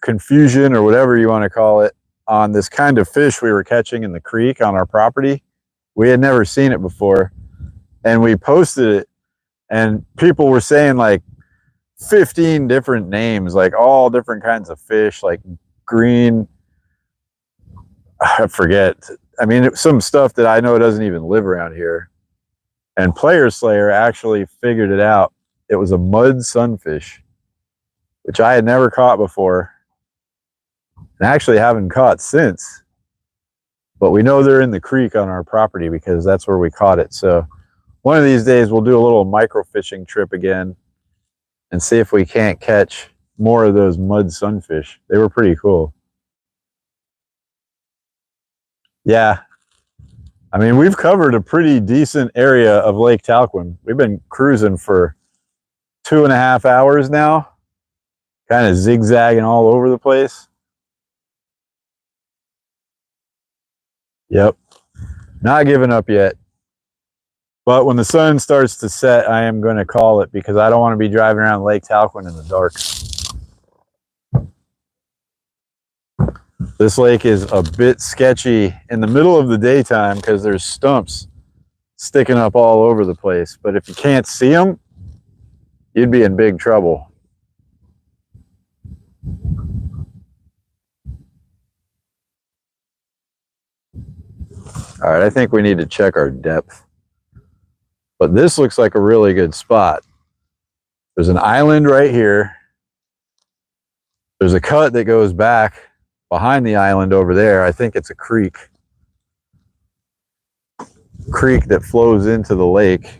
confusion or whatever you want to call it on this kind of fish we were catching in the creek on our property. We had never seen it before, and we posted it, and people were saying like 15 different names, like all different kinds of fish, like green, I forget. I mean, some stuff that I know doesn't even live around here. And Player Slayer actually figured it out. It was a mud sunfish, which I had never caught before, and actually haven't caught since. But we know they're in the creek on our property because that's where we caught it. So one of these days we'll do a little micro fishing trip again and see if we can't catch more of those mud sunfish. They were pretty cool. Yeah. I mean, we've covered a pretty decent area of Lake Talquin. We've been cruising for 2.5 hours now, kind of zigzagging all over the place. Yep. Not giving up yet. But when the sun starts to set, I am going to call it, because I don't want to be driving around Lake Talquin in the dark. This lake is a bit sketchy in the middle of the daytime because there's stumps sticking up all over the place. But if you can't see them, you'd be in big trouble. All right, I think we need to check our depth. But this looks like a really good spot. There's an island right here. There's a cut that goes back behind the island over there. I think it's a creek. Creek that flows into the lake.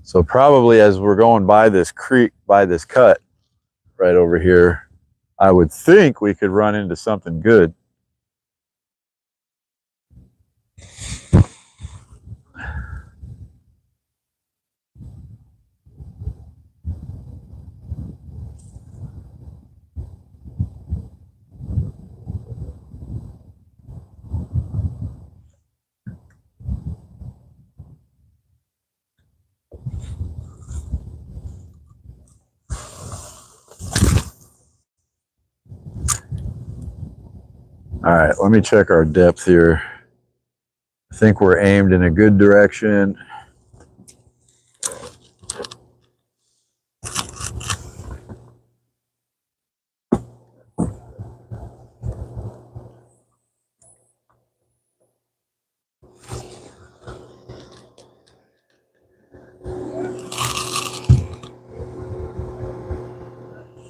So probably as we're going by this creek, by this cut right over here, I would think we could run into something good. All right, let me check our depth here. I think we're aimed in a good direction.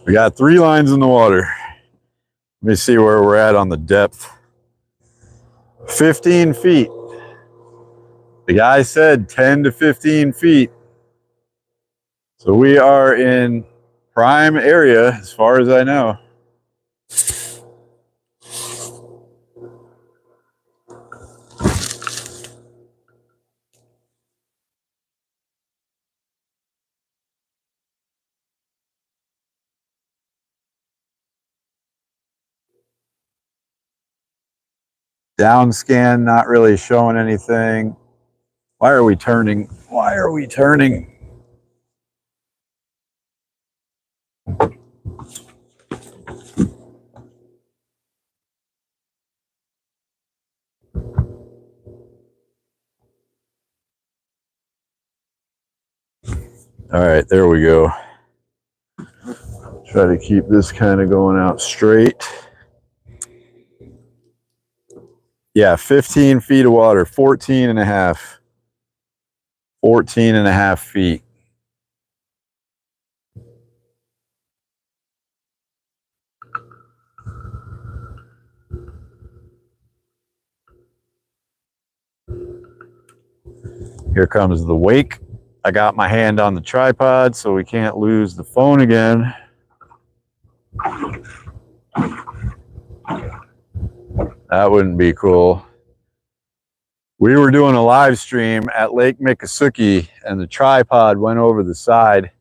We got 3 lines in the water. Let me see where we're at on the depth. 15 feet. The guy said 10 to 15 feet. So we are in prime area as far as I know. Down scan, not really showing anything. Why are we turning? Why are we turning? All right, there we go. Try to keep this kind of going out straight. Yeah, 15 feet of water, 14 and a half. 14 and a half feet. Here comes the wake. I got my hand on the tripod so we can't lose the phone again. That wouldn't be cool. We were doing a live stream at Lake Miccosukee and the tripod went over the side.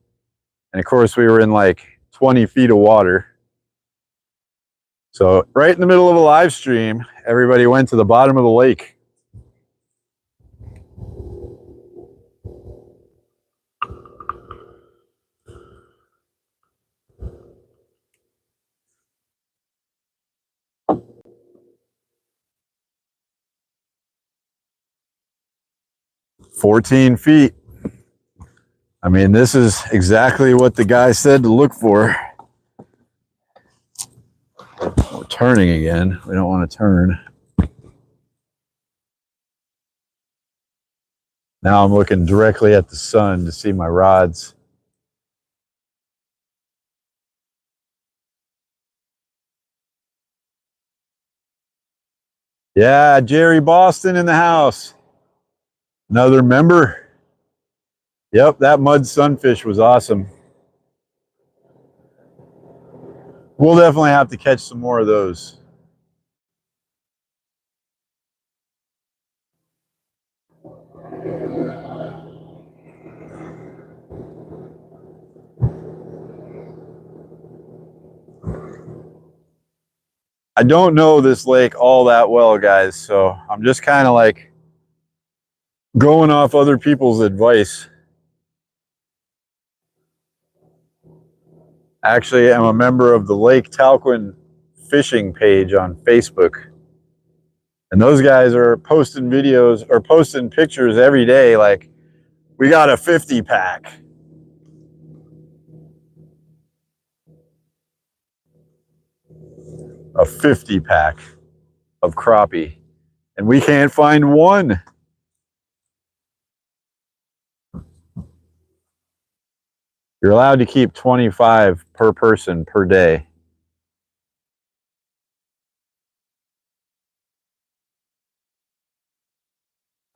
And of course we were in like 20 feet of water. So right in the middle of a live stream, everybody went to the bottom of the lake. "14 feet. I mean, this is exactly what the guy said to look for. We're turning again. We don't want to turn. Now I'm looking directly at the sun to see my rods. Yeah, Jerry Boston in the house. Another member. Yep, that mud sunfish was awesome. We'll definitely have to catch some more of those. I don't know this lake all that well, guys, so I'm just kind of like going off other people's advice. Actually, I'm a member of the Lake Talquin fishing page on Facebook. And those guys are posting videos or posting pictures every day. Like, we got a 50 pack. A 50 pack of crappie. And we can't find one. You're allowed to keep 25 per person per day.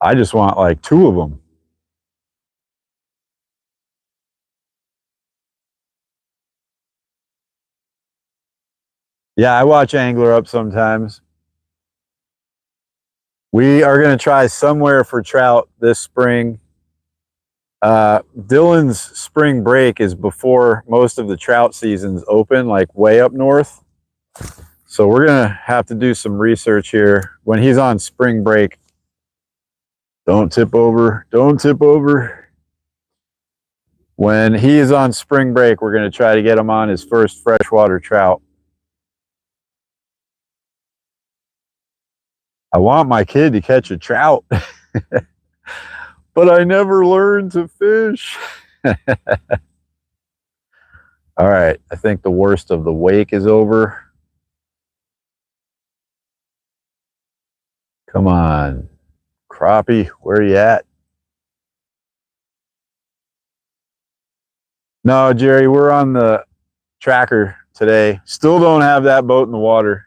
I just want like 2 of them. Yeah, I watch Angler Up sometimes. We are going to try somewhere for trout this spring. Dylan's spring break is before most of the trout seasons open, like way up north. So we're going to have to do some research here. When he's on spring break, don't tip over, don't tip over. When he is on spring break, we're going to try to get him on his first freshwater trout. I want my kid to catch a trout, but I never learned to fish. All right, I think the worst of the wake is over. Come on, crappie, where are you at? No, Jerry, we're on the tracker today. Still don't have that boat in the water.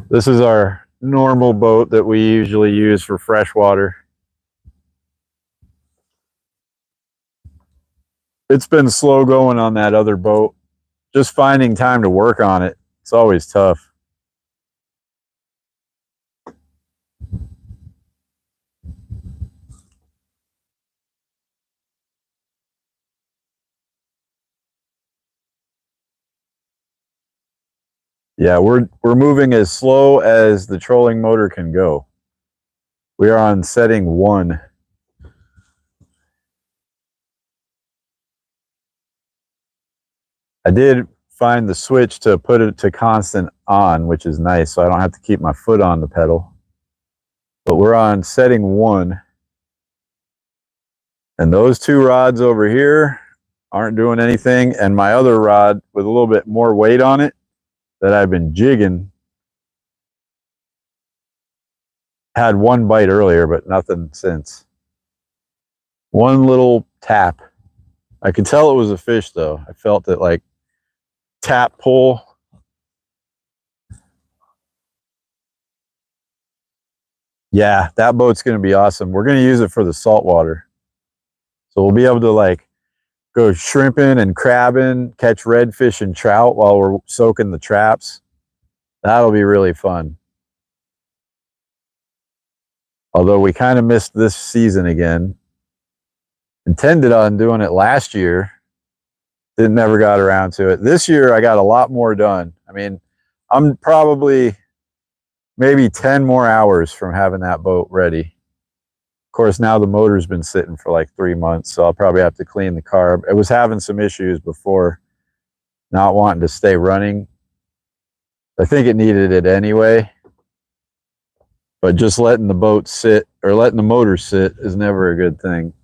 This is our normal boat that we usually use for freshwater. It's been slow going on that other boat. Just finding time to work on it, it's always tough. Yeah, we're moving as slow as the trolling motor can go. We are on setting 1. I did find the switch to put it to constant on, which is nice, so I don't have to keep my foot on the pedal. But we're on setting 1. And those 2 rods over here aren't doing anything. And my other rod with a little bit more weight on it that I've been jigging had 1 bite earlier, but nothing since. 1 little tap. I could tell it was a fish though. I felt it like tap pull. Yeah, that boat's going to be awesome. We're going to use it for the saltwater. So we'll be able to like go shrimping and crabbing, catch redfish and trout while we're soaking the traps. That'll be really fun. Although we kind of missed this season again. Intended on doing it last year. Never got around to it. This year I got a lot more done. I mean, I'm probably maybe 10 more hours from having that boat ready. Of course, now the motor's been sitting for like 3 months, so I'll probably have to clean the carb. It was having some issues before, not wanting to stay running. I think it needed it anyway. But just letting the boat sit or letting the motor sit is never a good thing.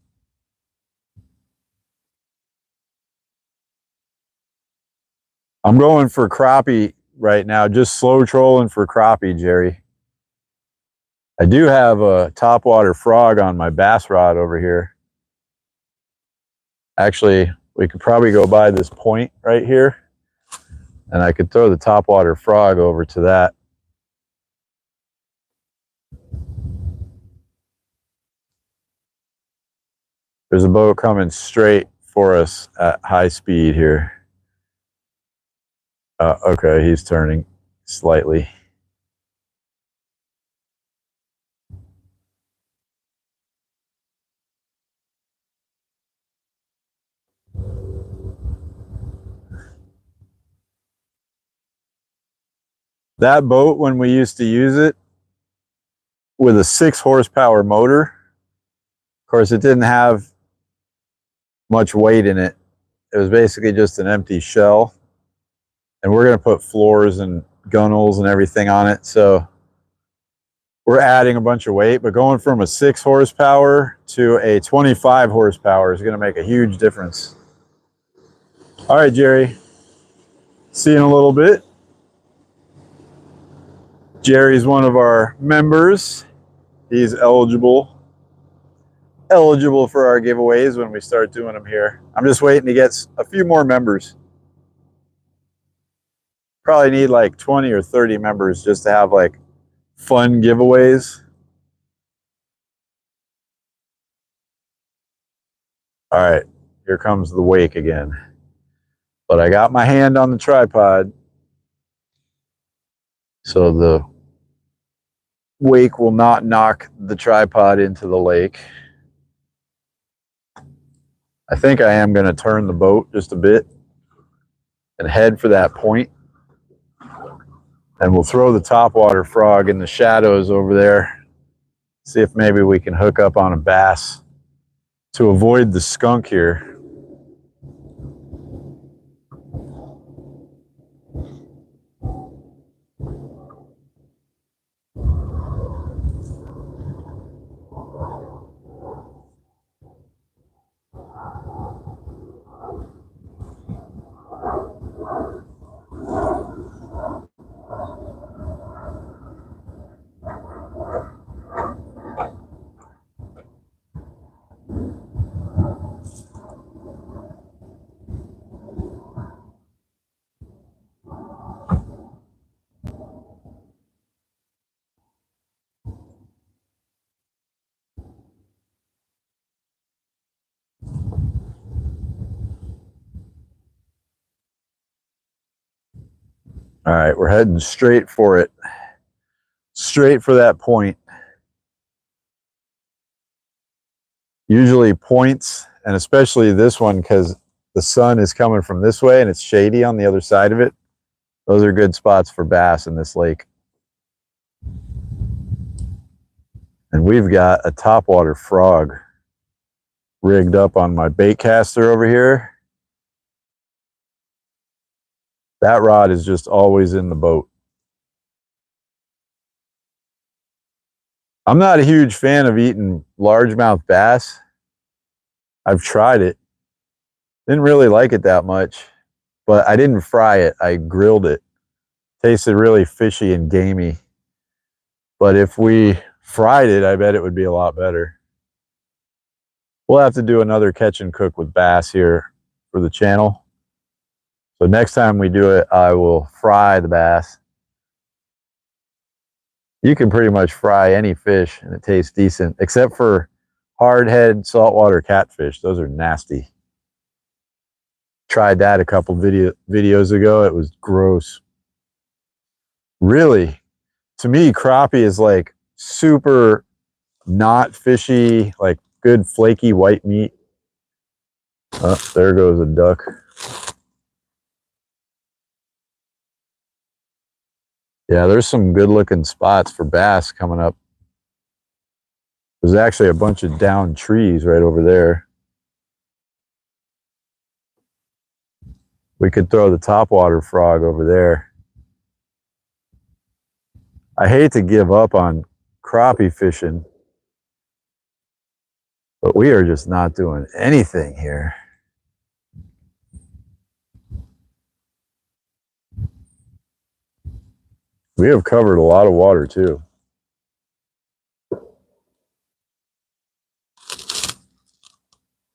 I'm going for crappie right now, just slow trolling for crappie, Jerry. I do have a topwater frog on my bass rod over here. Actually, we could probably go by this point right here, and I could throw the topwater frog over to that. There's a boat coming straight for us at high speed here. Okay, he's turning slightly. That boat, when we used to use it with a 6 horsepower motor, of course it didn't have much weight in it. It was basically just an empty shell. And we're going to put floors and gunnels and everything on it. So we're adding a bunch of weight, but going from a 6 horsepower to a 25 horsepower is going to make a huge difference. All right, Jerry. See you in a little bit. Jerry's one of our members. He's eligible for our giveaways when we start doing them here. I'm just waiting to get a few more members. Probably need like 20 or 30 members just to have like fun giveaways. All right, here comes the wake again. But I got my hand on the tripod, so the wake will not knock the tripod into the lake. I think I am going to turn the boat just a bit and head for that point. And we'll throw the topwater frog in the shadows over there. See if maybe we can hook up on a bass to avoid the skunk here. All right, we're heading straight for it. Straight for that point. Usually points, and especially this one because the sun is coming from this way and it's shady on the other side of it. Those are good spots for bass in this lake. And we've got a topwater frog rigged up on my bait caster over here. That rod is just always in the boat. I'm not a huge fan of eating largemouth bass. I've tried it. Didn't really like it that much, but I didn't fry it. I grilled it. Tasted really fishy and gamey. But if we fried it, I bet it would be a lot better. We'll have to do another catch and cook with bass here for the channel. So next time we do it, I will fry the bass. You can pretty much fry any fish and it tastes decent, except for hardhead saltwater catfish. Those are nasty. Tried that a couple videos ago. It was gross. Really, to me, crappie is like super not fishy, like good flaky white meat. Oh, there goes a duck. Yeah, there's some good looking spots for bass coming up. There's actually a bunch of downed trees right over there. We could throw the topwater frog over there. I hate to give up on crappie fishing, but we are just not doing anything here. We have covered a lot of water too.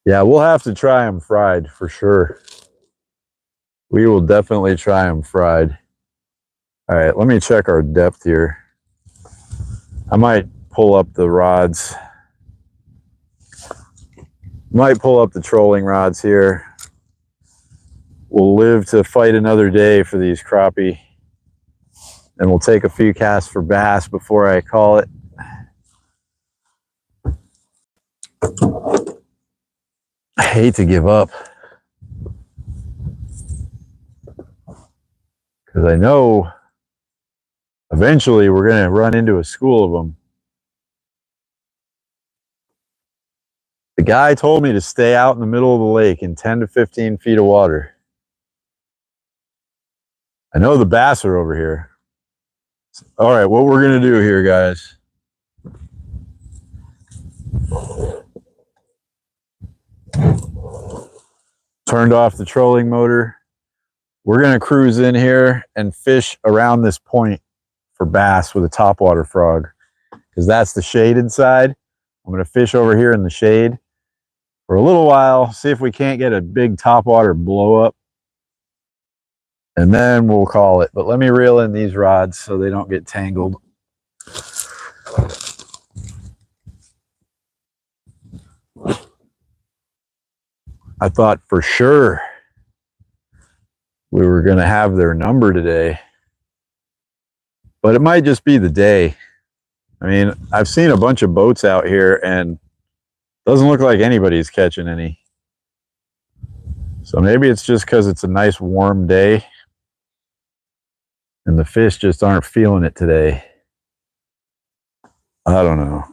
Yeah, we'll have to try them fried for sure. We will definitely try them fried. All right, let me check our depth here. I might pull up the rods. Might pull up the trolling rods here. We'll live to fight another day for these crappie. And we'll take a few casts for bass before I call it. I hate to give up, because I know eventually we're going to run into a school of them. The guy told me to stay out in the middle of the lake in 10 to 15 feet of water. I know the bass are over here. All right, what we're going to do here, guys. Turned off the trolling motor. We're going to cruise in here and fish around this point for bass with a topwater frog, because that's the shaded side. I'm going to fish over here in the shade for a little while, see if we can't get a big topwater blow up, and then we'll call it. But let me reel in these rods so they don't get tangled. I thought for sure we were going to have their number today, but it might just be the day. I mean, I've seen a bunch of boats out here and doesn't look like anybody's catching any. So maybe it's just because it's a nice warm day and the fish just aren't feeling it today. I don't know.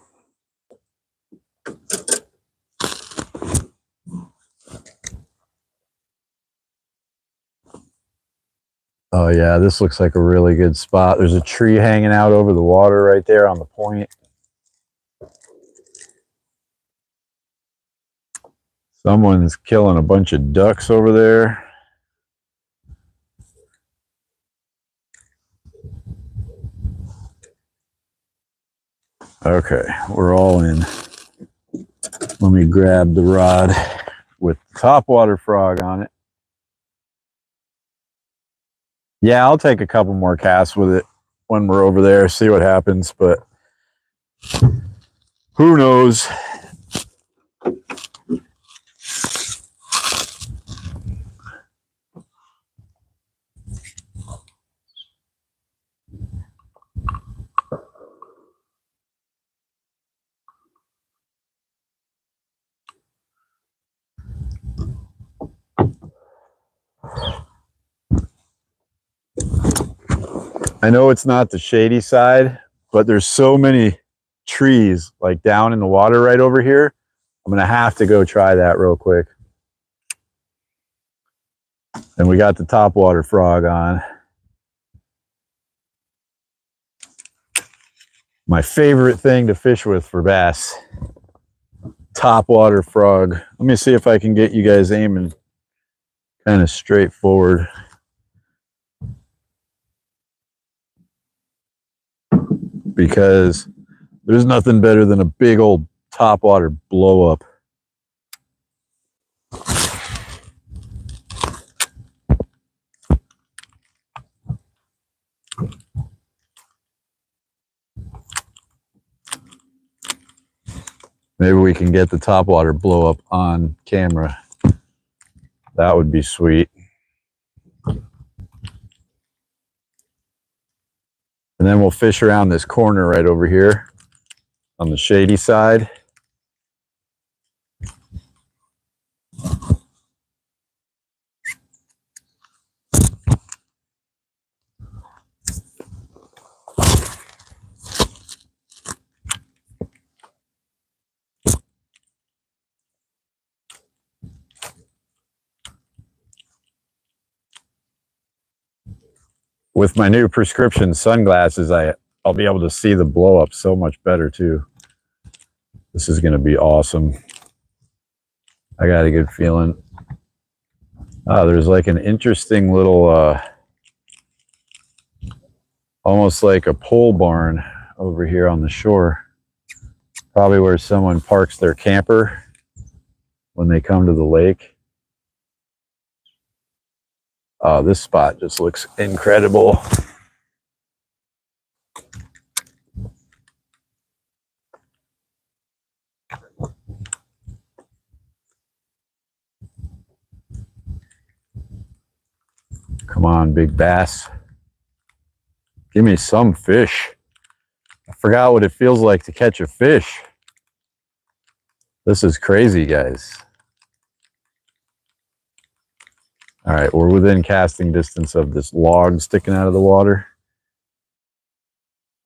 Oh yeah, this looks like a really good spot. There's a tree hanging out over the water right there on the point. Someone's killing a bunch of ducks over there. Okay, we're all in. Let me grab the rod with the topwater frog on it. Yeah, I'll take a couple more casts with it when we're over there, see what happens, but who knows? I know it's not the shady side, but there's so many trees like down in the water right over here. I'm gonna have to go try that real quick. And we got the topwater frog on. My favorite thing to fish with for bass. Topwater frog. Let me see if I can get you guys aiming kind of straightforward. Because there's nothing better than a big old topwater blow up. Maybe we can get the topwater blow up on camera. That would be sweet. And then we'll fish around this corner right over here on the shady side. With my new prescription sunglasses, I'll be able to see the blow up so much better too. This is going to be awesome. I got a good feeling. Oh, there's like an interesting little, almost like a pole barn over here on the shore. Probably where someone parks their camper when they come to the lake. Oh, this spot just looks incredible. Come on, big bass. Give me some fish. I forgot what it feels like to catch a fish. This is crazy, guys. All right, we're within casting distance of this log sticking out of the water.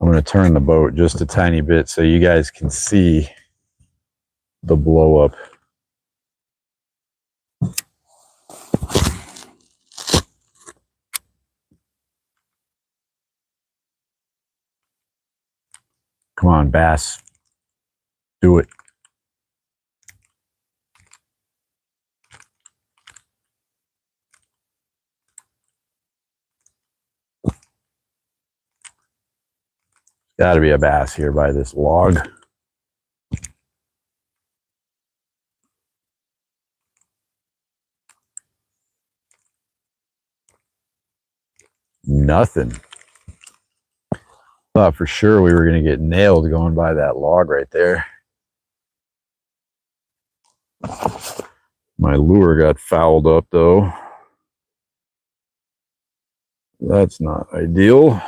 I'm going to turn the boat just a tiny bit so you guys can see the blow up. Come on, bass. Do it. Got to be a bass here by this log. Nothing. Thought for sure we were going to get nailed going by that log right there. My lure got fouled up though. That's not ideal.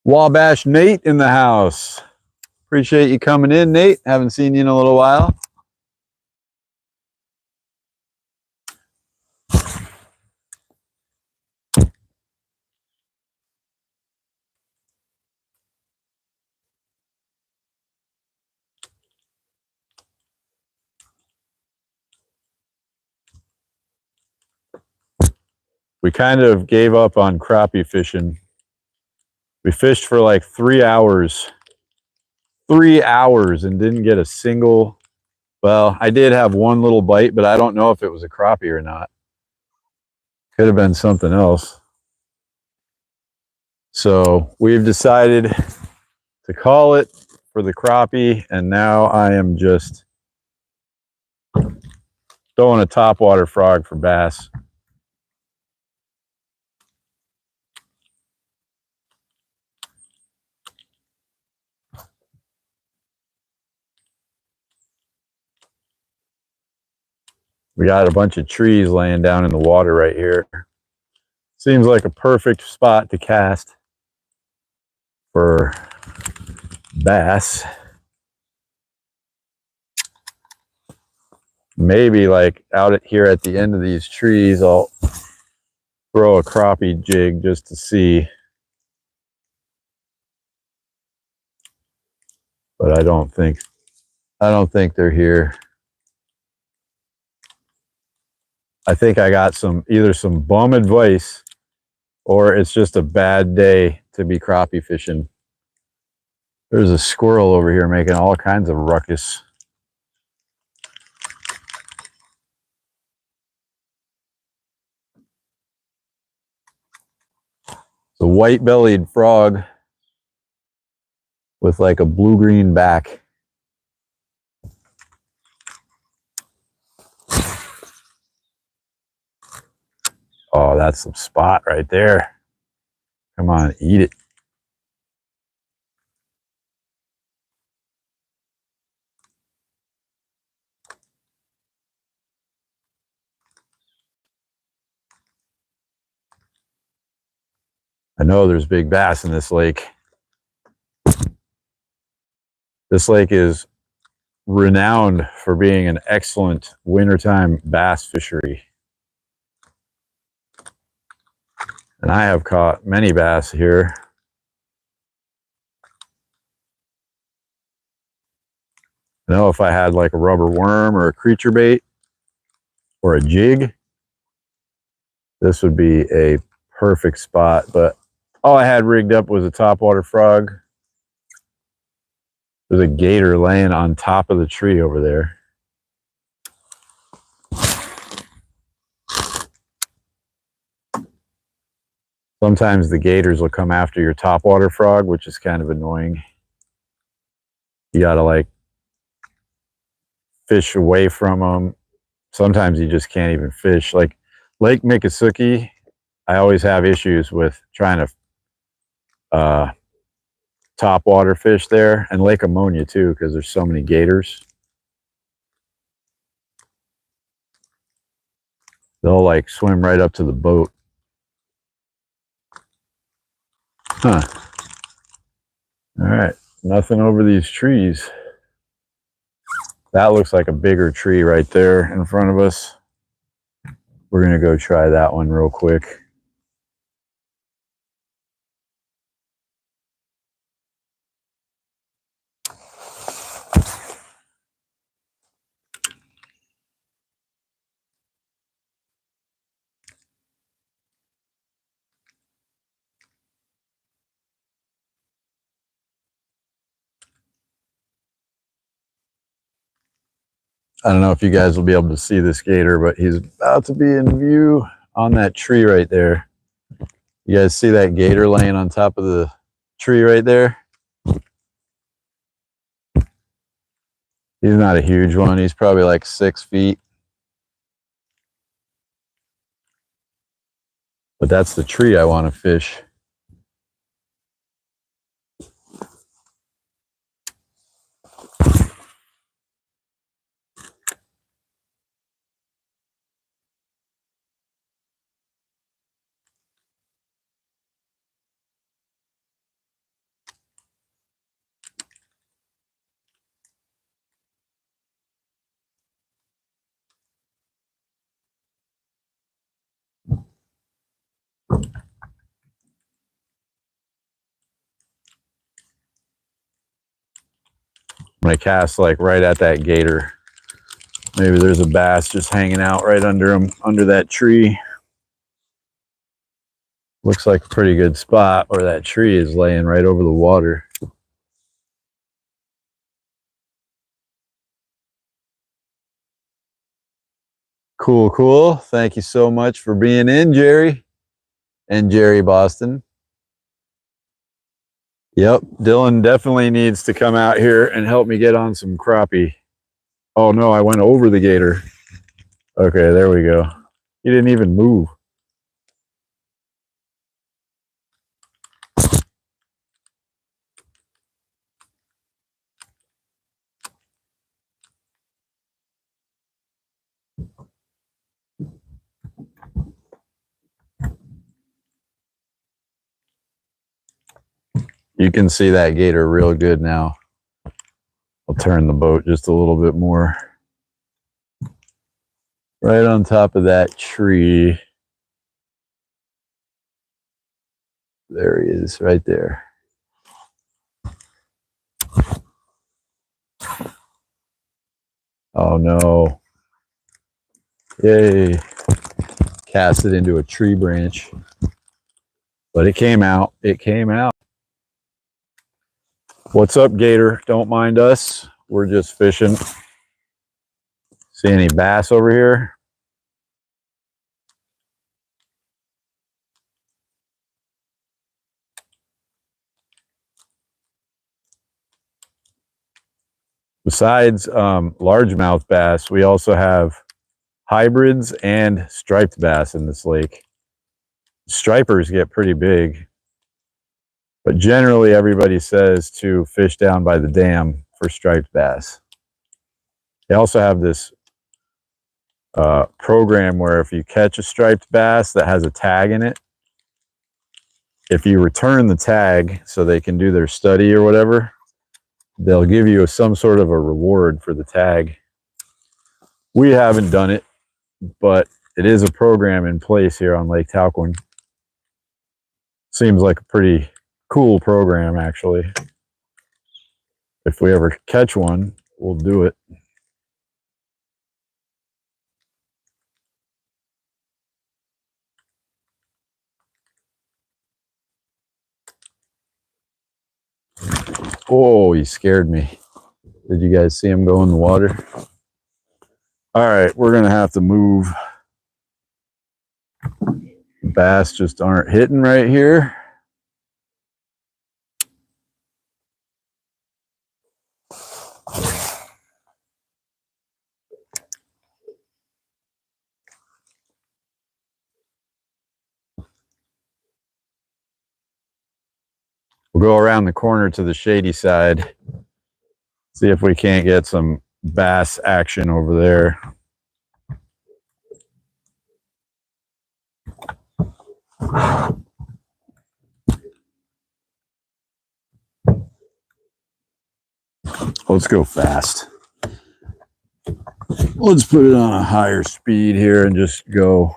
Wabash Nate in the house. Appreciate you coming in, Nate. Haven't seen you in a little while. We kind of gave up on crappie fishing. We fished for like 3 hours. 3 hours and didn't get a single. Well, I did have one little bite, but I don't know if it was a crappie or not. Could have been something else. So we've decided to call it for the crappie, and now I am just throwing a topwater frog for bass. We got a bunch of trees laying down in the water right here. Seems like a perfect spot to cast for bass. Maybe like out here at the end of these trees, I'll throw a crappie jig just to see. But I don't think they're here. I think I got either some bum advice or it's just a bad day to be crappie fishing. There's a squirrel over here making all kinds of ruckus. It's a white-bellied frog with like a blue-green back. Oh, that's some spot right there. Come on, eat it. I know there's big bass in this lake. This lake is renowned for being an excellent wintertime bass fishery. And I have caught many bass here. I know if I had like a rubber worm or a creature bait or a jig, this would be a perfect spot. But all I had rigged up was a topwater frog. There's a gator laying on top of the tree over there. Sometimes the gators will come after your topwater frog, which is kind of annoying. You gotta like fish away from them. Sometimes you just can't even fish. Like Lake Miccosukee, I always have issues with trying to topwater fish there, and Lake Ammonia too, because there's so many gators. They'll like swim right up to the boat. Huh. All right, nothing over these trees. That looks like a bigger tree right there in front of us. We're gonna go try that one real quick. I don't know if you guys will be able to see this gator, but he's about to be in view on that tree right there. You guys see that gator laying on top of the tree right there? He's not a huge one. He's probably like 6 feet. But that's the tree I want to fish. I'm gonna cast like right at that gator. Maybe there's a bass just hanging out right under him, under that tree. Looks like a pretty good spot where that tree is laying right over the water. Cool, cool. Thank you so much for being in, Jerry and Jerry Boston. Yep, Dylan definitely needs to come out here and help me get on some crappie. Oh no, I went over the gator. Okay, there we go. He didn't even move. You can see that gator real good now. I'll turn the boat just a little bit more. Right on top of that tree. There he is, right there. Oh no. Yay. Cast it into a tree branch. But it came out. It came out. What's up, gator? Don't mind us. We're just fishing. See any bass over here? Besides largemouth bass, we also have hybrids and striped bass in this lake. Stripers get pretty big, but generally everybody says to fish down by the dam for striped bass. They also have this program where if you catch a striped bass that has a tag in it, if you return the tag so they can do their study or whatever, they'll give you some sort of a reward for the tag. We haven't done it, but it is a program in place here on Lake Talquin. Seems like a pretty cool program, actually. If we ever catch one, we'll do it. Oh, he scared me. Did you guys see him go in the water? All right, we're gonna have to move. Bass just aren't hitting right here. We'll go around the corner to the shady side. See if we can't get some bass action over there. Let's go fast. Let's put it on a higher speed here and just go.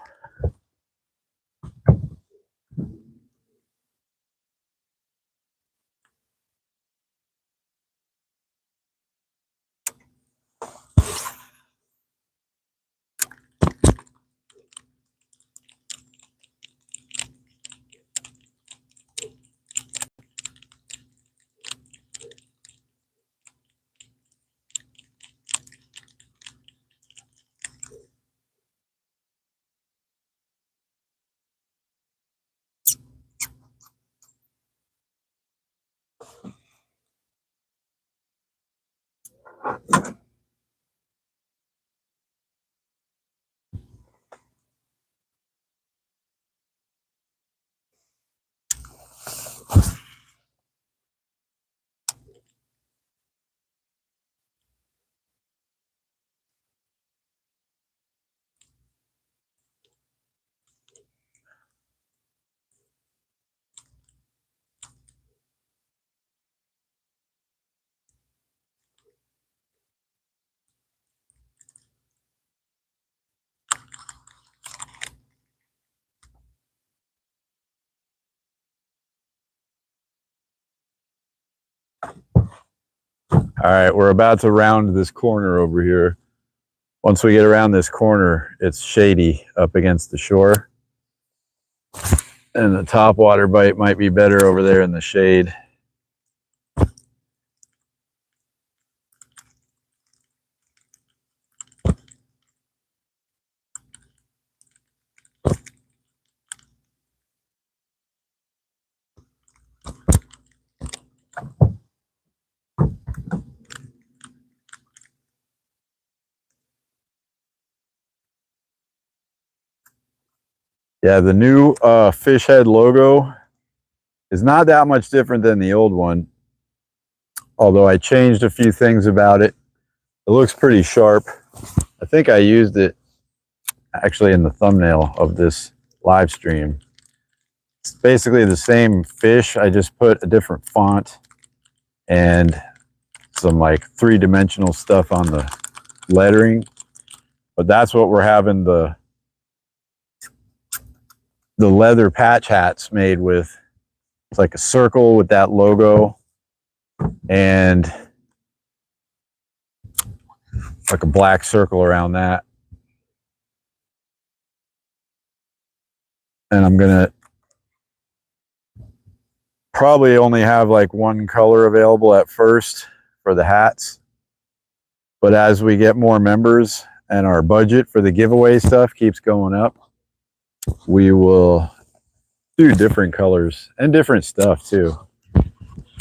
All right, we're about to round this corner over here. Once we get around this corner, it's shady up against the shore. And the topwater bite might be better over there in the shade. Yeah, the new fish head logo is not that much different than the old one. Although I changed a few things about it. It looks pretty sharp. I think I used it actually in the thumbnail of this live stream. It's basically the same fish. I just put a different font and some like three-dimensional stuff on the lettering. But that's what we're having the leather patch hats made with. It's like a circle with that logo and like a black circle around that. And I'm gonna probably only have like one color available at first for the hats. But as we get more members and our budget for the giveaway stuff keeps going up, we will do different colors and different stuff too.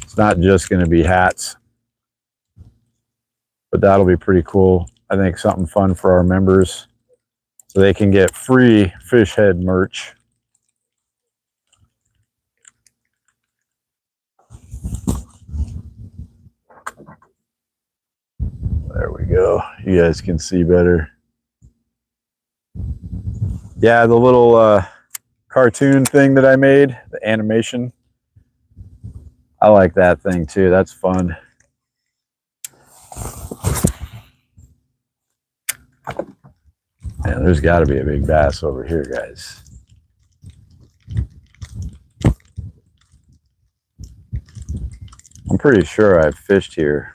It's not just going to be hats, but that'll be pretty cool. I think something fun for our members so they can get free fish head merch. There we go. You guys can see better. Yeah, the little cartoon thing that I made, the animation. I like that thing too. That's fun. Man, there's got to be a big bass over here, guys. I'm pretty sure I've fished here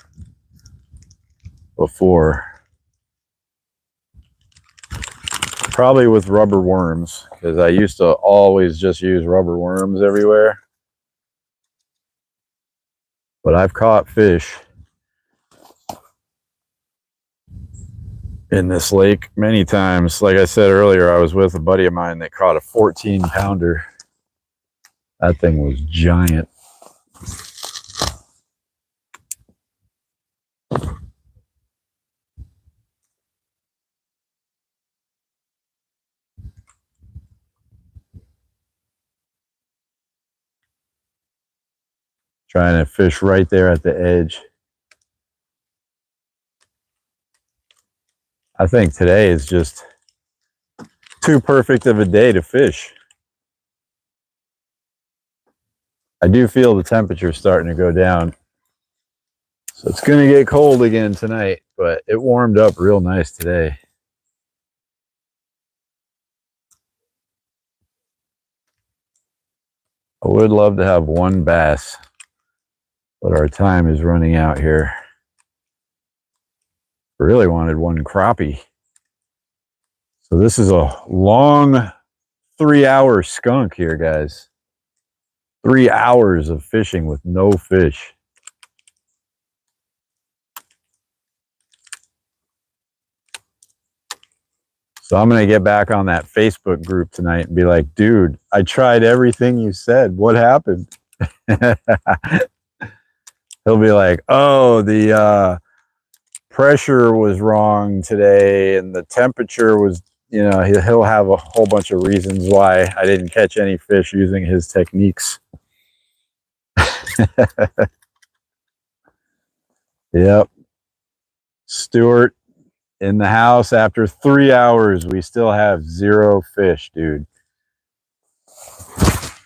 before. Probably with rubber worms, because I used to always just use rubber worms everywhere. But I've caught fish in this lake many times. Like I said earlier, I was with a buddy of mine that caught a 14-pounder. That thing was giant. Trying to fish right there at the edge. I think today is just too perfect of a day to fish. I do feel the temperature starting to go down. So it's going to get cold again tonight, but it warmed up real nice today. I would love to have one bass, but our time is running out here. I really wanted one crappie. So this is a long 3-hour skunk here, guys. 3 hours of fishing with no fish. So I'm going to get back on that Facebook group tonight and be like, dude, I tried everything you said. What happened? He'll be like, oh, the pressure was wrong today and the temperature was, you know, he'll have a whole bunch of reasons why I didn't catch any fish using his techniques. Yep. Stuart in the house after 3 hours. We still have 0 fish, dude.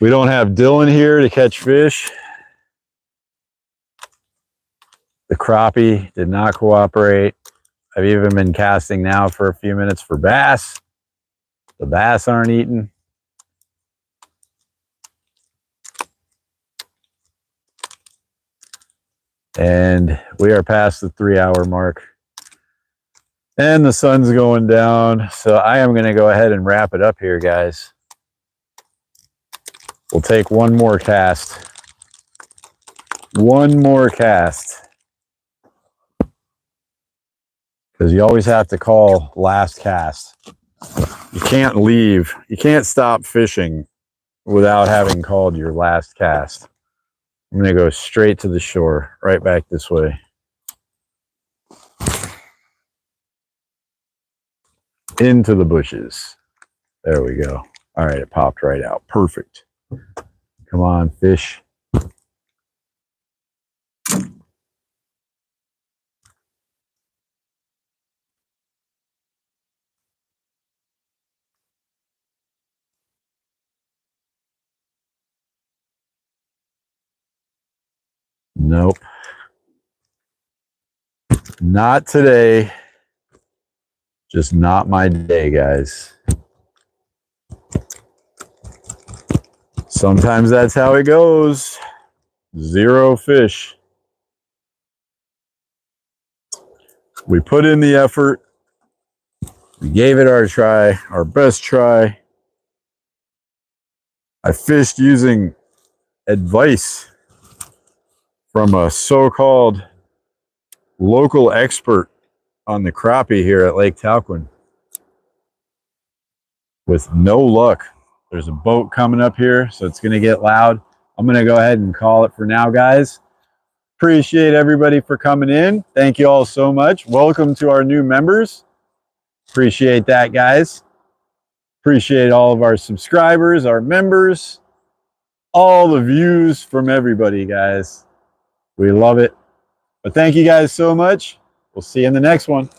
We don't have Dylan here to catch fish. The crappie did not cooperate. I've even been casting now for a few minutes for bass. The bass aren't eating. And we are past the 3-hour mark. And the sun's going down. So I am going to go ahead and wrap it up here, guys. We'll take one more cast. One more cast. Because you always have to call last cast. You can't leave. You can't stop fishing without having called your last cast. I'm going to go straight to the shore, right back this way. Into the bushes. There we go. All right, it popped right out. Perfect. Come on, fish. Nope. Not today. Just not my day, guys. Sometimes that's how it goes. 0 fish. We put in the effort. We gave it our try, our best try. I fished using advice from a so-called local expert on the crappie here at Lake Talquin. With no luck. There's a boat coming up here, so it's going to get loud. I'm going to go ahead and call it for now, guys. Appreciate everybody for coming in. Thank you all so much. Welcome to our new members. Appreciate that, guys. Appreciate all of our subscribers, our members, all the views from everybody, guys. We love it. But thank you guys so much. We'll see you in the next one.